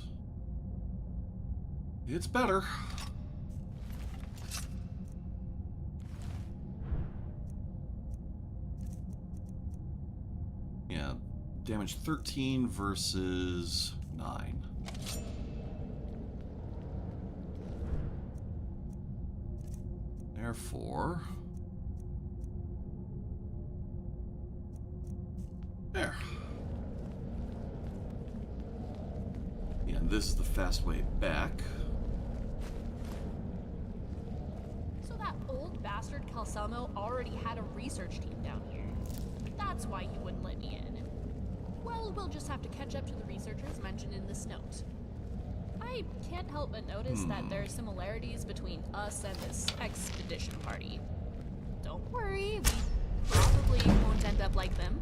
It's better. Yeah, damage 13 versus 9. Therefore... There. Yeah, and this is the fast way back. Bastard Calcelmo already had a research team down here. That's why he wouldn't let me in. Well, we'll just have to catch up to the researchers mentioned in this note. I can't help but notice that there are similarities between us and this expedition party. Don't worry, we probably won't end up like them.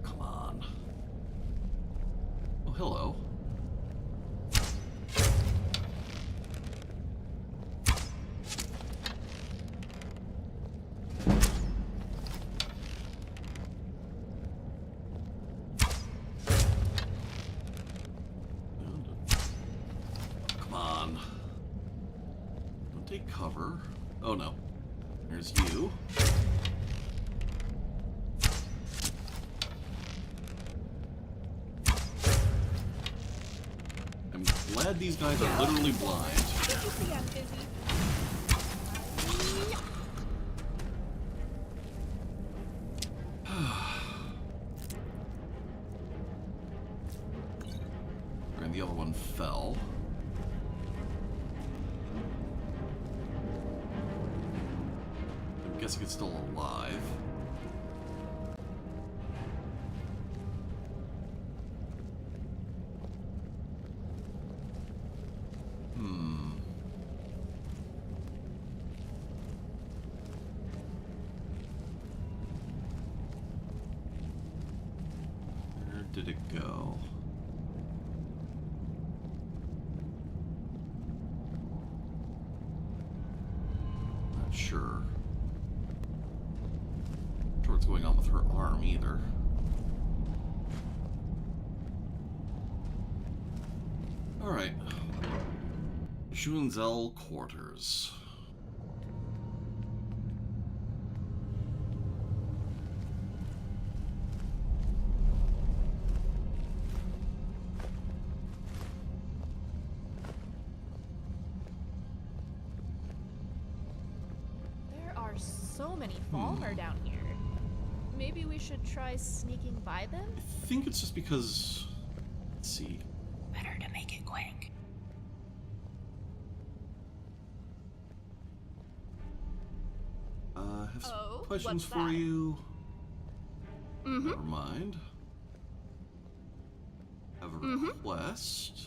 Come on. Oh, hello. Take cover. Oh no. There's you. I'm glad these guys are literally blind. And the other one fell. I guess it's still alive. Where did it go? Not sure. What's going on with her arm either. Alright. Neshuanzel quarters. There are so many Falmer down here. Maybe we should try sneaking by them? I think it's just because... Let's see. Better to make it quick. I have some questions for you. Never mind. Have a request.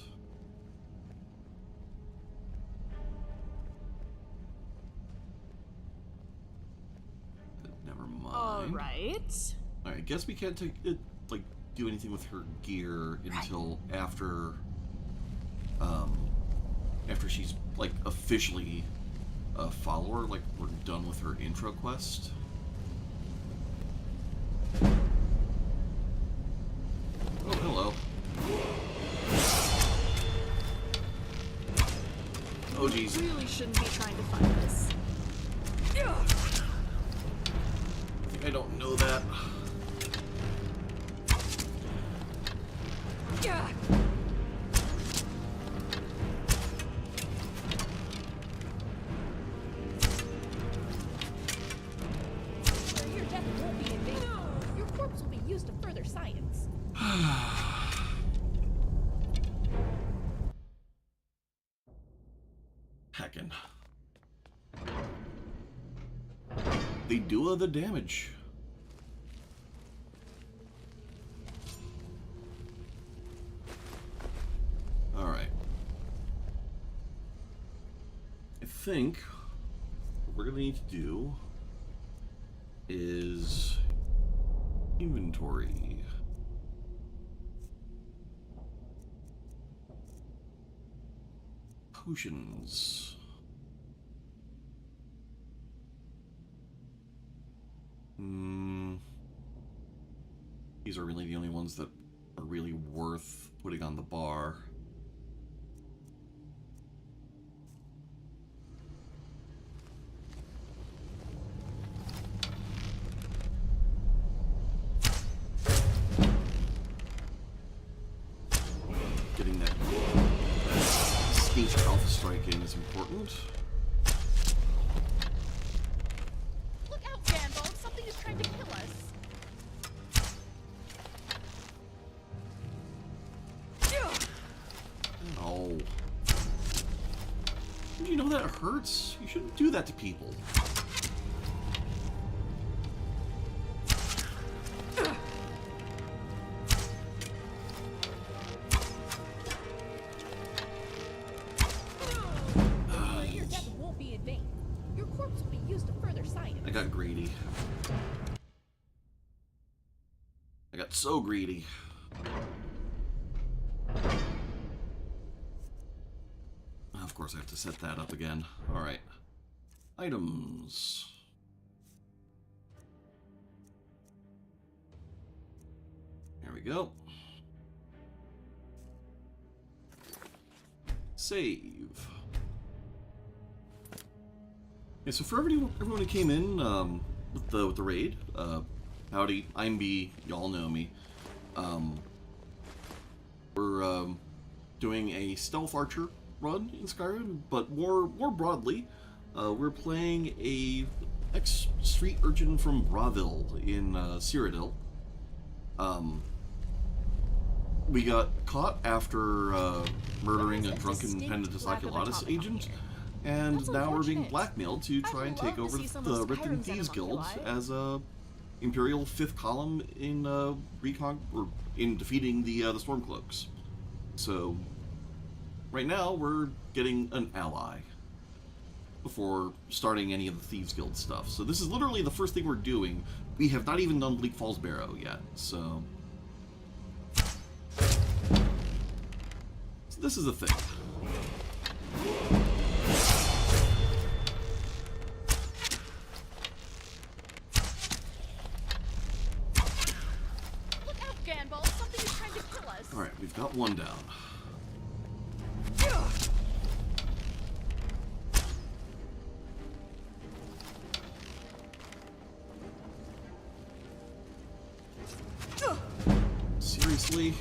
Never mind. Alright. Alright, guess we can't take it, like, do anything with her gear until after, after she's, like, officially a follower, like, we're done with her intro quest. Oh, hello. Oh, jeez. You really shouldn't be trying to find this. I don't know that. Yeah. Your death won't be in vain. Your corpse will be used to further science. Heckin'. They do the damage. Alright. I think what we're gonna need to do is inventory. Potions. These are really the only ones that are really worth putting on the bar. Getting that stage alpha strike in is important. Look out, Gandalf! Something is trying to kill us. Oh. Did you know that hurts? You shouldn't do that to people. Your death won't be in vain. Your corpse will be used to further science. I got greedy. I got so greedy. Of course I have to set that up again. Alright. Items. There we go. Save. Yeah, so for everyone who came in with the raid, howdy, I'm B, y'all know me. We're doing a stealth archer run in Skyrim, but more broadly, we're playing a ex-street urchin from Bravil in Cyrodiil. We got caught after murdering a drunken Penitus Occulatus agent, and now we're being blackmailed to try and take over the Ripton Thieves Guild as a Imperial 5th column in in defeating the Stormcloaks. So right now we're getting an ally before starting any of the Thieves Guild stuff. So this is literally the first thing we're doing. We have not even done Bleak Falls Barrow yet, so this is the thing. Look out, Gandalf! Something is trying to kill us. Alright, we've got one down. Seriously?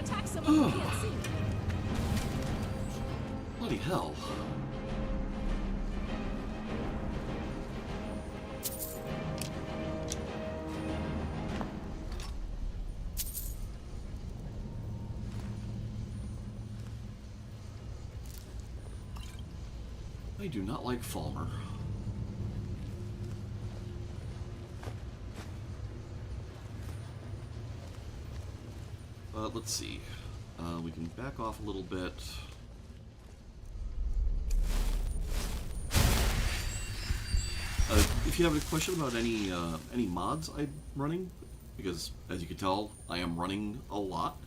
attack someone we can't see. Bloody hell. I do not like Falmer. Let's see. We can back off a little bit. If you have a question about any mods I'm running, because as you can tell, I am running a lot,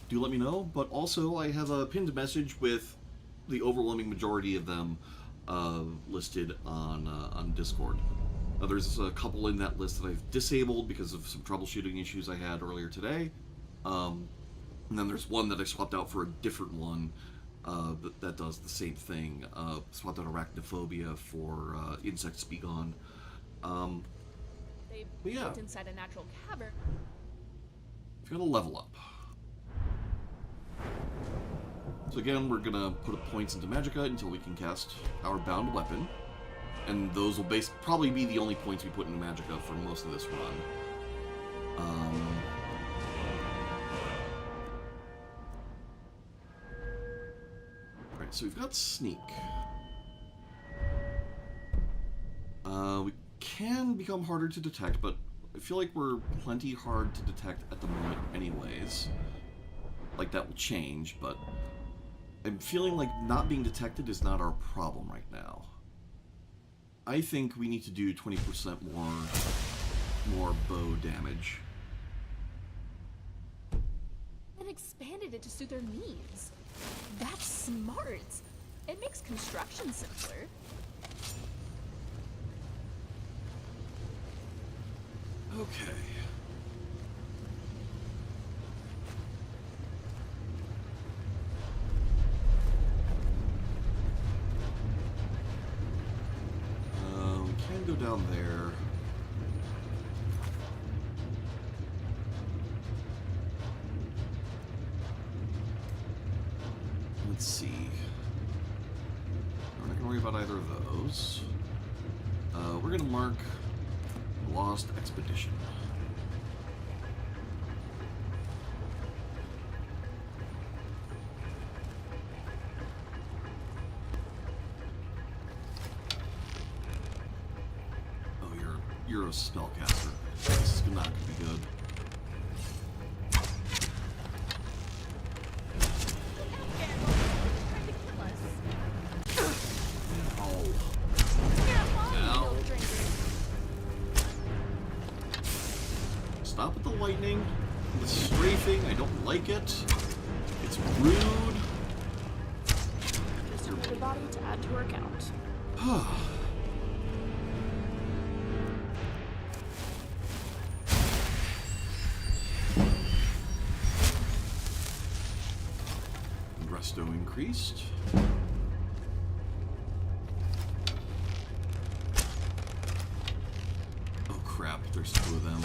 do let me know. But also, I have a pinned message with the overwhelming majority of them listed on Discord. There's a couple in that list that I've disabled because of some troubleshooting issues I had earlier today. And then there's one that I swapped out for a different one that does the same thing. Swapped out arachnophobia for insects be gone. They yeah. lived inside a natural cavern. You've got to level up. So again, we're gonna put points into Magicka until we can cast our bound weapon. And those will probably be the only points we put into Magicka for most of this run. Alright, so we've got Sneak. We can become harder to detect, but I feel like we're plenty hard to detect at the moment anyways. Like, that will change, but I'm feeling like not being detected is not our problem right now. I think we need to do 20% more bow damage. And expanded it to suit their needs. That's smart. It makes construction simpler. Okay. We can go down there. Let's see. We're not going to worry about either of those. We're going to mark Lost Expedition. Oh, you're a spellcaster. This is not going to be good. Stop with the lightning, the strafing, I don't like it. It's rude. Just another body to add to her count. Resto increased. Oh crap, there's 2 of them.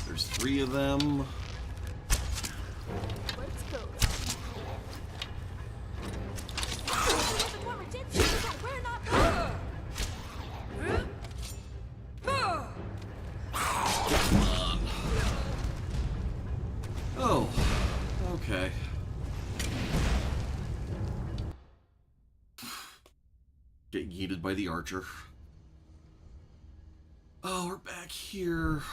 There's 3 of them. Let's go. Come on. Oh, okay. Get yeeted by the archer. Oh, we're back here.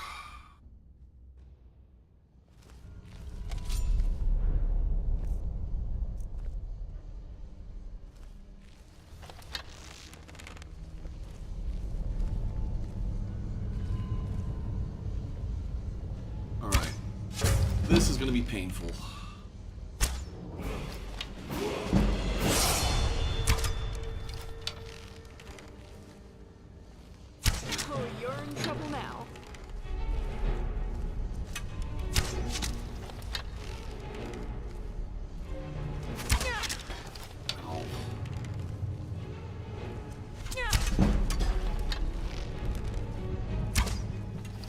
Alright. This is going to be painful. Oh, you're in trouble now. Ow.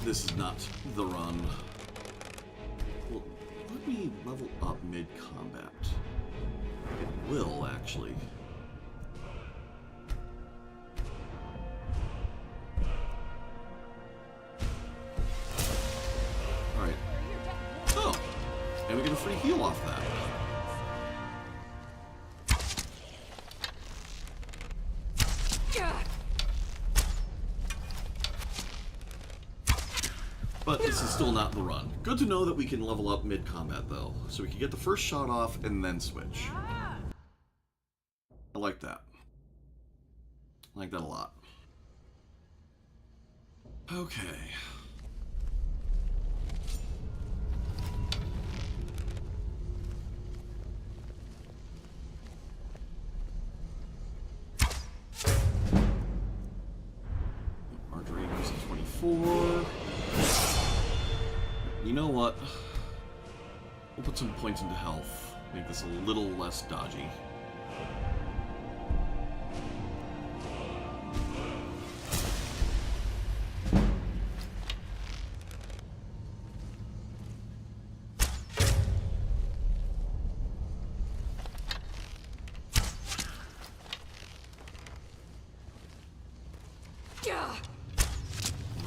This is not the run. me level up mid-combat? It will, actually. Alright. Oh! And we get a free heal off that. But this is still not the run. Good to know that we can level up mid-combat, though. So we can get the first shot off and then switch. I like that. I like that a lot. Okay. Marjorie uses 24. You know what? We'll put some points into health. Make this a little less dodgy.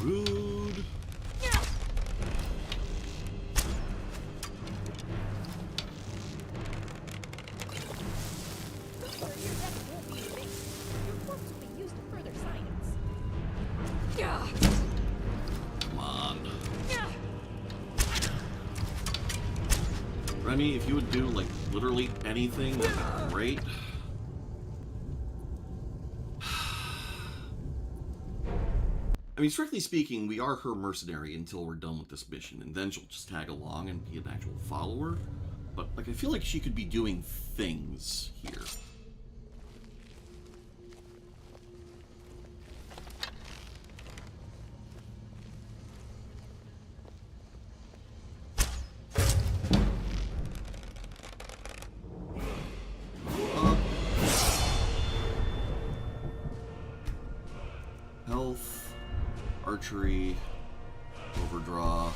Rude. Come on. Remy, if you would do, like, literally anything, that'd be great. I mean, strictly speaking, we are her mercenary until we're done with this mission, and then she'll just tag along and be an actual follower. But, like, I feel like she could be doing things here. Health, archery, overdraw.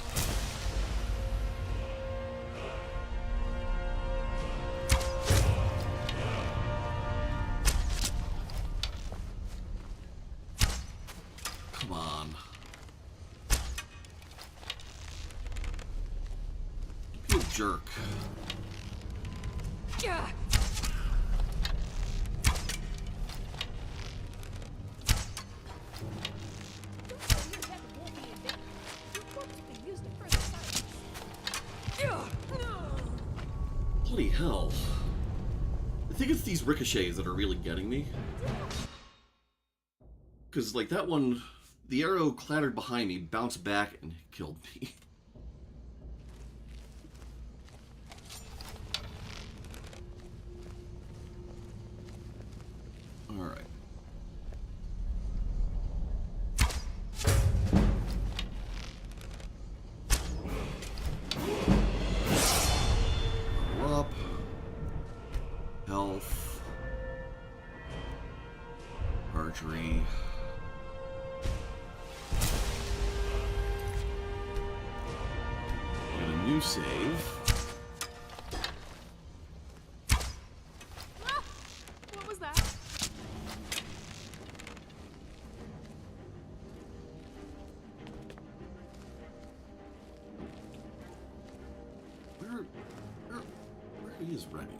Come on. Be a jerk. Bloody hell. I think it's these ricochets that are really getting me. Because, like, that one, the arrow clattered behind me, bounced back, and killed me. Alright. Up. Health. Archery. And a new save. Ah, what was that? Where is Remy?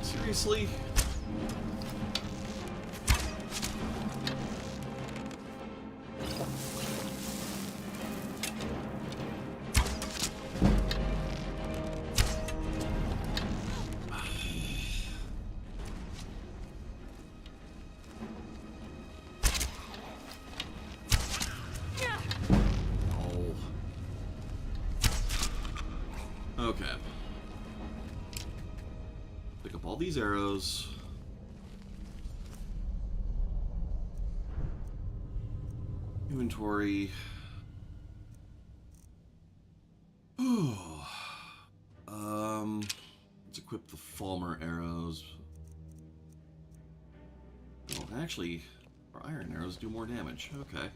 Seriously? these arrows. Inventory. Oh. Let's equip the Falmer arrows. Oh, actually, our iron arrows do more damage. Okay.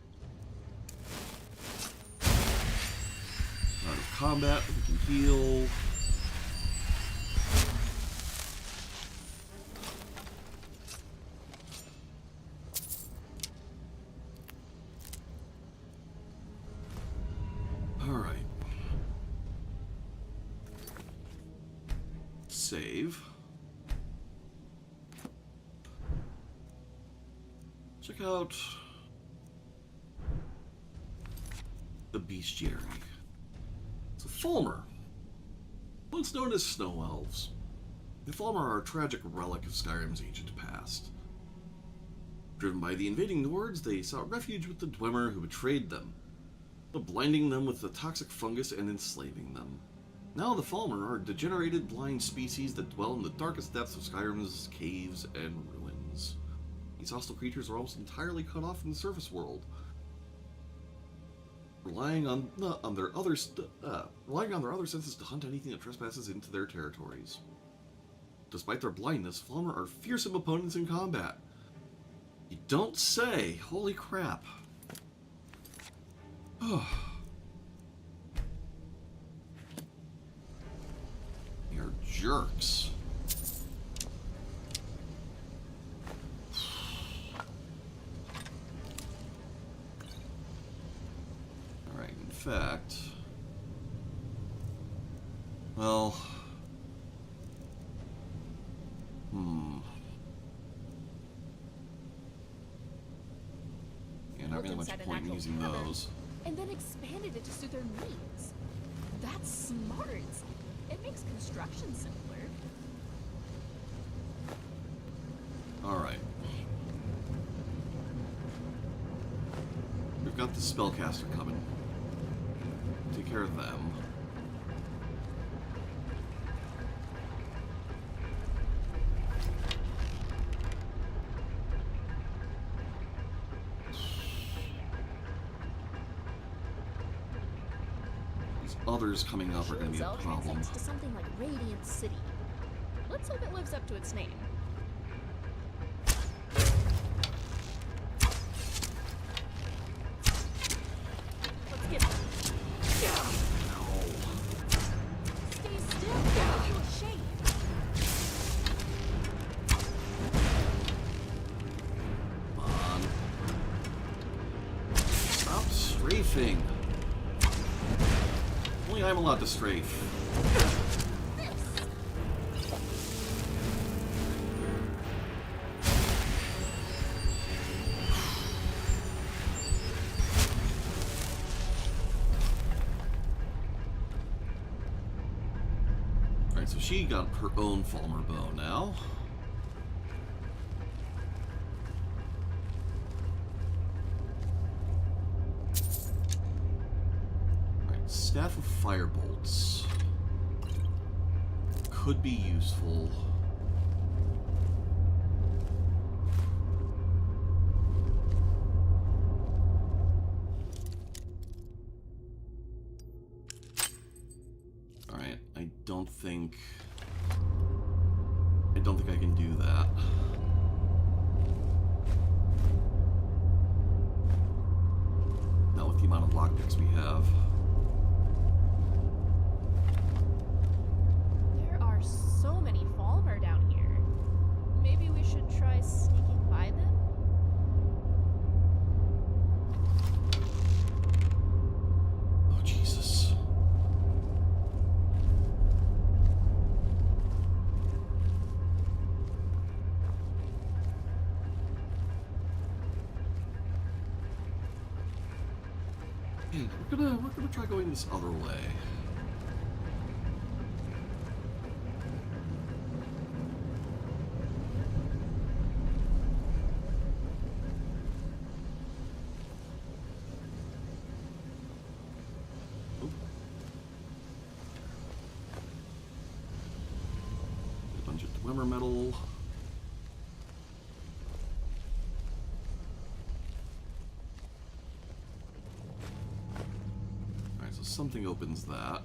Out of combat, we can heal. Alright. Save. Check out the bestiary. It's a Falmer, once known as snow elves. The Falmer are a tragic relic of Skyrim's ancient past. Driven by the invading Nords, they sought refuge with the Dwemer who betrayed them, blinding them with the toxic fungus and enslaving them. Now the Falmer are a degenerated blind species that dwell in the darkest depths of Skyrim's caves and ruins. These hostile creatures are almost entirely cut off from the surface world, relying on their other senses to hunt anything that trespasses into their territories. Despite their blindness, Falmer are fearsome opponents in combat. You don't say! Holy crap! You're jerks. Alright, in fact... Well... Yeah, not really much point in using those. And then expanded it to suit their needs. That's smart. It makes construction simpler. Alright. We've got the spellcaster coming. Take care of them. Others coming up are going to be a problem. To something like Radiant City. Let's hope it lives up to its name. Let's get it. Stay still. Get into a shade. Come on. Stop strafing. Only I'm allowed to strafe. Alright, so she got her own Falmer bow now. Staff of Firebolts could be useful. Alright, I don't think I can do that. Not with the amount of lockpicks we have. So many Falmer down here. Maybe we should try sneaking by them? Oh, Jesus. Man, we're gonna try going this other way. Dwemer metal. Alright, so something opens that.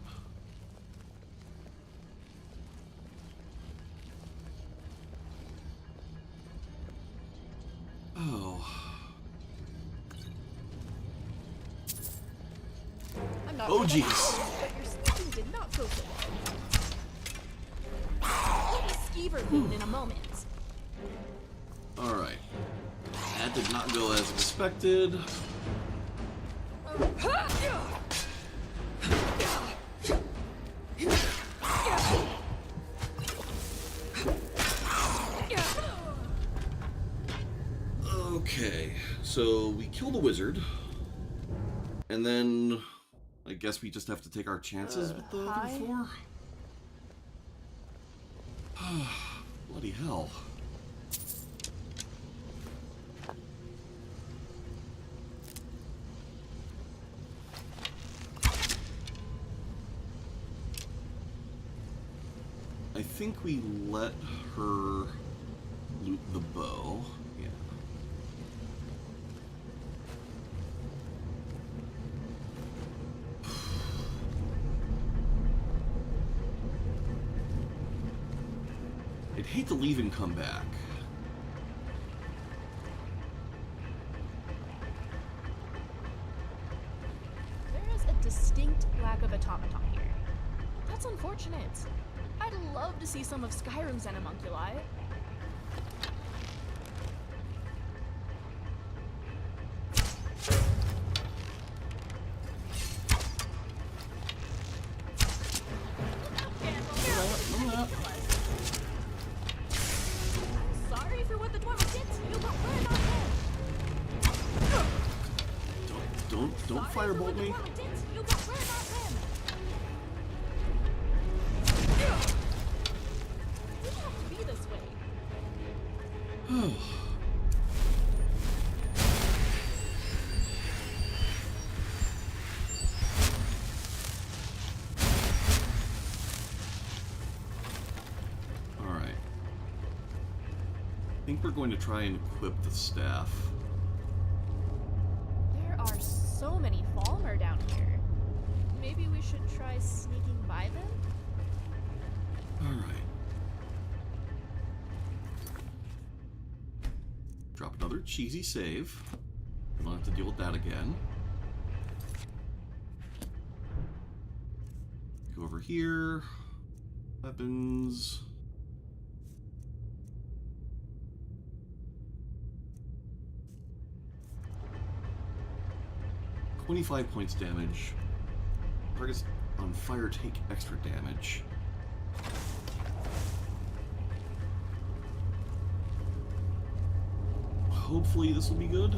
Oh. Oh, jeez. But your sneaking did not go so well. We'll be skeever moon in a moment. Alright. That did not go as expected. Okay, so we kill the wizard, and then I guess we just have to take our chances with the other four? Bloody hell. I think we let her loot the bow. Yeah. I'd hate to leave and come back. There is a distinct lack of automaton here. That's unfortunate. I'd love to see some of Skyrim's animunculi. Sorry for what the Dwemer did to you, but we're not them. Don't firebolt me. Alright. I think we're going to try and equip the staff. There are so many Falmer down here. Maybe we should try sneaking by them? Alright. Drop another cheesy save. We don't have to deal with that again. Go over here. Weapons. $25 points damage. Targets on fire take extra damage. Hopefully this will be good.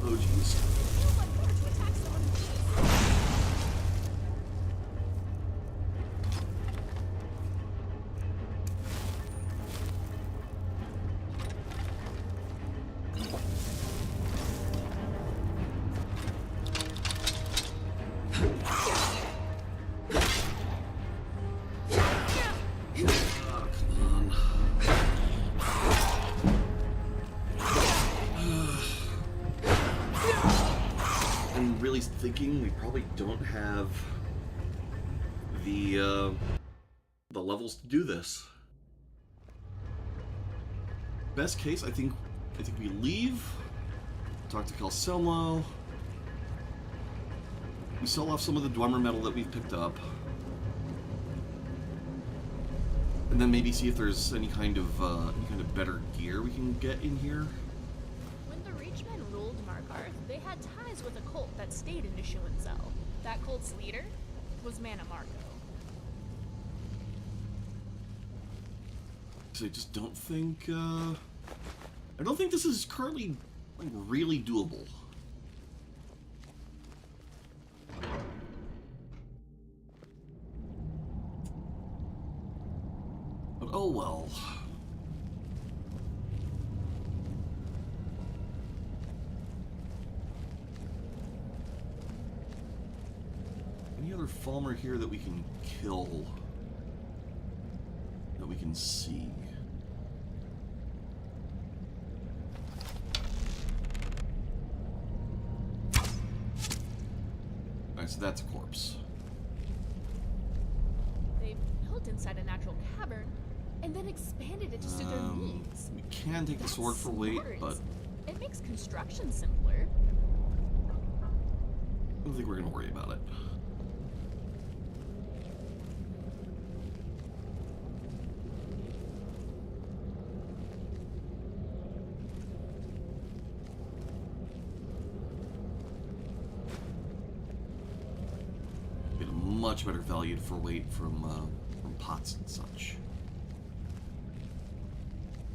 Oh jeez. Thinking we probably don't have the levels to do this. Best case, I think we leave, talk to Calcelmo, we sell off some of the Dwemer metal that we've picked up, and then maybe see if there's any kind of better gear we can get in here. When the Reachmen ruled Markarth, they had ties with a cult that stayed in Nishuanzel. That cult's leader was Mana Marco. So I just don't think, I don't think this is currently, like, really doable. Oh well. Any other Falmer here that we can kill? That we can see? Alright, so that's a corpse. They built inside a natural cavern and then expanded it to suit their needs. We can take the sword for weight, but it makes construction simpler. I don't think we're gonna worry about it. Get a much better value for weight from pots and such.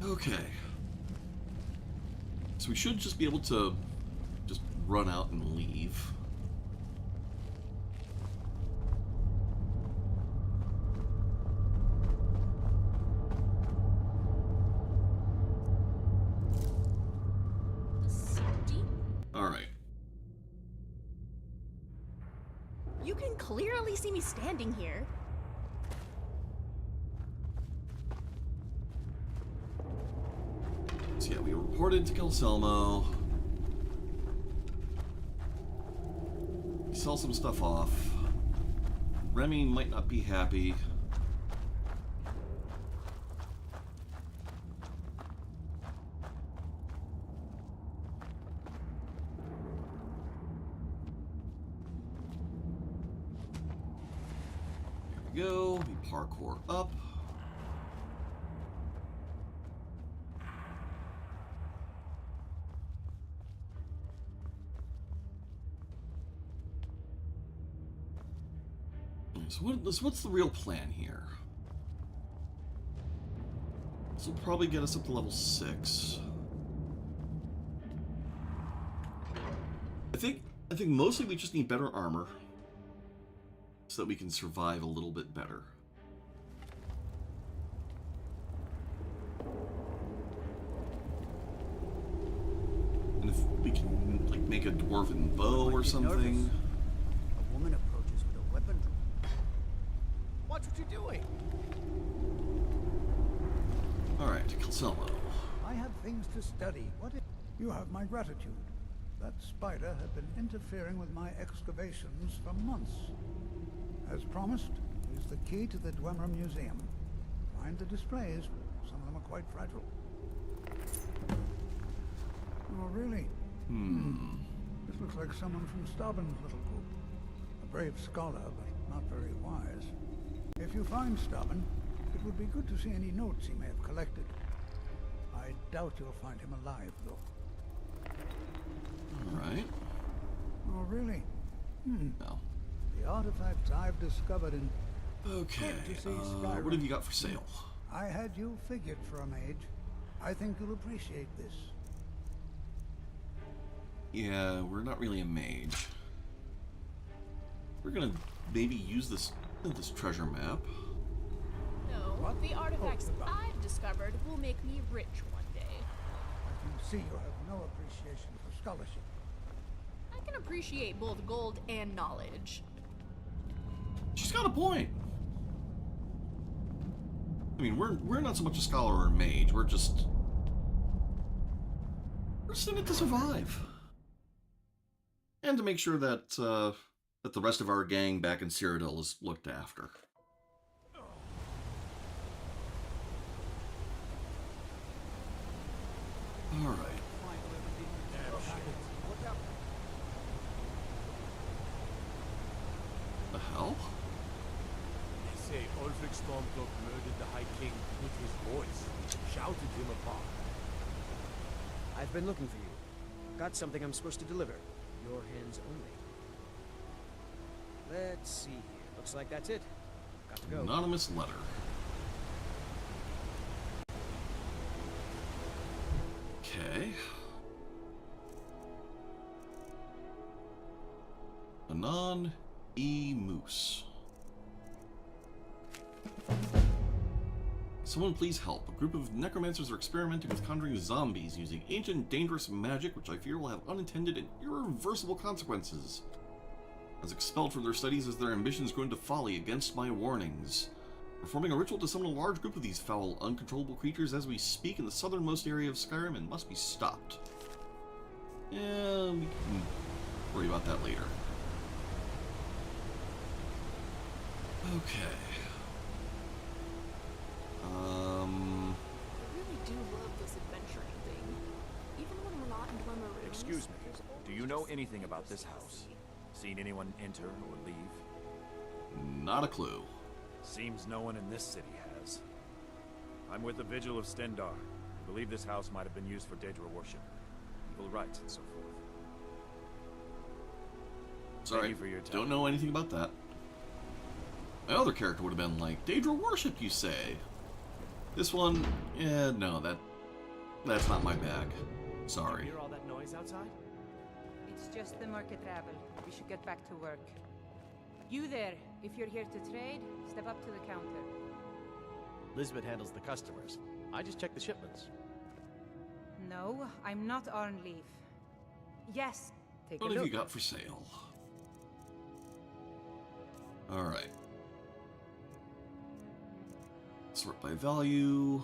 Okay. So we should just be able to just run out and leave. Alright. You can clearly see me standing here. So yeah, we reported to Calselmo. We sell some stuff off. Remy might not be happy. There we go. We parkour up. So what's the real plan here? This will probably get us up to level 6. I think mostly we just need better armor so that we can survive a little bit better. And if we can like make a dwarven bow or something. A woman approaches with a weapon. Watch what you're doing. Alright, Calselmo. I have things to study. You have my gratitude. That spider had been interfering with my excavations for months. As promised, here's the key to the Dwemer Museum. Find the displays. Some of them are quite fragile. Oh, really? This looks like someone from Stauben's little group. A brave scholar, but not very wise. If you find Stauben, it would be good to see any notes he may have collected. I doubt you'll find him alive, though. Alright. Oh, really? No. The artifacts I've discovered in... Okay, Good to see Skyrim. what have you got for sale? I had you figured for a mage. I think you'll appreciate this. Yeah, we're not really a mage. We're gonna maybe use this treasure map. No, the artifacts I've discovered will make me rich one day. I can see you have no appreciation for scholarship. I can appreciate both gold and knowledge. She's got a point. I mean, we're not so much a scholar or a mage. We're just in it to survive, and to make sure that that the rest of our gang back in Cyrodiil is looked after. All right. The hell? They say Ulfric Stormcloak murdered the High King with his voice, shouted him apart. I've been looking for you. Got something I'm supposed to deliver. Your hands only. Let's see here. Looks like that's it. Got to go. Anonymous letter. Okay. Anon E. Moose. Someone please help. A group of necromancers are experimenting with conjuring zombies using ancient, dangerous magic, which I fear will have unintended and irreversible consequences. As expelled from their studies as their ambitions grow into folly against my warnings. Performing a ritual to summon a large group of these foul, uncontrollable creatures as we speak in the southernmost area of Skyrim and must be stopped. Yeah, we can worry about that later. Okay. I really do love this adventuring thing. Even when we're not in Glimmer Rooms. Excuse me. Do you know anything about this house? Seen anyone enter or leave? Not a clue. Seems no one in this city has. I'm with the Vigil of Stendar. I believe this house might have been used for Daedra worship, evil rites, and so forth. Sorry, Thank you for your time. don't know anything about that. My other character would have been like, Daedra worship, you say? This one, yeah, no, that's not my bag. Sorry. You hear all that noise outside? It's just the market rabble. We should get back to work. You there, if you're here to trade, step up to the counter. Lisbeth handles the customers. I just check the shipments. No, I'm not on leave. Yes, take What a have look. you got for sale? Alright. Sort by value.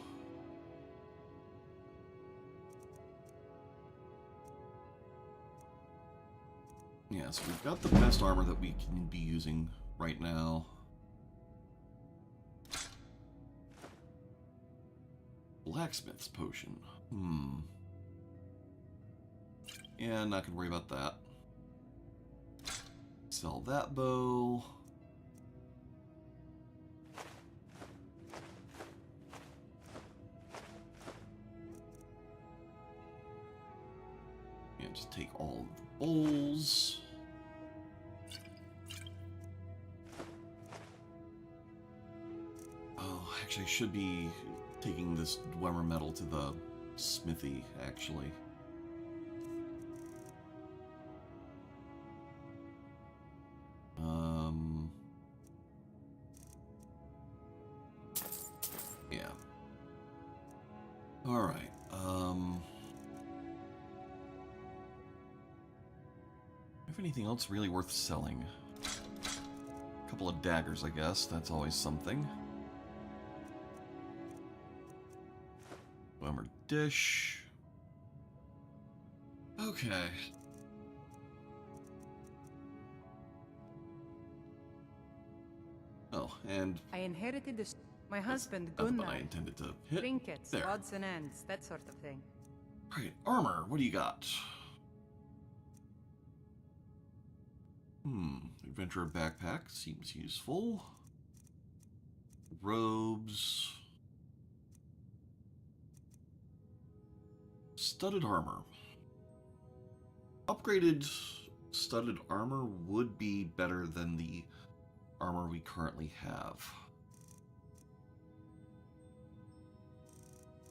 Yeah, so we've got the best armor that we can be using right now. Blacksmith's potion. Yeah, not gonna worry about that. Sell that bow. Yeah, just take all of the bowls. Oh, actually, I should be taking this Dwemer metal to the smithy, actually. Yeah. Alright, if anything else really worth selling? A couple of daggers, I guess. That's always something. Bummer dish. Okay. Oh, and I inherited this. My husband, that's Gunnar. what I intended to hit. Trinkets, There. odds and ends, that sort of thing. Right, armor. What do you got? Adventurer backpack seems useful. Robes. Studded armor. Upgraded studded armor would be better than the armor we currently have.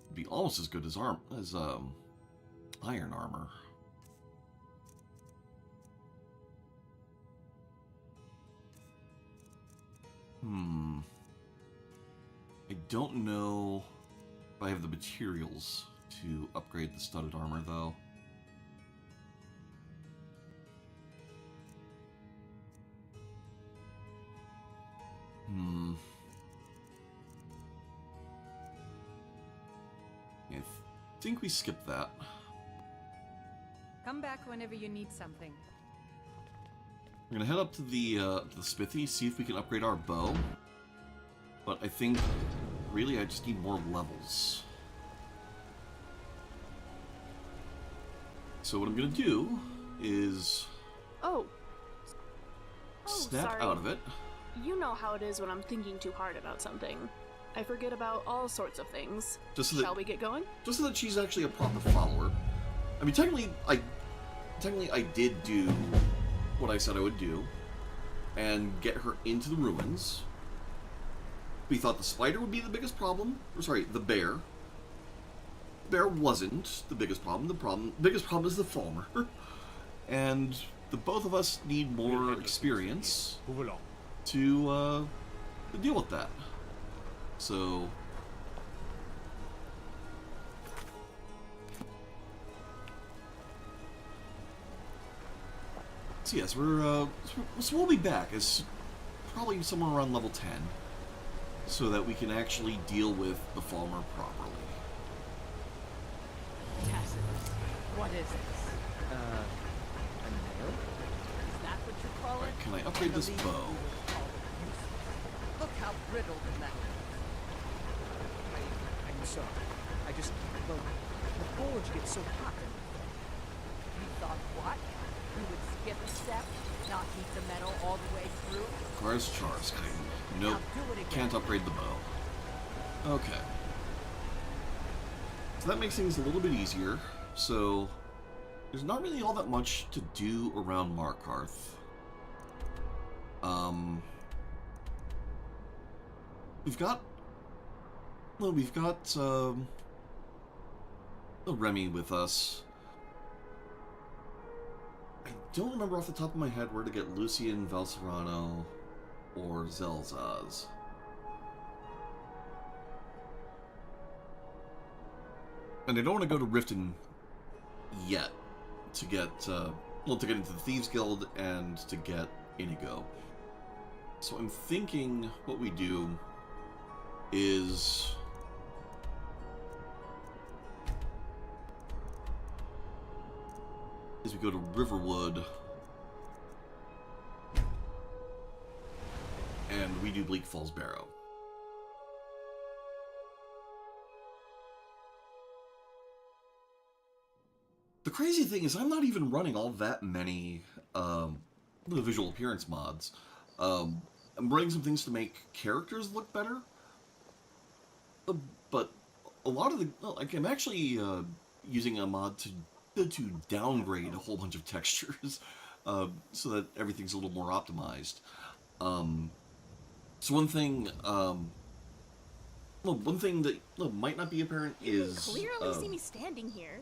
It'd be almost as good as iron armor. I don't know if I have the materials to upgrade the studded armor, though. I think we skipped that. Come back whenever you need something. We're gonna head up to the smithy, see if we can upgrade our bow. But I think, really, I just need more levels. So what I'm gonna do is snap sorry. out of it. You know how it is when I'm thinking too hard about something. I forget about all sorts of things. Shall we get going? Just so that she's actually a proper follower. I mean, technically I did do what I said I would do, and get her into the ruins. We thought the spider would be the biggest problem. Or sorry, the bear. The bear wasn't the biggest problem. The biggest problem is the farmer. And the both of us need more experience to deal with that. So So yes, so we'll be back as probably somewhere around level 10, so that we can actually deal with the farmer properly. Tacitus, what is this? A nail? Is that what you call it? Can I upgrade this bow? Look how brittle the metal is. I'm sorry. I just... Well, the forge gets so hot. You thought what? You would skip a step, not heat the metal all the way through? Requires chars. Nope. Can't upgrade the bow. Okay. So that makes things a little bit easier. So there's not really all that much to do around Markarth. We've got Remy with us. I don't remember off the top of my head where to get Lucian, Valserano, or Zelzaz. And I don't want to go to Riften yet to get, to get into the Thieves Guild and to get Inigo. So I'm thinking what we do is... we go to Riverwood and we do Bleak Falls Barrow. The crazy thing is I'm not even running all that many visual appearance mods. I'm running some things to make characters look better, but a lot of the... like, I'm actually using a mod to downgrade a whole bunch of textures so that everything's a little more optimized. So one thing that might not be apparent is... You can clearly see me standing here.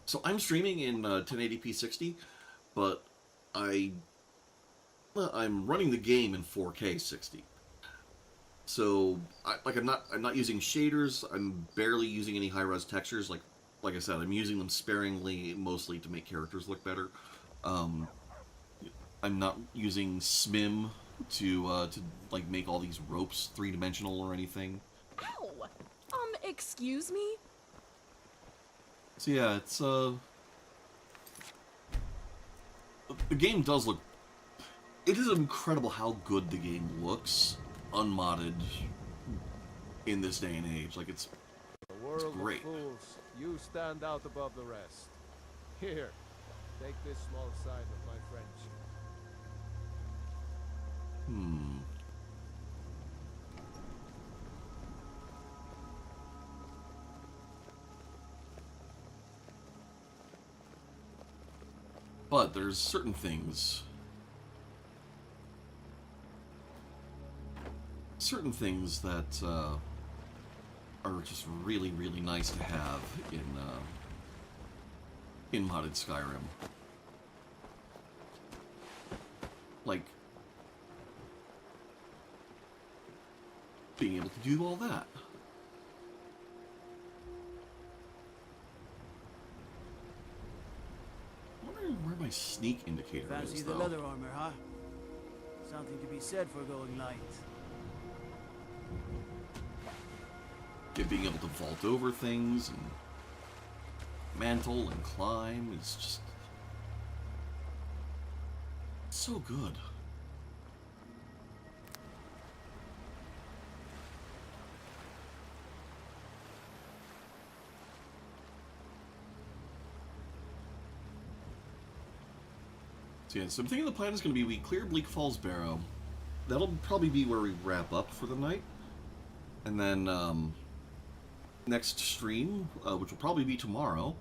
So I'm streaming in 1080p 60, but I'm running the game in 4K 60. So I'm not using shaders. I'm barely using any high-res textures. Like I said, I'm using them sparingly, mostly to make characters look better. I'm not using SMIM to like make all these ropes three-dimensional or anything. Ow! Excuse me? So yeah, it's the game does look... It is incredible how good the game looks, unmodded, in this day and age. Like, it's great. Of fools, you stand out above the rest. Here, take this small sign of my friendship. But there's certain things that are just really, really nice to have in modded Skyrim. Like being able to do all that. I wonder where my sneak indicator Fancy is, the though. leather armor, huh? Something to be said for going light. Yeah, being able to vault over things and mantle and climb is just so good. So yeah, so I'm thinking the plan is going to be we clear Bleak Falls Barrow. That'll probably be where we wrap up for the night. And then next stream, which will probably be tomorrow,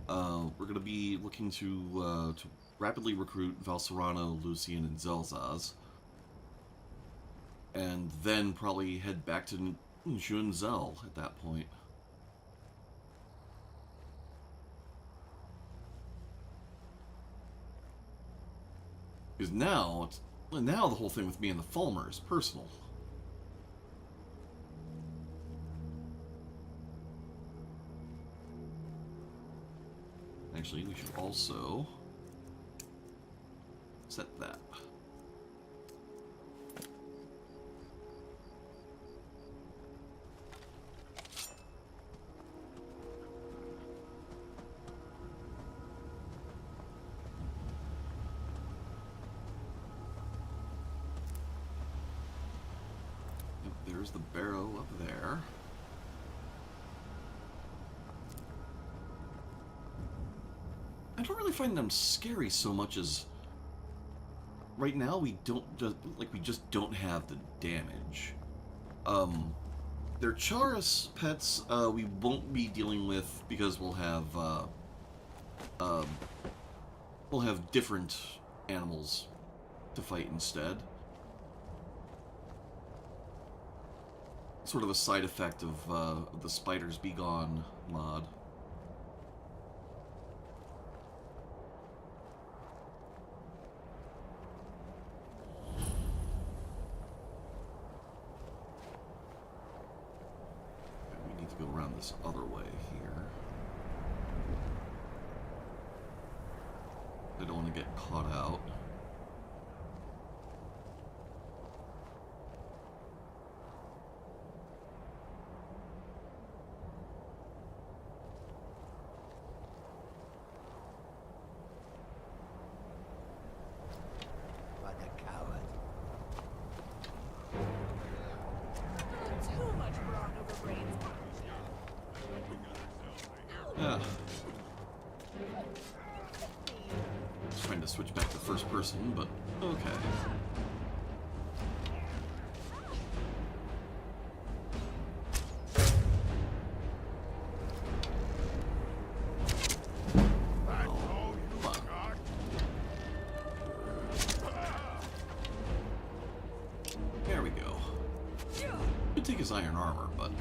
we're going to be looking to rapidly recruit Valserano, Lucian, and Zelzaz. And then probably head back to Junzel at that point. Because now the whole thing with me and the Falmer is personal. Actually, we should also set that. Yep, there's the barrow up there. I don't really find them scary so much as right now we just don't have the damage. Their Charis pets we won't be dealing with because we'll have different animals to fight instead. Sort of a side effect of the Spiders Be Gone mod. Go around this other way here. I don't want to get caught out. What a coward. Too much brawn over brains. Yeah. Trying to switch back to first person, but okay. There we go. Could take his iron armor, but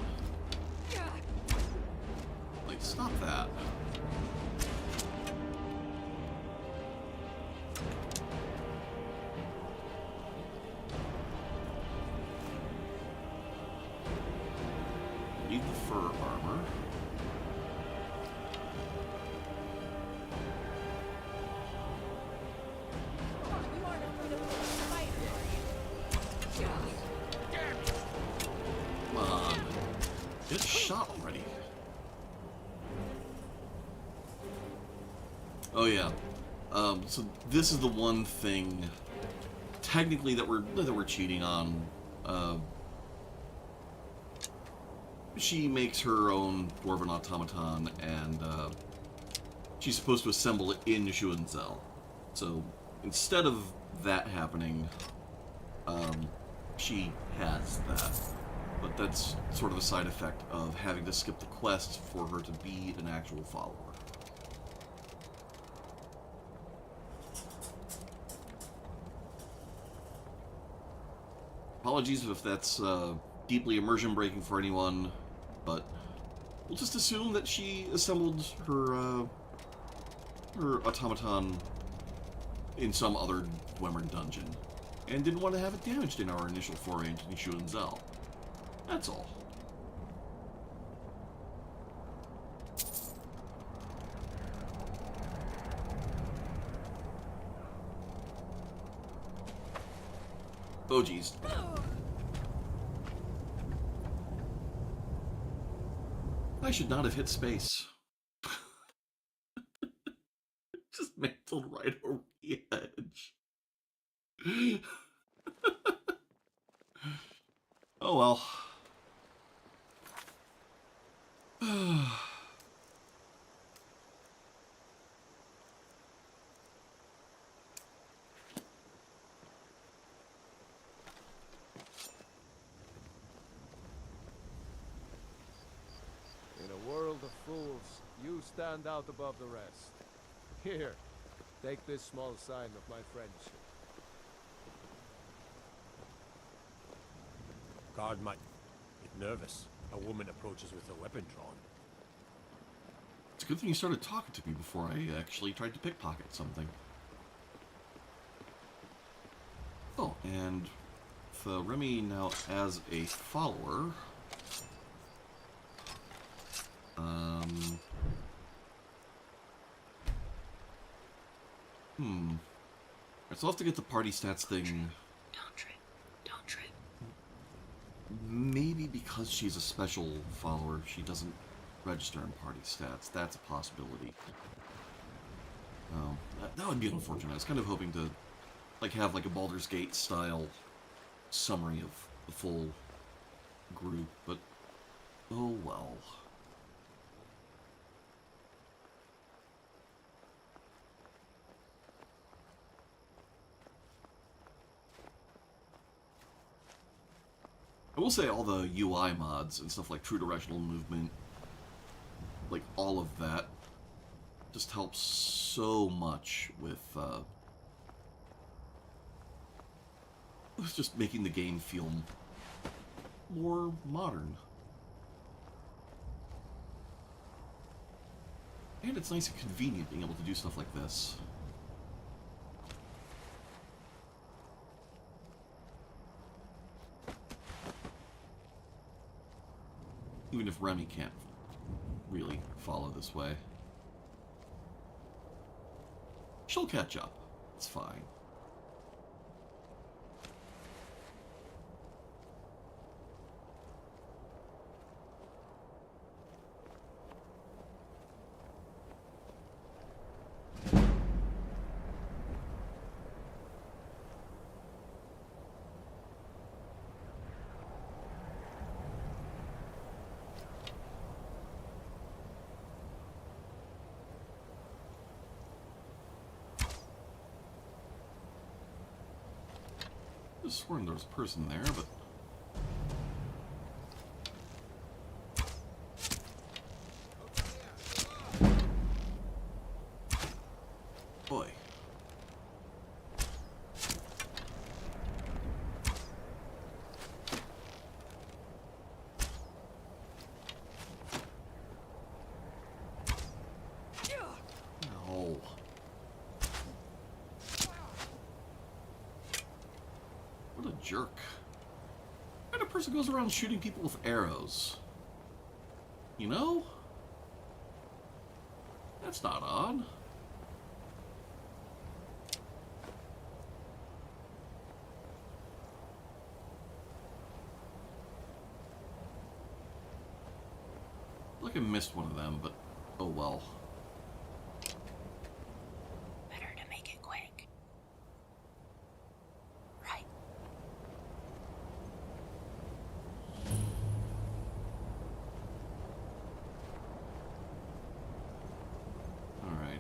like, stop that. Need the fur armor. Come on. Get shot already. Oh yeah. So this is the one thing technically that we're cheating on. She makes her own dwarven automaton, and she's supposed to assemble it in Shuanzel. So instead of that happening, she has that. But that's sort of a side effect of having to skip the quest for her to be an actual follower. Apologies if that's deeply immersion breaking for anyone, but we'll just assume that she assembled her her automaton in some other Dwemer dungeon and didn't want to have it damaged in our initial foray into Shuanzel. That's all. Oh geez. I should not have hit space. Just mantled right over the edge. Oh well. In a world of fools, you stand out above the rest. Here, take this small sign of my friendship. Guard might get nervous. A woman approaches with a weapon drawn. It's a good thing you started talking to me before I actually tried to pickpocket something. Oh, and with Remy now as a follower, Alright, so I'll have to get the party stats thing. Don't trip. Don't trip. Maybe because she's a special follower, she doesn't register in party stats. That's a possibility. Oh, that would be unfortunate. I was kind of hoping to, like, have like a Baldur's Gate style summary of the full group, but oh well. I will say all the UI mods and stuff like true directional movement, like all of that, just helps so much with just making the game feel more modern. And it's nice and convenient being able to do stuff like this. Even if Remy can't really follow this way. She'll catch up. It's fine. I just sworn there was a person there, but boy. No. What a jerk. What kind of person goes around shooting people with arrows? You know? That's not odd. Like I missed one of them, but oh well. Better to make it quick. Right. Alright.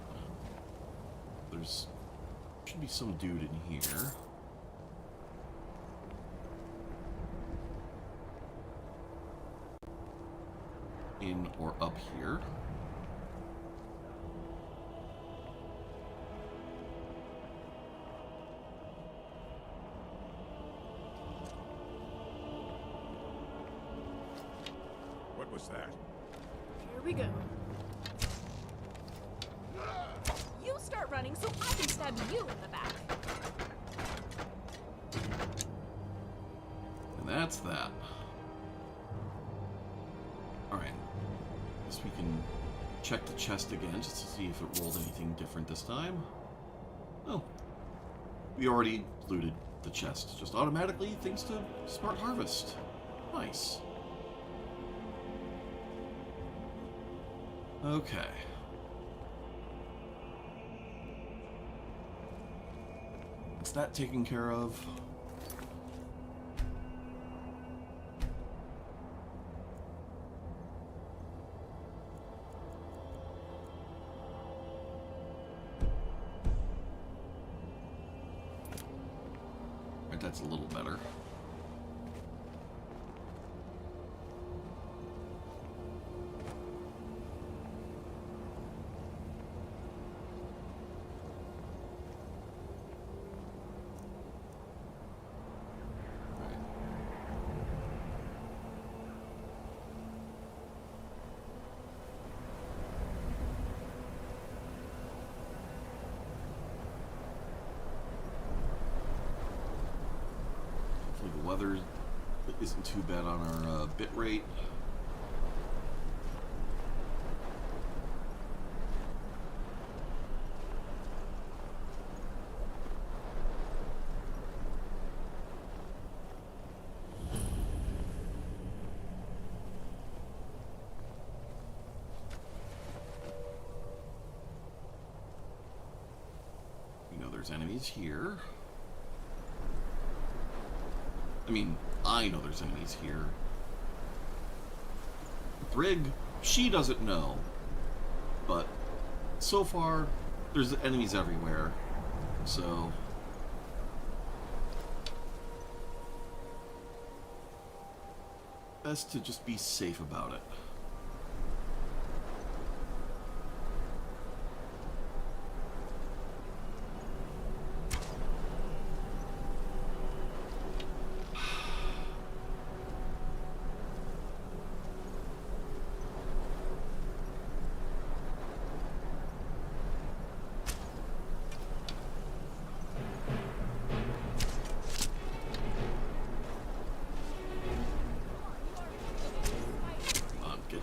There's... should be some dude in here. In or up here. What was that? Here we go. You start running so I can stab you in the back. And that's that. Alright. Guess we can check the chest again just to see if it rolled anything different this time. Oh. We already looted the chest. Just automatically thanks to Smart Harvest. Nice. Okay. Is that taken care of? Right, that's a little better. Hopefully the weather isn't too bad on our bit rate. there's enemies here. I mean, I know there's enemies here. Brig, she doesn't know. But so far, there's enemies everywhere. So... best to just be safe about it.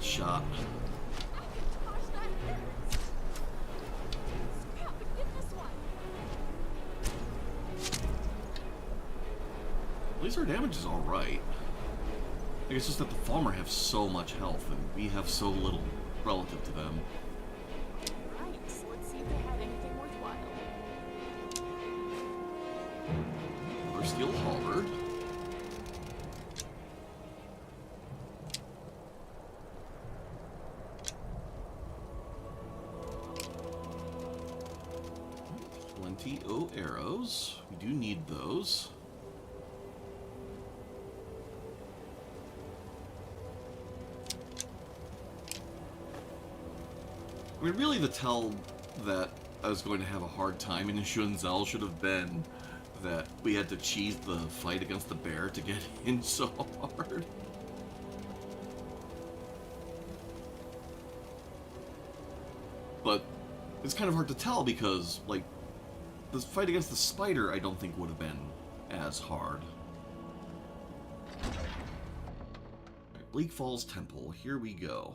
Shot. At least our damage is alright. I guess it's just that the Falmer have so much health and we have so little relative to them. Right, so let's see if they have anything worthwhile. Another steel halberd. Arrows. We do need those. I mean, really the tell that I was going to have a hard time in Shunzel should have been that we had to cheese the fight against the bear to get in so hard. But it's kind of hard to tell because, like, the fight against the spider, I don't think would have been as hard. Right, Bleak Falls Temple, here we go.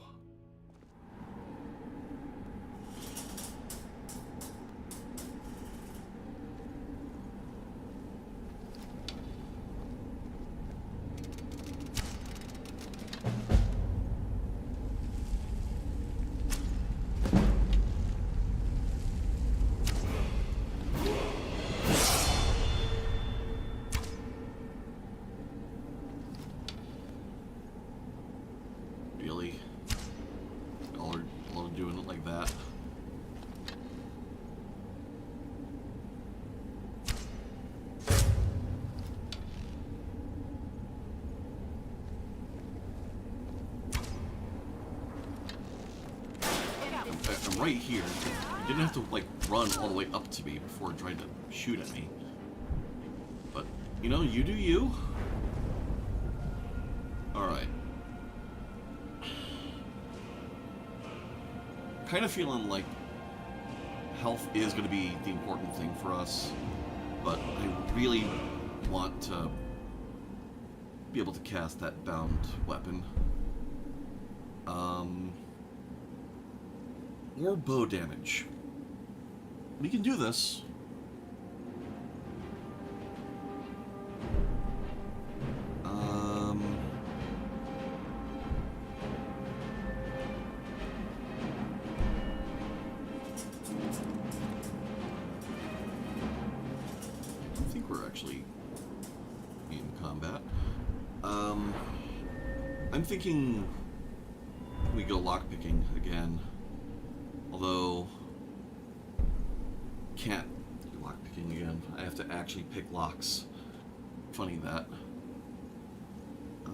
Right here. You didn't have to, like, run all the way up to me before trying to shoot at me. But, you know, you do you. Alright. Kind of feeling like health is going to be the important thing for us, but I really want to be able to cast that bound weapon. Or bow damage. We can do this. I think we're actually in combat. I'm thinking we go lockpicking again. Although, can't do lockpicking again. I have to actually pick locks. Funny that. How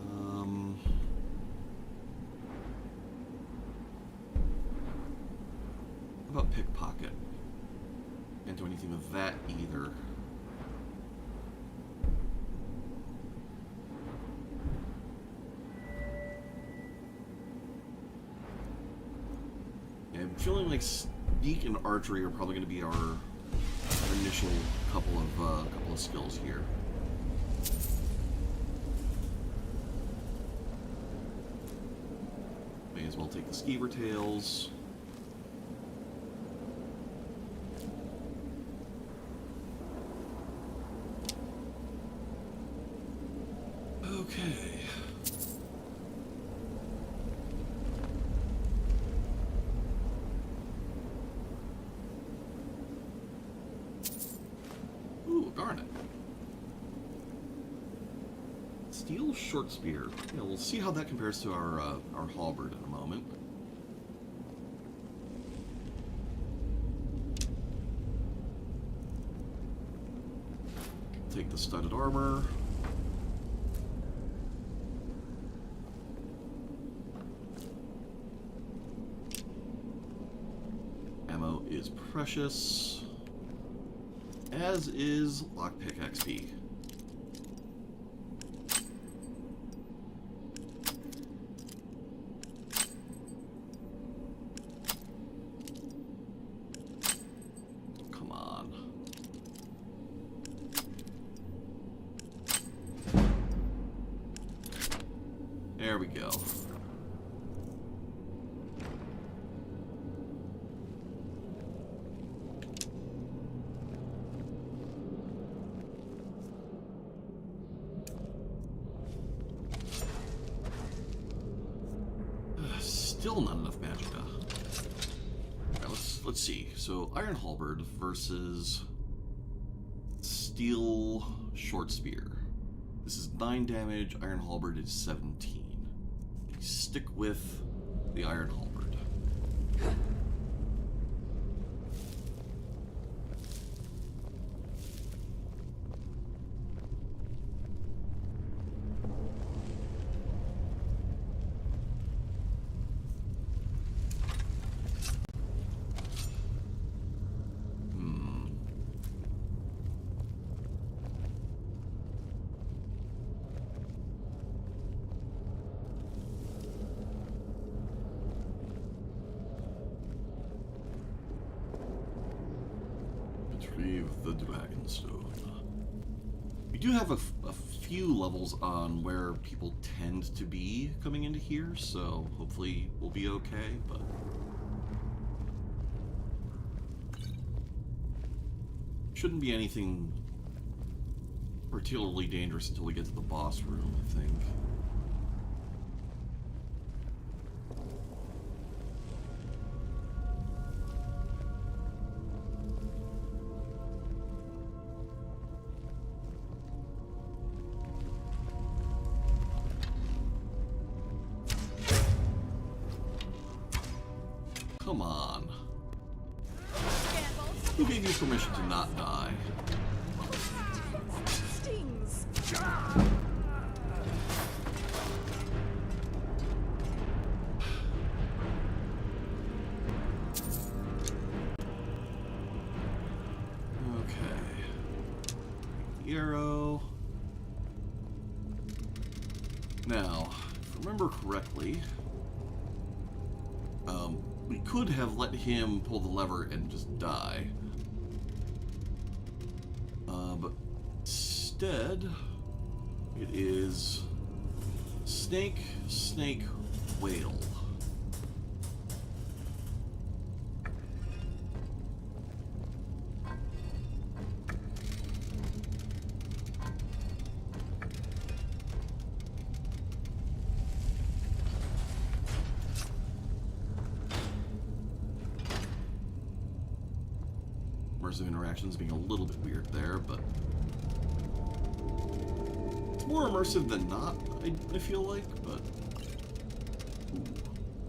about pickpocket? Can't do anything with that either. I'm feeling like sneak and archery are probably going to be our initial couple of skills here. May as well take the skeever tails. Okay. short spear. Yeah, we'll see how that compares to our halberd in a moment. Take the studded armor. Ammo is precious, as is lockpick XP. Come on. There we go. Still not enough magicka. Alright, let's see. So iron halberd versus steel short spear. This is 9 damage. Iron halberd is 17. Stick with the iron halberd. Retrieve the Dragonstone. We do have a few levels on where people tend to be coming into here, so hopefully we'll be okay, but... shouldn't be anything particularly dangerous until we get to the boss room, I think. Come on. Who gave you permission to not die? Stings. Okay. Arrow. Now, if I remember correctly, we could have let him pull the lever and just die. But instead, it is snake, snake, whale. Immersive interactions being a little bit weird there, but it's more immersive than not, I feel like, but... Ooh.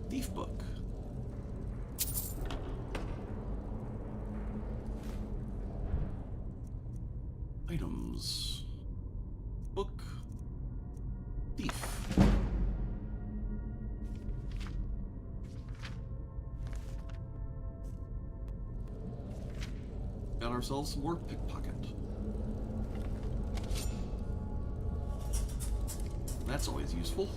Thief book. Items. Book. Thief. Got ourselves some more pickpocket. That's always useful.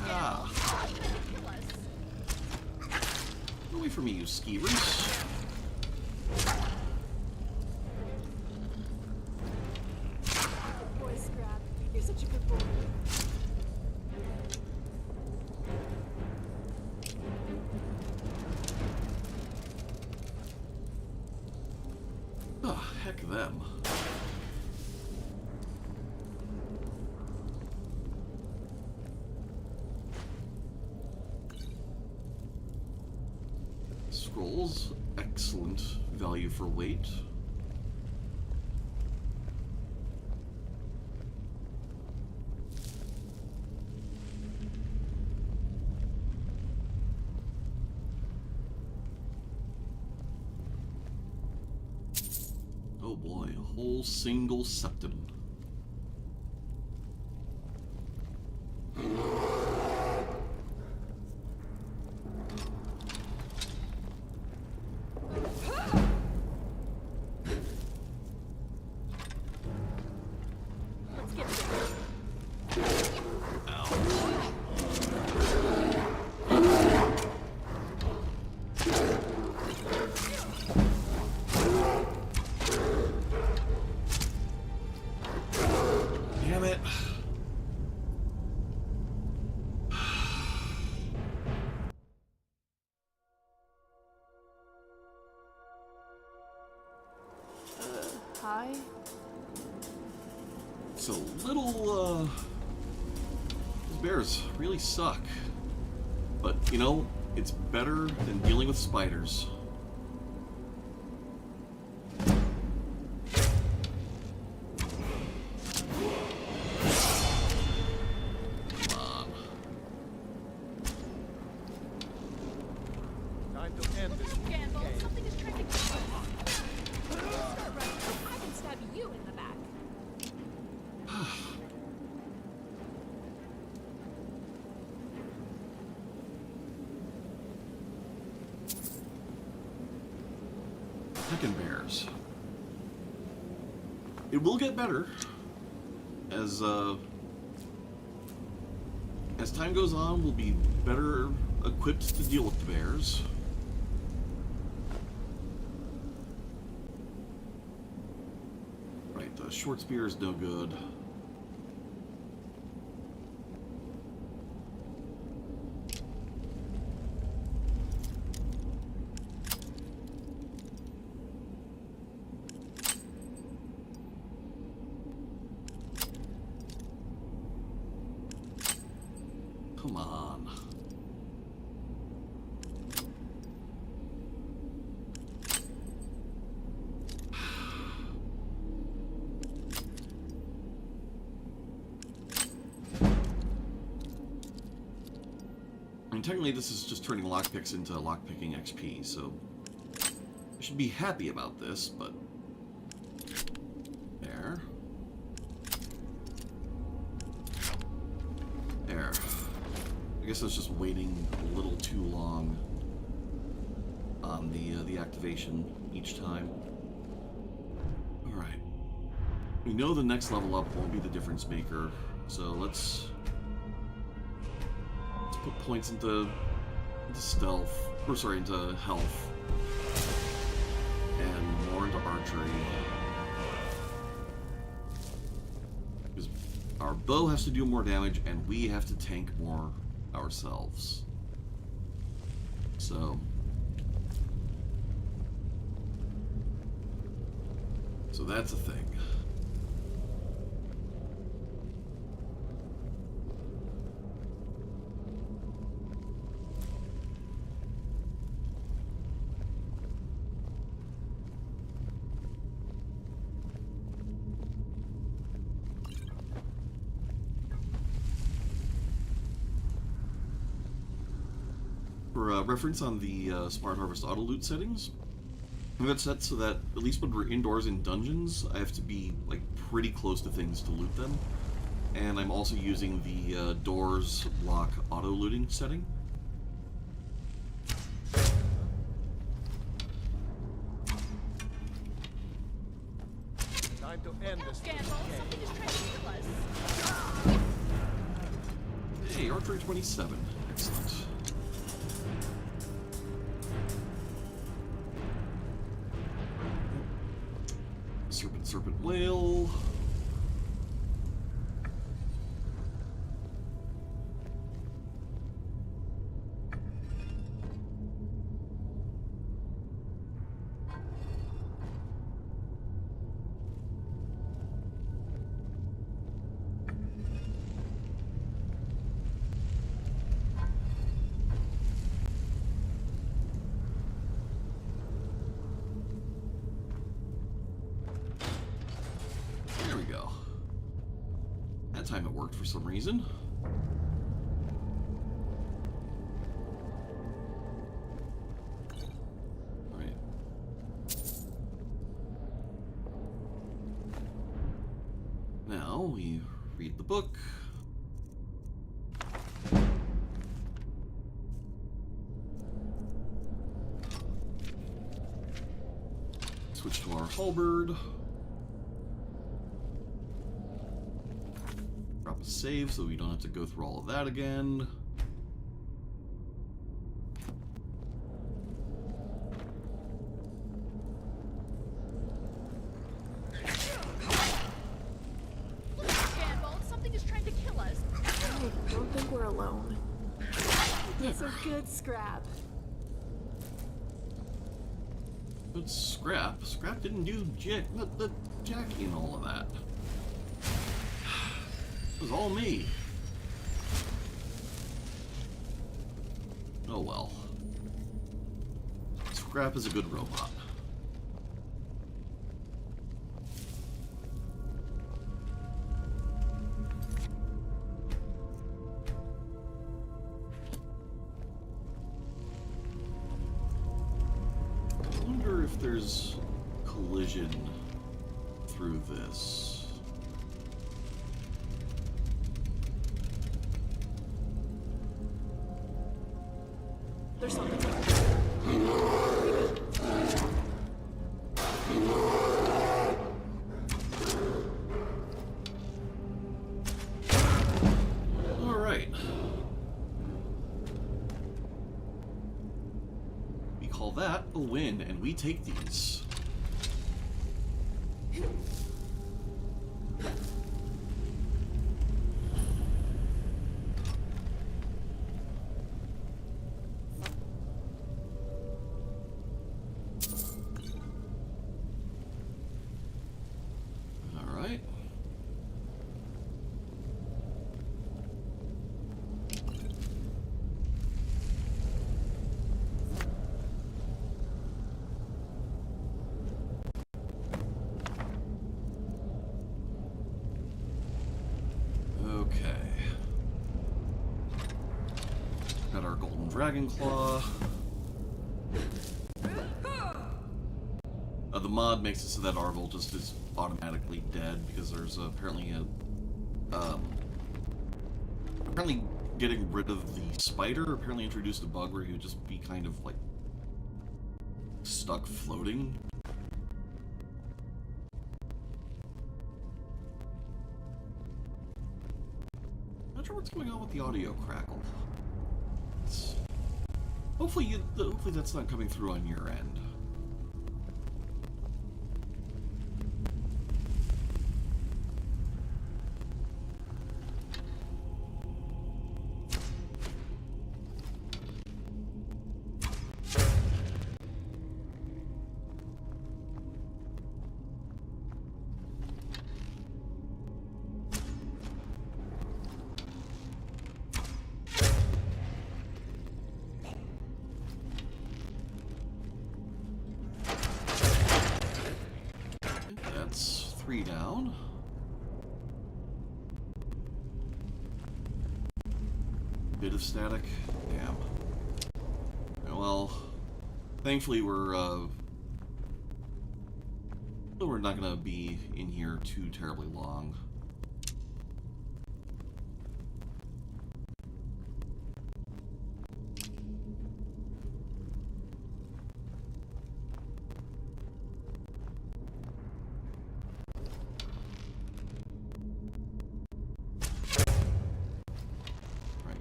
Ah. Get away from me, you skeevers. You're such a good boy. Oh, heck them. Metal's excellent value for weight. Oh boy, a whole single septum. Damn it. Hi? It's a little, these bears really suck. But, you know, it's better than dealing with spiders. Time to end this Gamble, game. something is trying to kill us. Start running. I can stab you in the back. Heckin' bears. It will get better as time goes on. We'll be better equipped to deal with the bears. Right, the short spear is no good. Come on. I mean, technically this is just turning lockpicks into lockpicking XP, so I should be happy about this, but there. There. I guess I was just waiting a little too long on the activation each time. Alright. We know the next level up won't be the difference maker, so let's put points into stealth, or sorry, into health, and more into archery. Because our bow has to do more damage, and we have to tank more ourselves. So that's a thing. For reference on the Smart Harvest Auto Loot settings, I have it set so that at least when we're indoors in dungeons, I have to be like pretty close to things to loot them. And I'm also using the doors lock auto looting setting. Time to end this Gamble, something is trying to kill us. Hey, archery 27. Excellent. Serpent whale. time it worked for some reason. Alright. Now we read the book. Switch to our halberd. Drop a save so we don't have to go through all of that again. Gandalf, something is trying to kill us. I don't think we're alone. That's a good scrap. But Scrap didn't do the Jackie and all of that. It was all me. Oh well. Scrap is a good robot. I wonder if there's collision through this. There's something. All right. We call that a win, and we take these. Dragon Claw. The mod makes it so that Arvel just is automatically dead because there's apparently a apparently getting rid of the spider apparently introduced a bug where he would just be kind of like stuck floating. Not sure what's going on with the audio crackle. Hopefully that's not coming through on your end. That's 3 down. Bit of static. Damn. Well, thankfully we're not gonna be in here too terribly long.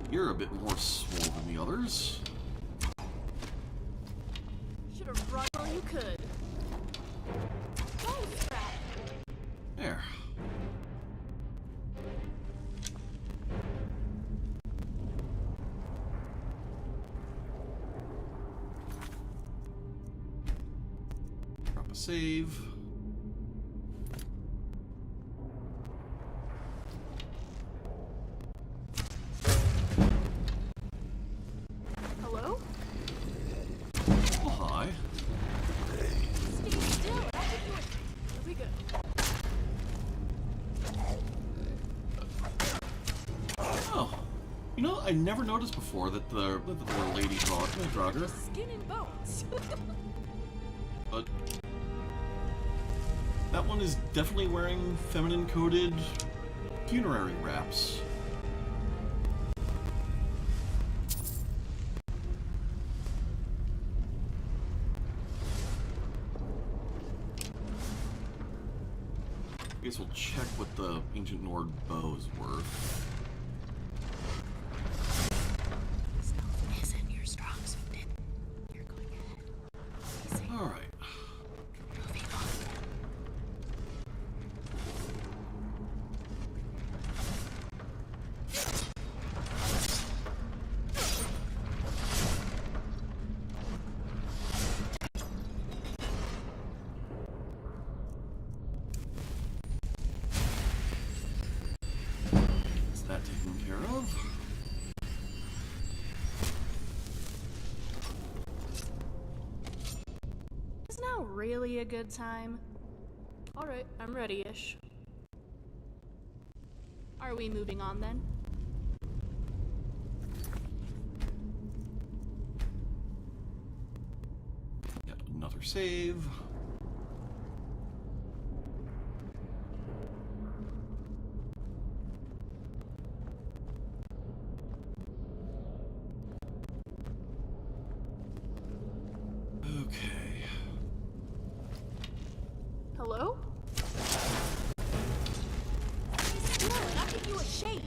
You're a bit more swole than the others. Should have run while you could. Oh, crap. There. Drop a save. You know, I never noticed before that the lady Draugr. Skin and bones. But that one is definitely wearing feminine-coded funerary wraps. I guess we'll check what the ancient Nord bow is worth. Isn't your strong suit? You're going ahead. All right. Moving on. Is that taken care of? Is now really a good time? Alright, I'm ready-ish. Are we moving on then? Yep, another save. Okay. Hello? Still, I'll give you a shave.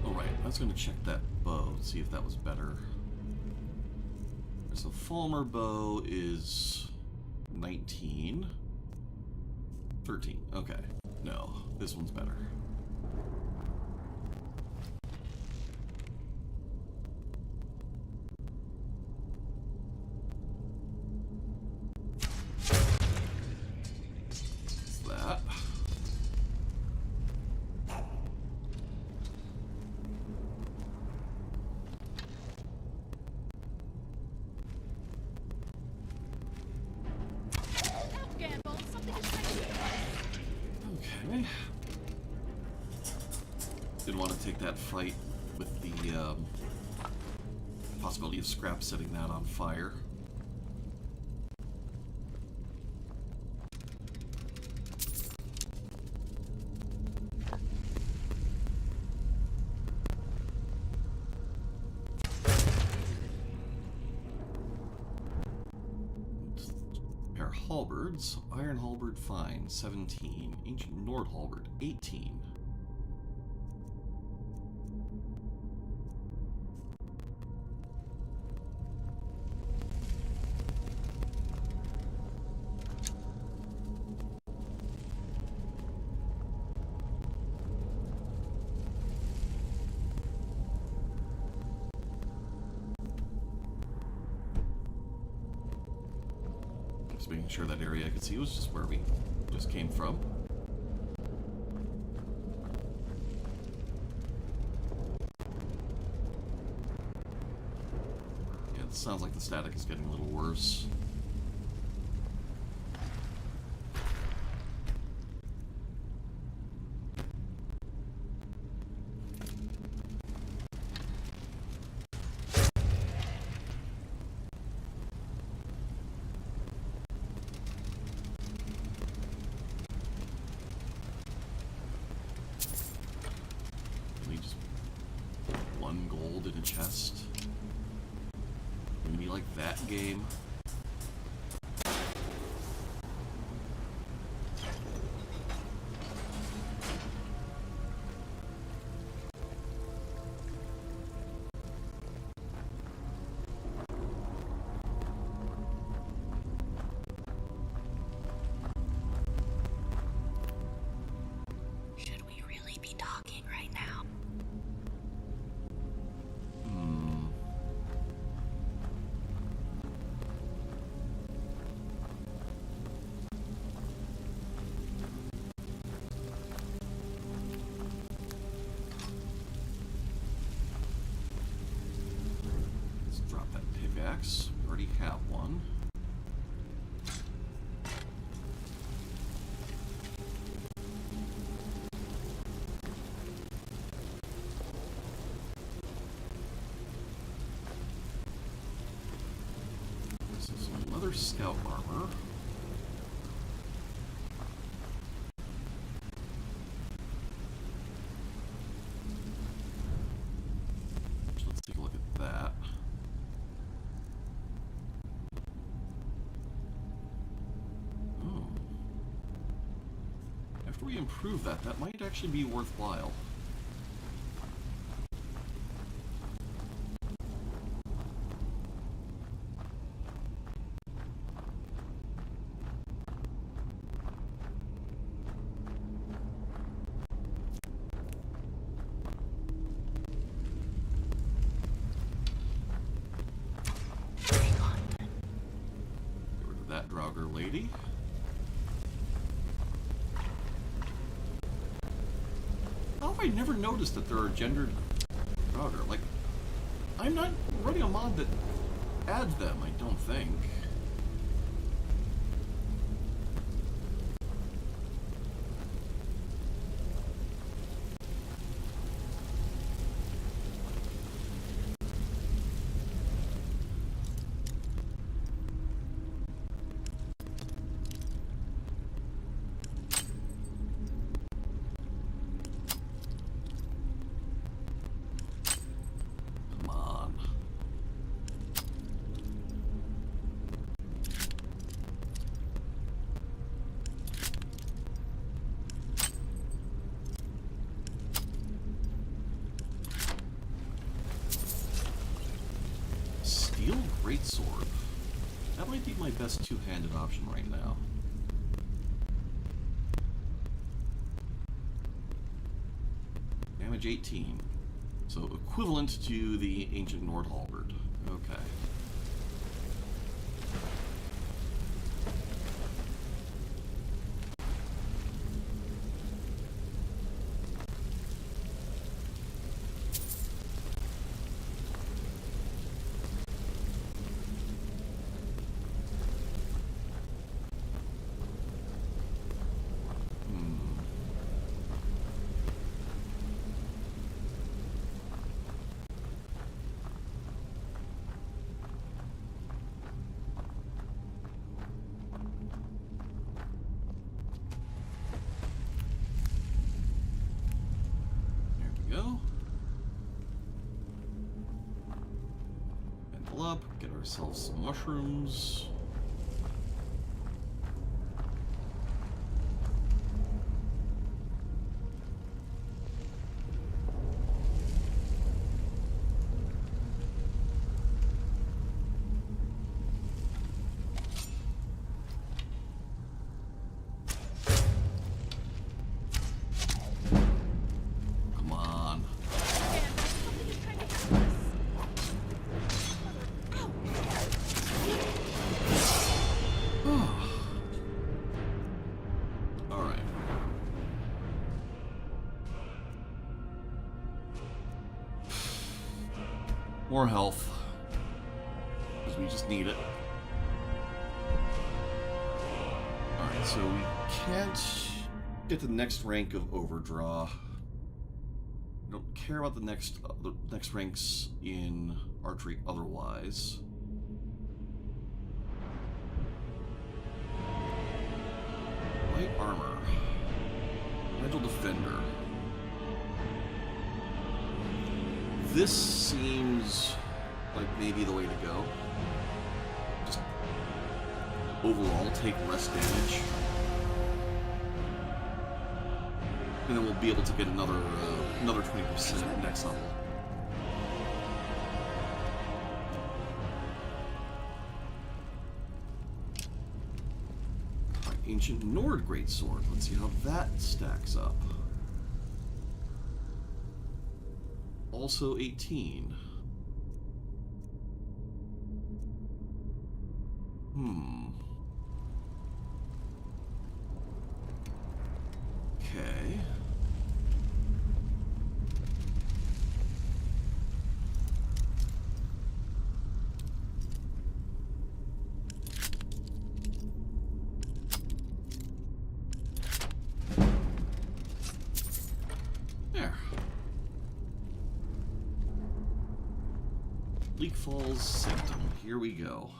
Alright, I was going to check that bow, see if that was better. So Falmer bow is 19. 13, okay. No, this one's better. What's that? Gamble, something is Okay. Didn't want to take that fight with the possibility of Scrap setting that on fire. Pair of halberds. Iron halberd fine, 17. Ancient Nord halberd, 18. Just making sure that area I could see was just where we just came from. Yeah, it sounds like the static is getting a little worse. Really just 1 gold in a chest. Maybe like that game. Should we really be talking right now? Let's drop that pickaxe. We already have one. leather scout armor. Let's take a look at that. Oh. After we improve that, that might actually be worthwhile. Lady. How have I never noticed that there are gendered router? Like, I'm not running a mod that adds them, I don't think. Greatsword. That might be my best two-handed option right now. Damage 18. So equivalent to the ancient Nord halberd. Okay. Up, get ourselves some mushrooms. More health, because we just need it. Alright, so we can't get to the next rank of overdraw. We don't care about the next ranks in archery otherwise. Light armor. Agile defender. This seems like maybe the way to go. Just overall take less damage. And then we'll be able to get another 20% next level. Right, Ancient Nord Greatsword. Let's see how that stacks up. Also 18. Okay. Bleak Falls Sanctum. Here we go.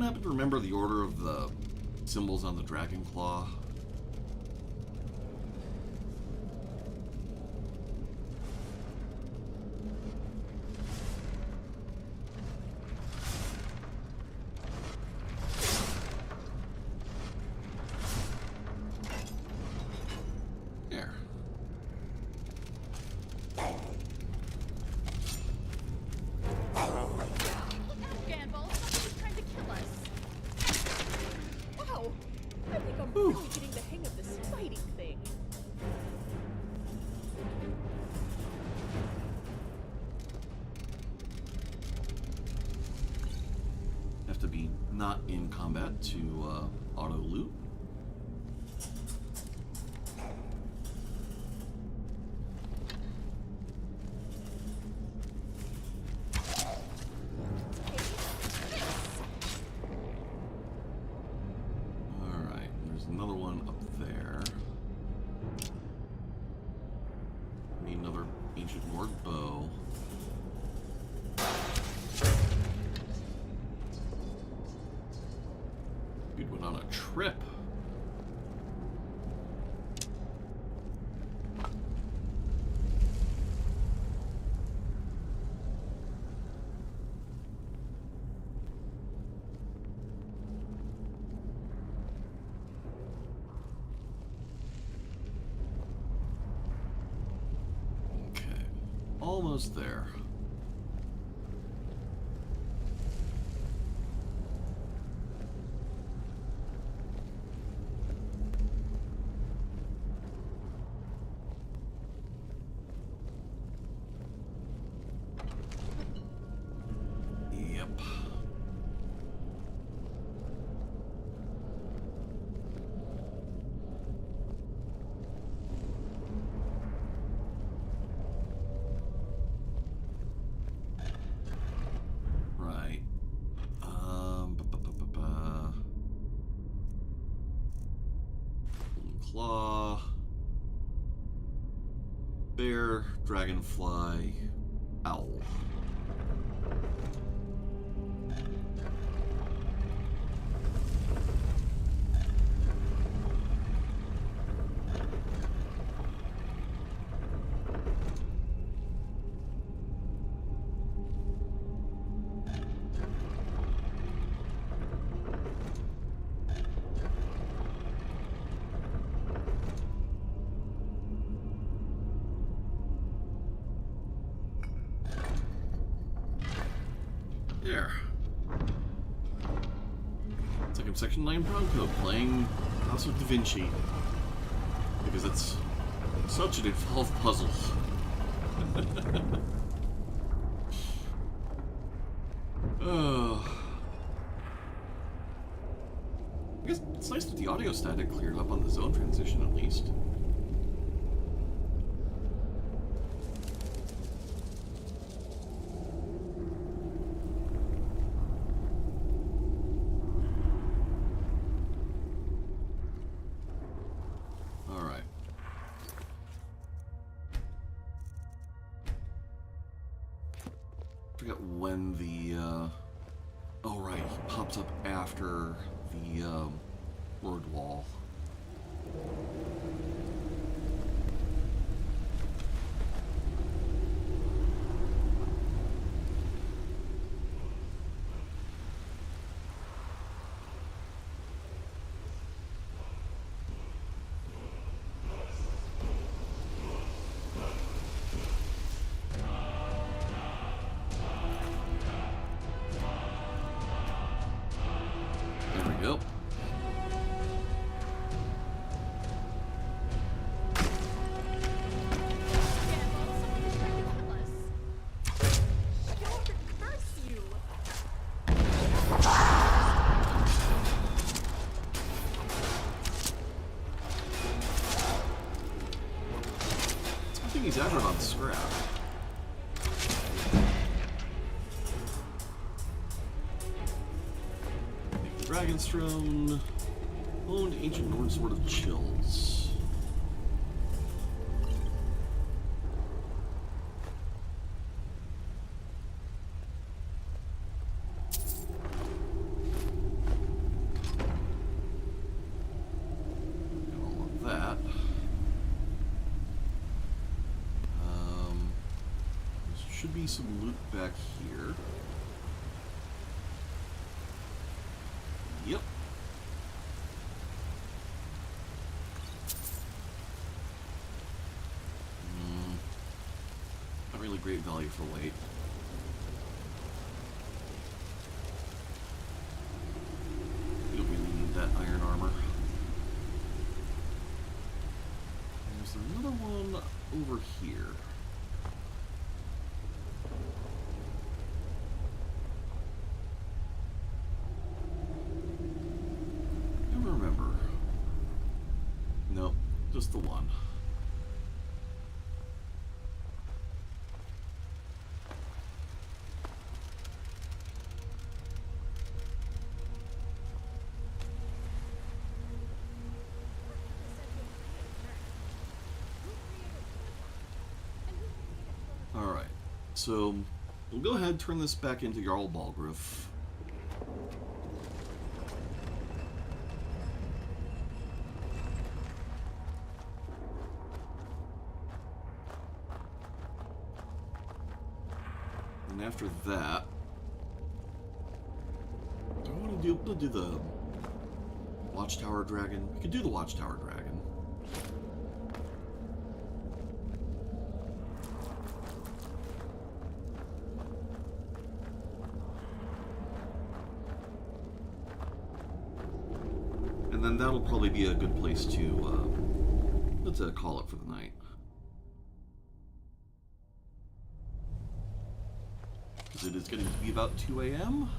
anyone happen to remember the order of the symbols on the dragon claw? To be not in combat to auto loot. Alright, there's another one up there. Need another ancient ward bow. Dude went on a trip. Okay, almost there. Claw, bear, dragonfly, owl. There. It's like I'm Section 9 Bronco playing House of Da Vinci. Because it's such an involved puzzle. Oh. I guess it's nice that the audio static cleared up on the zone transition at least. I forget when the, oh right, he pops up after the, word wall. Yep. I think he's out on scrap. Dragon's Throne, owned ancient Norn Sword of Chills. should be some loot back here. Yep. Not really great value for weight. You don't really need that iron armor. There's another one over here. Never remember. Nope, just the one. Alright, so we'll go ahead and turn this back into Jarl Balgruuf. And after that, do I want to do the Watchtower Dragon? We could do the Watchtower Dragon. And then that'll probably be a good place to, let's call it for the night. Because it is getting to be about 2 a.m.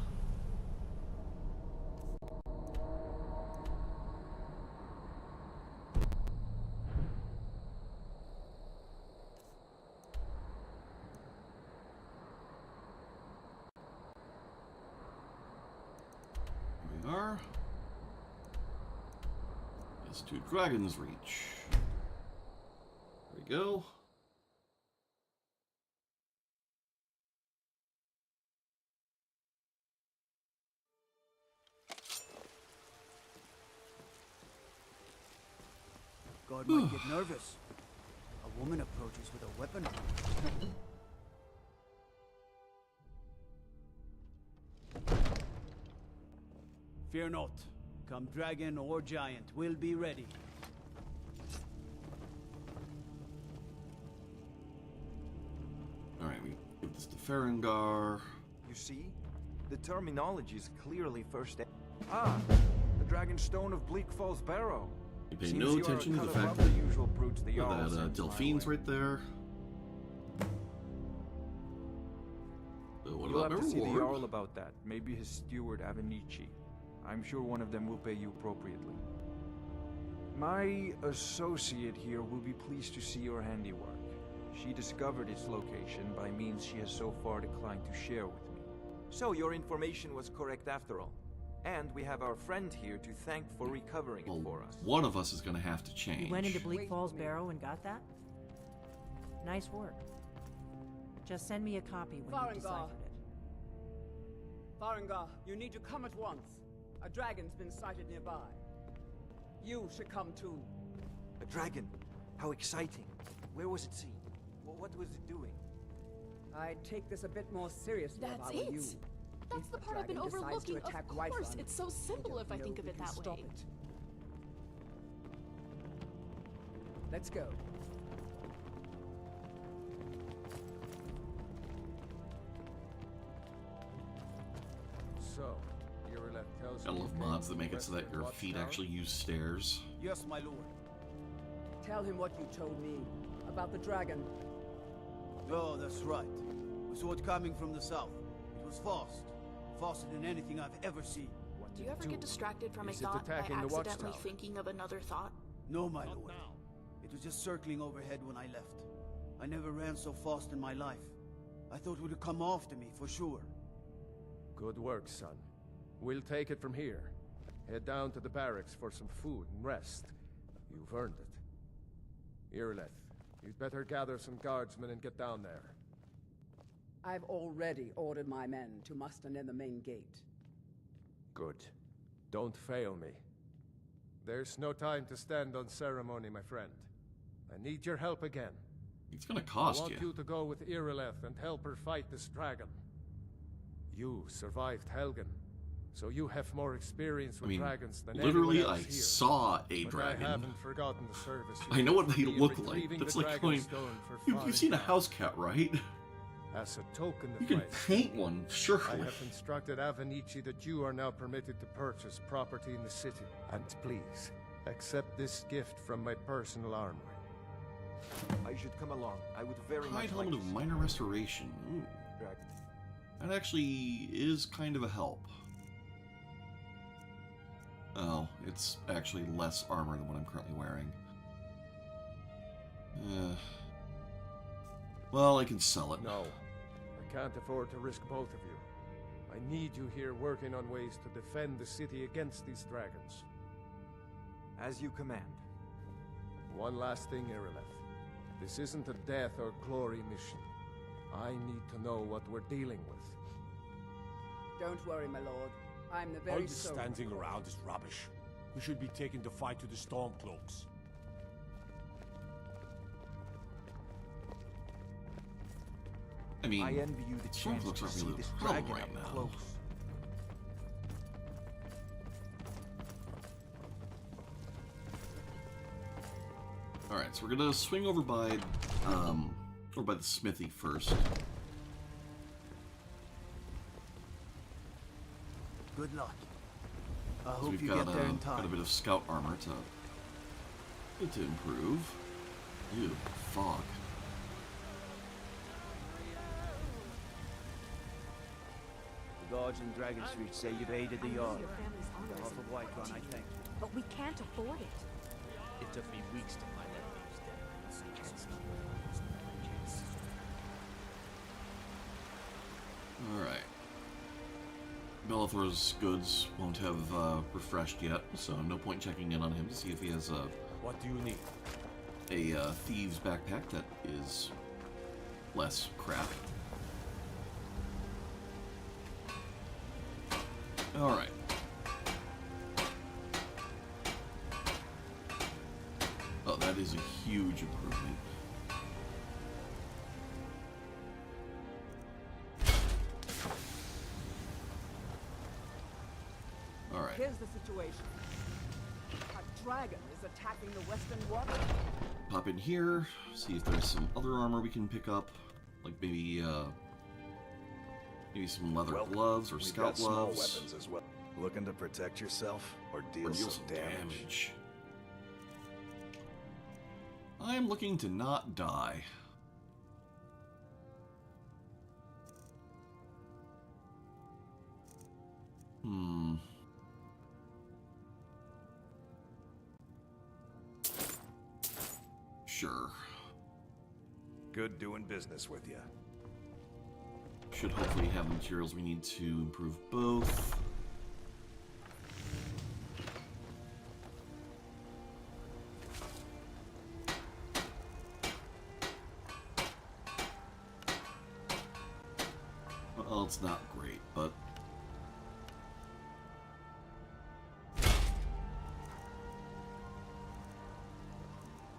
Here we are. It's to Dragon's Reach. There we go. God might get nervous. A woman approaches with a weapon. Fear not. Come dragon or giant, we'll be ready. Alright, we give this to Farengar. You see? The terminology is clearly first. Ah, the Dragon Stone of Bleak Falls Barrow. You pay Seems no you are attention a to the cut fact above that the usual brutes the Jarl sends my Delphine's way. right there. So what You'll about have my to see the reward? Jarl about that. Maybe his steward Avenici. I'm sure one of them will pay you appropriately. My associate here will be pleased to see your handiwork. She discovered its location by means she has so far declined to share with me. So your information was correct after all. And we have our friend here to thank for recovering it for us. One of us is going to have to change. You went into Bleak Falls Barrow and got that? Nice work. Just send me a copy when you Farengar. deciphered it. Farengar, you need to come at once. A dragon's been sighted nearby. You should come too. A dragon? How exciting. Where was it seen? What was it doing? I'd take this a bit more seriously if That's I were it. you. That's If the part I've been dragon decides to overlooking. attack Of course, Whiterun, it's so simple if I think of we it can that stop way. it. Let's go. So, Irileth tells I me love you mods came that make from it so that your Western feet Watchtower? actually use stairs. Yes, my lord. Tell him what you told me about the dragon. Oh, that's right. We saw it coming from the south. It was fast. Faster than anything I've ever seen. Do you ever get distracted from a Is it thought by attacking the accidentally watchtower? thinking of another thought? No, my lord. It was just circling overhead when I left. I never ran so fast in my life. I thought it would come after me, for sure. Good work, son. We'll take it from here. Head down to the barracks for some food and rest. You've earned it. Irileth, you'd better gather some guardsmen and get down there. I've already ordered my men to muster near the main gate. Good. Don't fail me. There's no time to stand on ceremony, my friend. I need your help again. It's gonna I cost want you to go with Irileth and help her fight this dragon. You survived Helgen, so you have more experience with dragons than literally, anyone else I here. saw a But dragon. I haven't forgotten the service you I know what did they for me look in like. retrieving That's the like going. Dragonstone for You've Farin seen a Khan. house cat, right? As a token of You can my paint one, sure. I have instructed Avenici that you are now permitted to purchase property in the city. And please, accept this gift from my personal armory. I should come along. I would very Hide much helmet like of to see minor restoration. Ooh. That actually is kind of a help. Oh, it's actually less armor than what I'm currently wearing. Well, I can sell it. No, I can't afford to risk both of you. I need you here working on ways to defend the city against these dragons. As you command. One last thing, Irileth. This isn't a death or glory mission. I need to know what we're dealing with. Don't worry, my lord. I'm the All very this soul. standing around is rubbish. We should be taking the fight to the Stormcloaks. I mean, I envy you the chance Stormcloaks to aren't see really this the problem dragon right up now. close. Alright, so we're gonna swing over by the smithy first. Good luck. I 'Cause hope we've you got, get there in got a time. bit of scout armor to improve. Ew, fog. The guards in Dragon Street say you've aided the Jarl. On behalf of Whiterun, I thank you. But we can't afford it. It took me weeks to find that thieves' den. Alright. Bellathor's goods won't have refreshed yet, so no point checking in on him to see if he has a... What do you need? A thieves' backpack that is less crap. Alright. Oh, that is a huge improvement. Alright. Here's the situation. A dragon is attacking the western wall. Pop in here, see if there's some other armor we can pick up. Like maybe some leather gloves or We've scout got small gloves. weapons as well. Looking to protect yourself or deal some damage? I'm looking to not die. Sure. Good doing business with you. Should hopefully have the materials we need to improve both. Well, it's not great, but...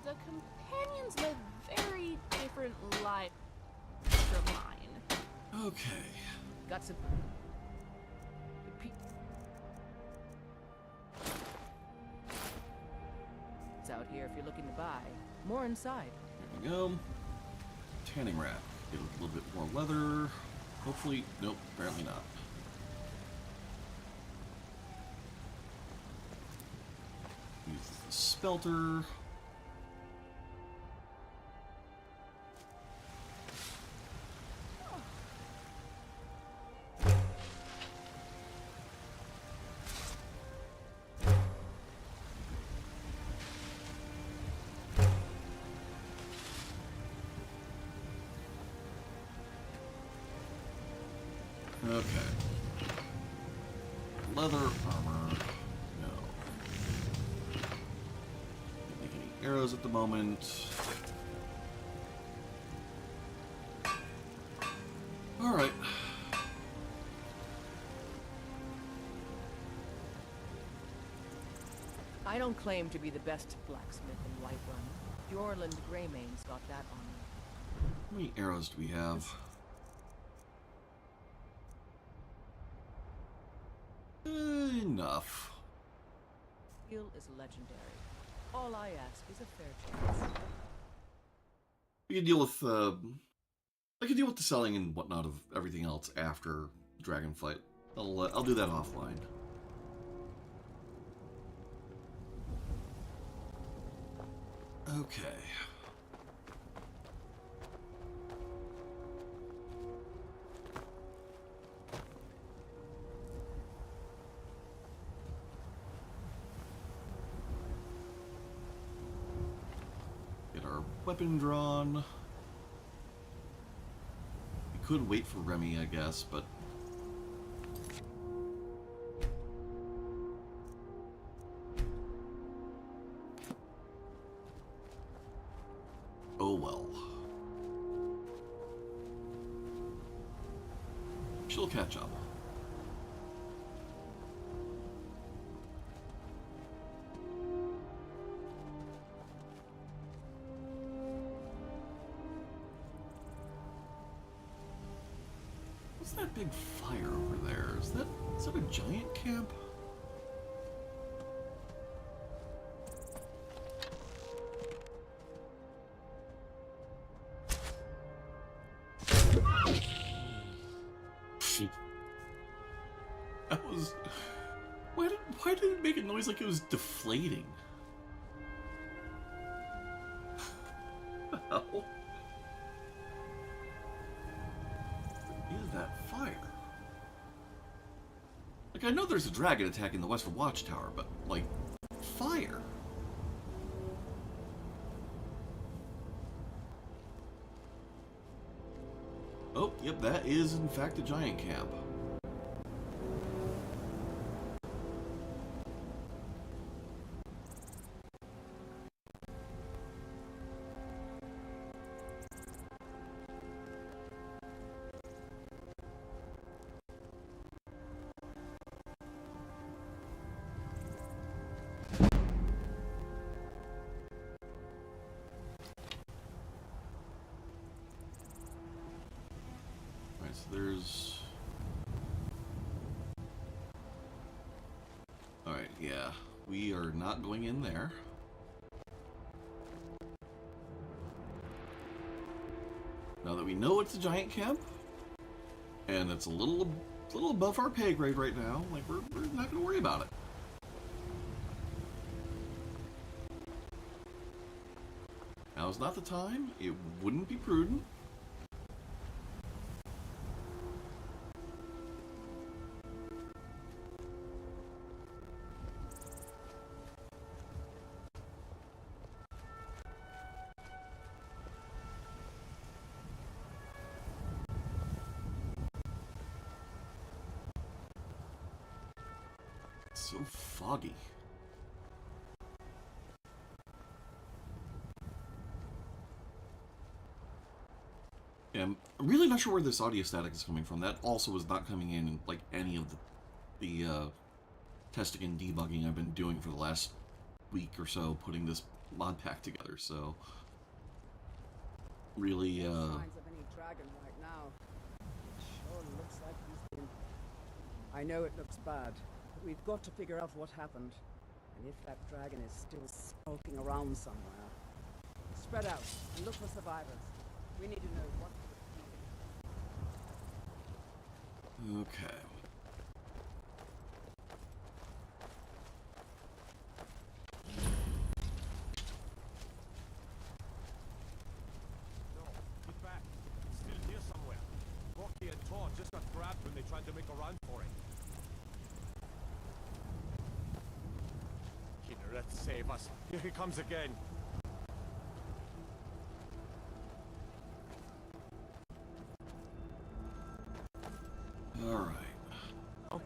The companions live very different lives from mine. Okay. Got some. It's out here if you're looking to buy. More inside. There we go. Tanning rack. Get a little bit more leather. Hopefully, nope, apparently not. Use the spelter. Okay. Leather armor. No. Can't make any arrows at the moment. Alright. I don't claim to be the best blacksmith in Whiterun. Jorland Greymane's got that on me. How many arrows do we have? Enough. Skill is legendary. All I ask is a fair chance. We can deal with I can deal with the selling and whatnot of everything else after dragon fight. I'll do that offline. Okay. Get our weapon drawn. We could wait for Remy, I guess, but oh well. She'll catch up. What's that big fire over there? Is that a giant camp? That was... Why did it make a noise like it was deflating? What the hell? What is that fire? Like, I know there's a dragon attacking the Western Watchtower, but, like, fire? Oh, yep, that is in fact a giant camp. There's... Alright, yeah. We are not going in there. Now that we know it's a giant camp, and it's a little above our pay grade right now, like, we're not going to worry about it. Now's not the time. It wouldn't be prudent. So foggy. Yeah, I'm really not sure where this audio static is coming from. That also was not coming in like any of the testing and debugging I've been doing for the last week or so, putting this mod pack together. So really, No signs of any dragon right now. Sure looks like he's been. I know it looks bad. We've got to figure out what happened, and if that dragon is still skulking around somewhere. Spread out and look for survivors. We need to know what... okay. No, get back. It's still here somewhere. Rocky and Tor just got grabbed when they tried to make a run for it. Let's save us. Here he comes again. All right. Oh.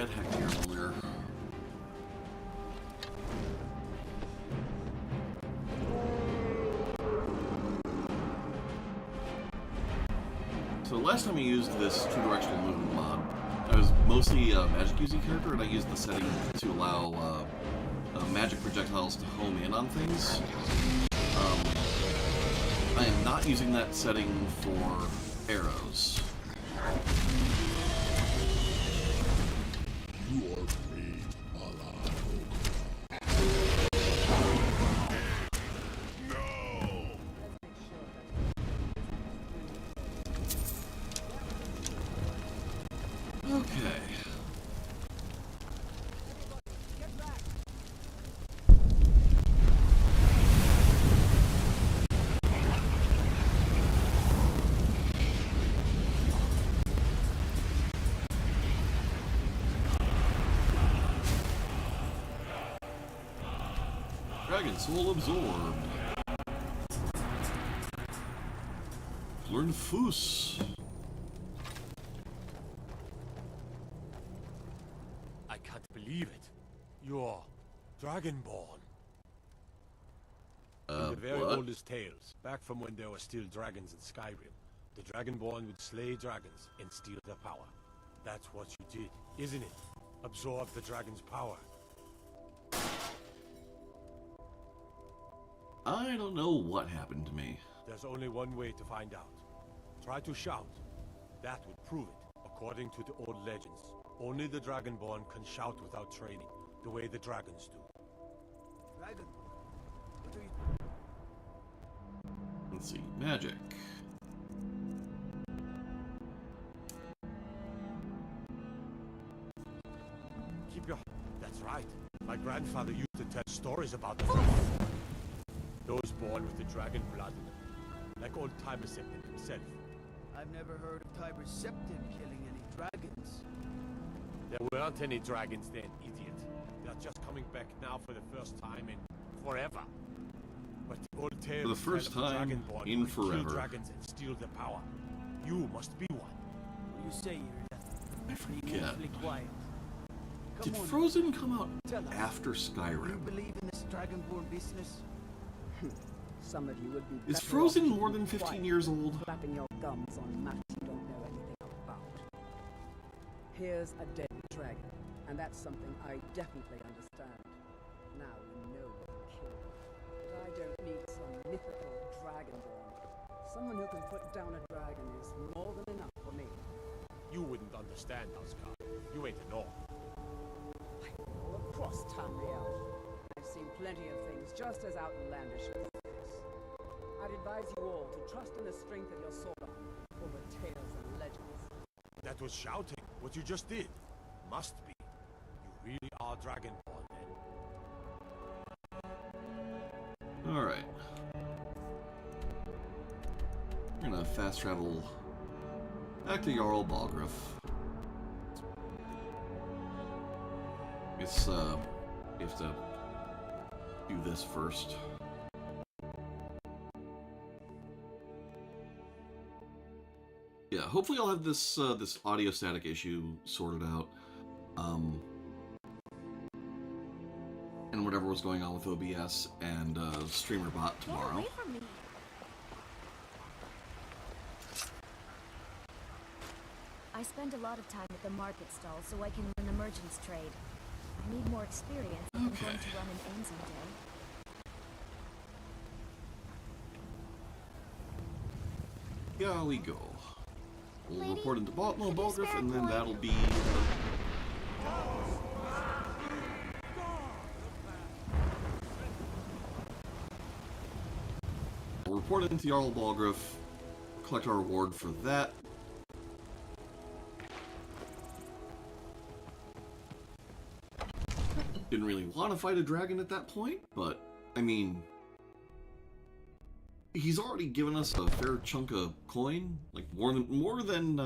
had Hector earlier. So last time I used this two-directional movement mod, I was mostly a magic using character, and I used the setting to allow magic projectiles to home in on things. I am not using that setting for arrows. You are free, Allah. Okay. Dragon Soul absorbed. Learn Foos. I can't believe it. You're Dragonborn. In the very what? oldest tales, back from when there were still dragons in Skyrim, the Dragonborn would slay dragons and steal their power. That's what you did, isn't it? Absorb the dragon's power. I don't know what happened to me. There's only one way to find out. Try to shout. That would prove it. According to the old legends, only the Dragonborn can shout without training, the way the dragons do. Dragon? What are you... Let's see, magic. Keep your... That's right. My grandfather used to tell stories about them. Those born with the dragon blood in them. Like old Tiber Septim himself. I've never heard of Tiber Septim killing any dragons. There weren't any dragons then, idiot. They're just coming back now for the first time in forever. But the old tales For the first tell of time Dragonborn in who would kill forever. dragons and steal their power. You must be one. What you say here, I forget. awfully quiet. Did Come on, Frozen come out tell us. after You Skyrim? believe in this Dragonborn business? Some of you would be Is better Frozen off more keeping than 15 quiet years than old? Flapping your gums on matters you don't know anything about. Here's a dead dragon, and that's something I definitely understand. Now we know we can kill it. But I don't need some mythical dragonborn. Someone who can put down a dragon is more than enough for me. You wouldn't understand, Oscar. You ain't an orc. All across Tamriel, I've seen plenty of things just as outlandish as this. I'd advise you all to trust in the strength of your sword arm over tales and legends. That was shouting. What you just did. Must be. You really are Dragonborn then. Alright. We're gonna fast travel back to Jarl Balgruuf. Guess, we have to do this first. Yeah, hopefully I'll have this this audio static issue sorted out. And whatever was going on with OBS and streamer bot tomorrow. Get away from me. I spend a lot of time at the market stall so I can learn the merchant's trade. I need more experience if I'm going to run an inn someday. Yeah, we go. We'll Lady, report into Balgruuf, could you spare and then coin? that'll be... We'll report into Jarl Balgruuf, collect our reward for that. Didn't really want to fight a dragon at that point, but, I mean... He's already given us a fair chunk of coin, like more than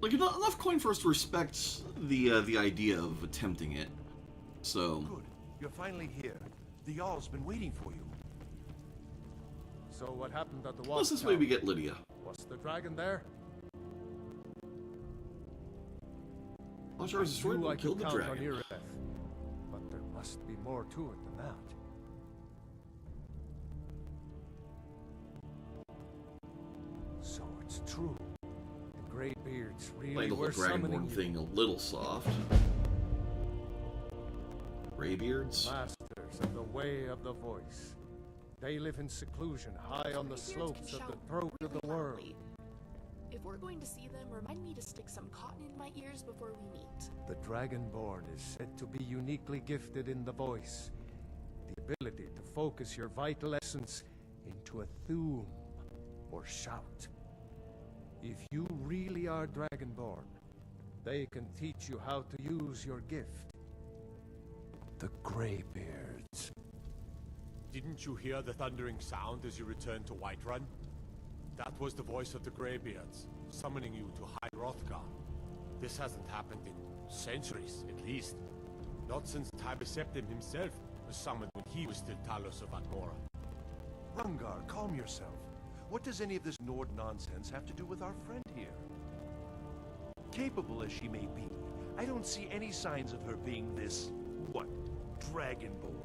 like enough coin for us to respect the idea of attempting it. So Good. You're finally here. The Jarl's been waiting for you. So what happened at the plus this way we get Lydia. Was the dragon there? Ozzar's sword knew I will kill could the count on dragon. Irith, but there must be more to it than that. So it's true. The Greybeards really Playing the whole were summoning Dragonborn you. thing a little soft. Greybeards? Masters of the way of the voice. They live in seclusion high on the slopes of the throat of the world. If we're going to see them, remind me to stick some cotton in my ears before we meet. The Dragonborn is said to be uniquely gifted in the voice. The ability to focus your vital essence into a thum, or shout. If you really are Dragonborn, they can teach you how to use your gift. The Greybeards. Didn't you hear the thundering sound as you returned to Whiterun? That was the voice of the Greybeards, summoning you to High Hrothgar. This hasn't happened in centuries, at least. Not since Tiber Septim himself was summoned when he was still Talos of Atmora. Rungar, calm yourself. What does any of this Nord nonsense have to do with our friend here? Capable as she may be, I don't see any signs of her being this, what, Dragonborn.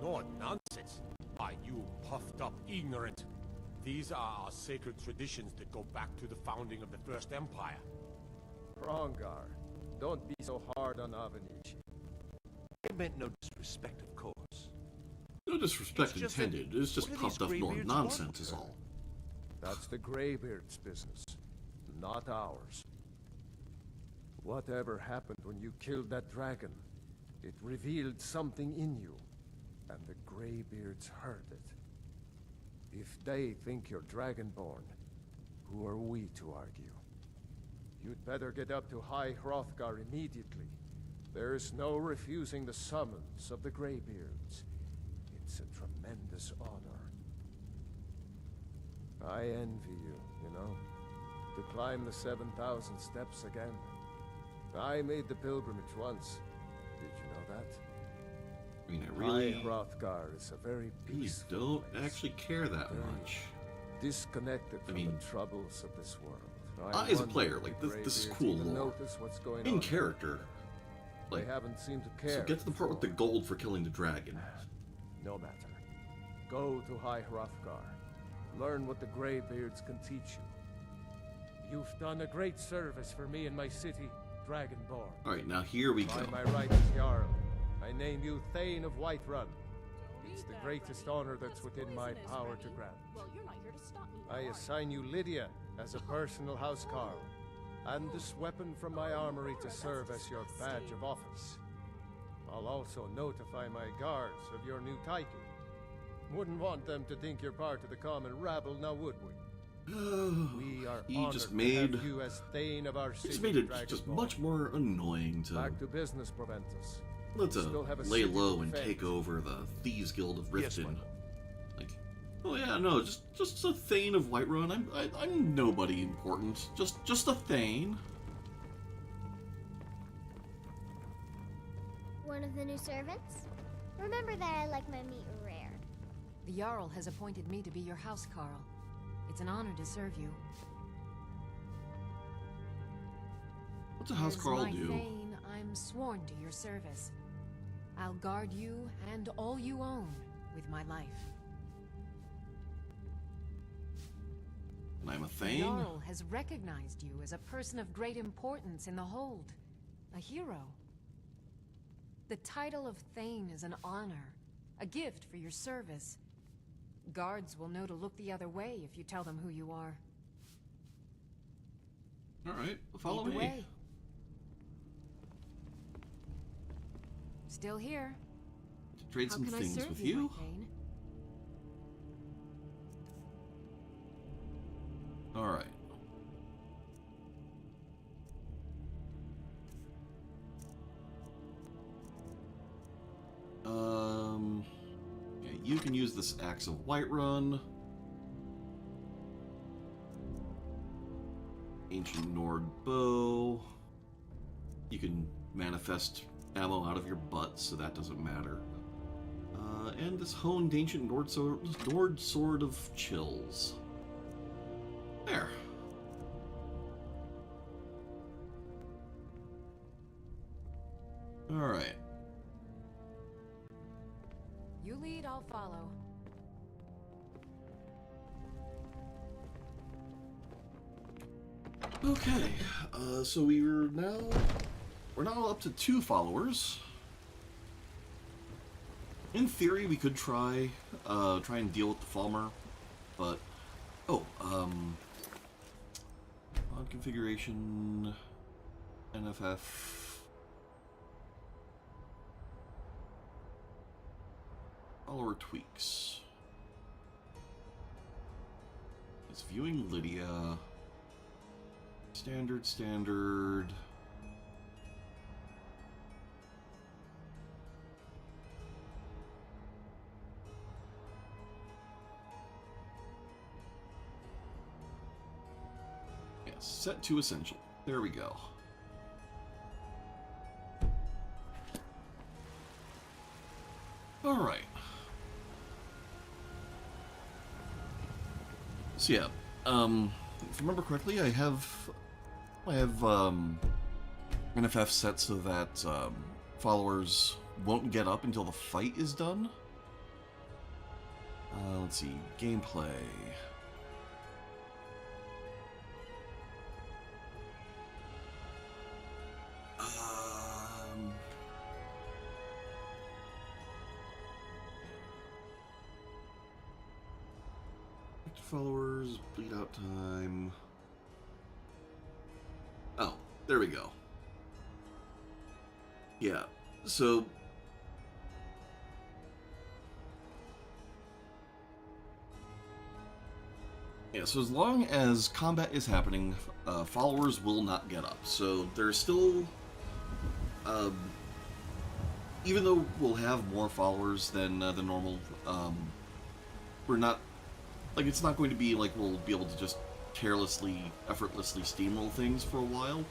Nord nonsense? Why, you puffed up ignorant. These are our sacred traditions that go back to the founding of the First Empire. Rongar, don't be so hard on Avanish. I meant no disrespect, of course. No disrespect It's just that- intended. It's just what do these puffed up Nord Greybeards nonsense want? is all. That's the Greybeards' business, not ours. Whatever happened when you killed that dragon, it revealed something in you, and the Greybeards heard it. If they think you're Dragonborn, who are we to argue? You'd better get up to High Hrothgar immediately. There's no refusing the summons of the Greybeards. It's a tremendous honor. I envy you, you know, to climb the 7,000 steps again. I made the pilgrimage once. Did you know that? I mean, I really, High Hrothgar is a very really peaceful don't place. actually care that much. Disconnected from mean, the troubles of this world. As a wonder player, if like, the this is Greybeards cool even lore. notice what's going In on. character. Like, They haven't seemed to so care. get to the part with the gold for killing the dragon. No matter. Go to High Hrothgar. Learn what the Greybeards can teach you. You've done a great service for me and my city, Dragonborn. Alright, now here we By go. my right as Jarl, I name you Thane of Whiterun. It's the greatest honor that's within my power to grant. Well, you're not here to stop me. I assign you Lydia as a personal housecarl, and this weapon from my armory to serve as your badge of office. I'll also notify my guards of your new title. Wouldn't want them to think you're part of the common rabble, now would we? We are He honored just to made have you as Thane of our He city, just made it just Dragonborn. much more annoying Back to to business, Proventus. Still have a lay city low to and defend. take over the Thieves Guild of Yes, Riften. my lord. Like, oh yeah, no, just a Thane of Whiterun. I'm nobody important. Just a Thane. One of the new servants? Remember that I like my meat rare. The Jarl has appointed me to be your housecarl. It's an honor to serve you. What's a house As Carl my do? Thane, I'm sworn to your service. I'll guard you and all you own with my life. And I'm a The Thane? Jarl has recognized you as a person of great importance in the Hold. A hero. The title of Thane is an honor. A gift for your service. Guards will know to look the other way if you tell them who you are. Alright, follow Lead the me. way. Still here. To trade How some can I things serve with you, you. my Thane? Alright. Yeah, you can use this Axe of Whiterun. Ancient Nord Bow. You can manifest ammo out of your butt, so that doesn't matter. And this honed ancient Nord Sword of Chills. There. You lead, I'll follow. Okay, so we're now up to 2 followers. In theory, we could try and deal with the Falmer, but mod configuration, NFF. Follower tweaks. It's viewing Lydia. Standard. Yes, set to essential. There we go. All right. So yeah, if I remember correctly, I have NFF set so that followers won't get up until the fight is done. Let's see, gameplay. Followers, bleed out time. Oh, there we go. Yeah, so as long as combat is happening, followers will not get up. So there's still, even though we'll have more followers than the normal, we're not. Like, it's not going to be like we'll be able to just carelessly, effortlessly steamroll things for a while.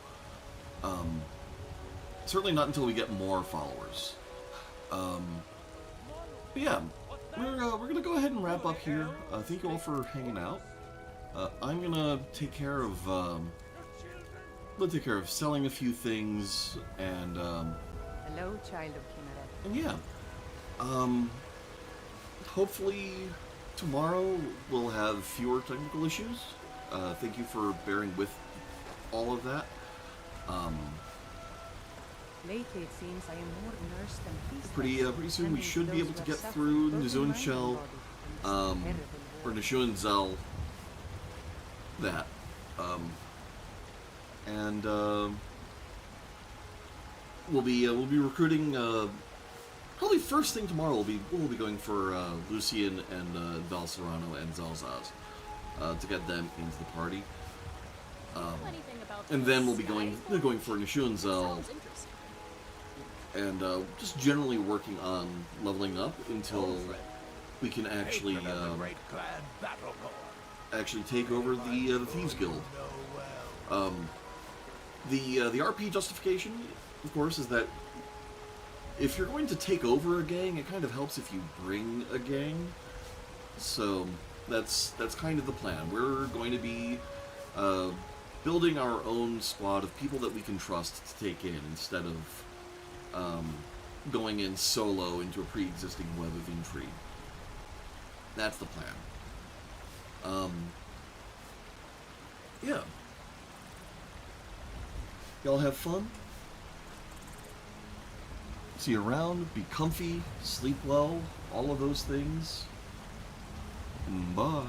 Certainly not until we get more followers. But yeah, we're gonna go ahead and wrap up here. Thank you all for hanging out. I'm gonna take care of selling a few things and Hello, child of Kinneret. and yeah, hopefully tomorrow we'll have fewer technical issues. Thank you for bearing with all of that. Lately, it seems I am more nursed than peaceful. Pretty soon we should be able to get through Nizun Shell, or Nishun Zel. That, and we'll be recruiting. Probably first thing tomorrow we'll be going for Lucian and Val Serrano and Zalzaz to get them into the party. And then we'll be going for Nishun Zel and just generally working on leveling up until we can actually take over the Thieves Guild. The RP justification, of course, is that if you're going to take over a gang, it kind of helps if you bring a gang. So that's kind of the plan. We're going to be building our own squad of people that we can trust to take in instead of going in solo into a pre-existing web of intrigue. That's the plan. Yeah. Y'all have fun. See you around, be comfy, sleep well, all of those things. Bye.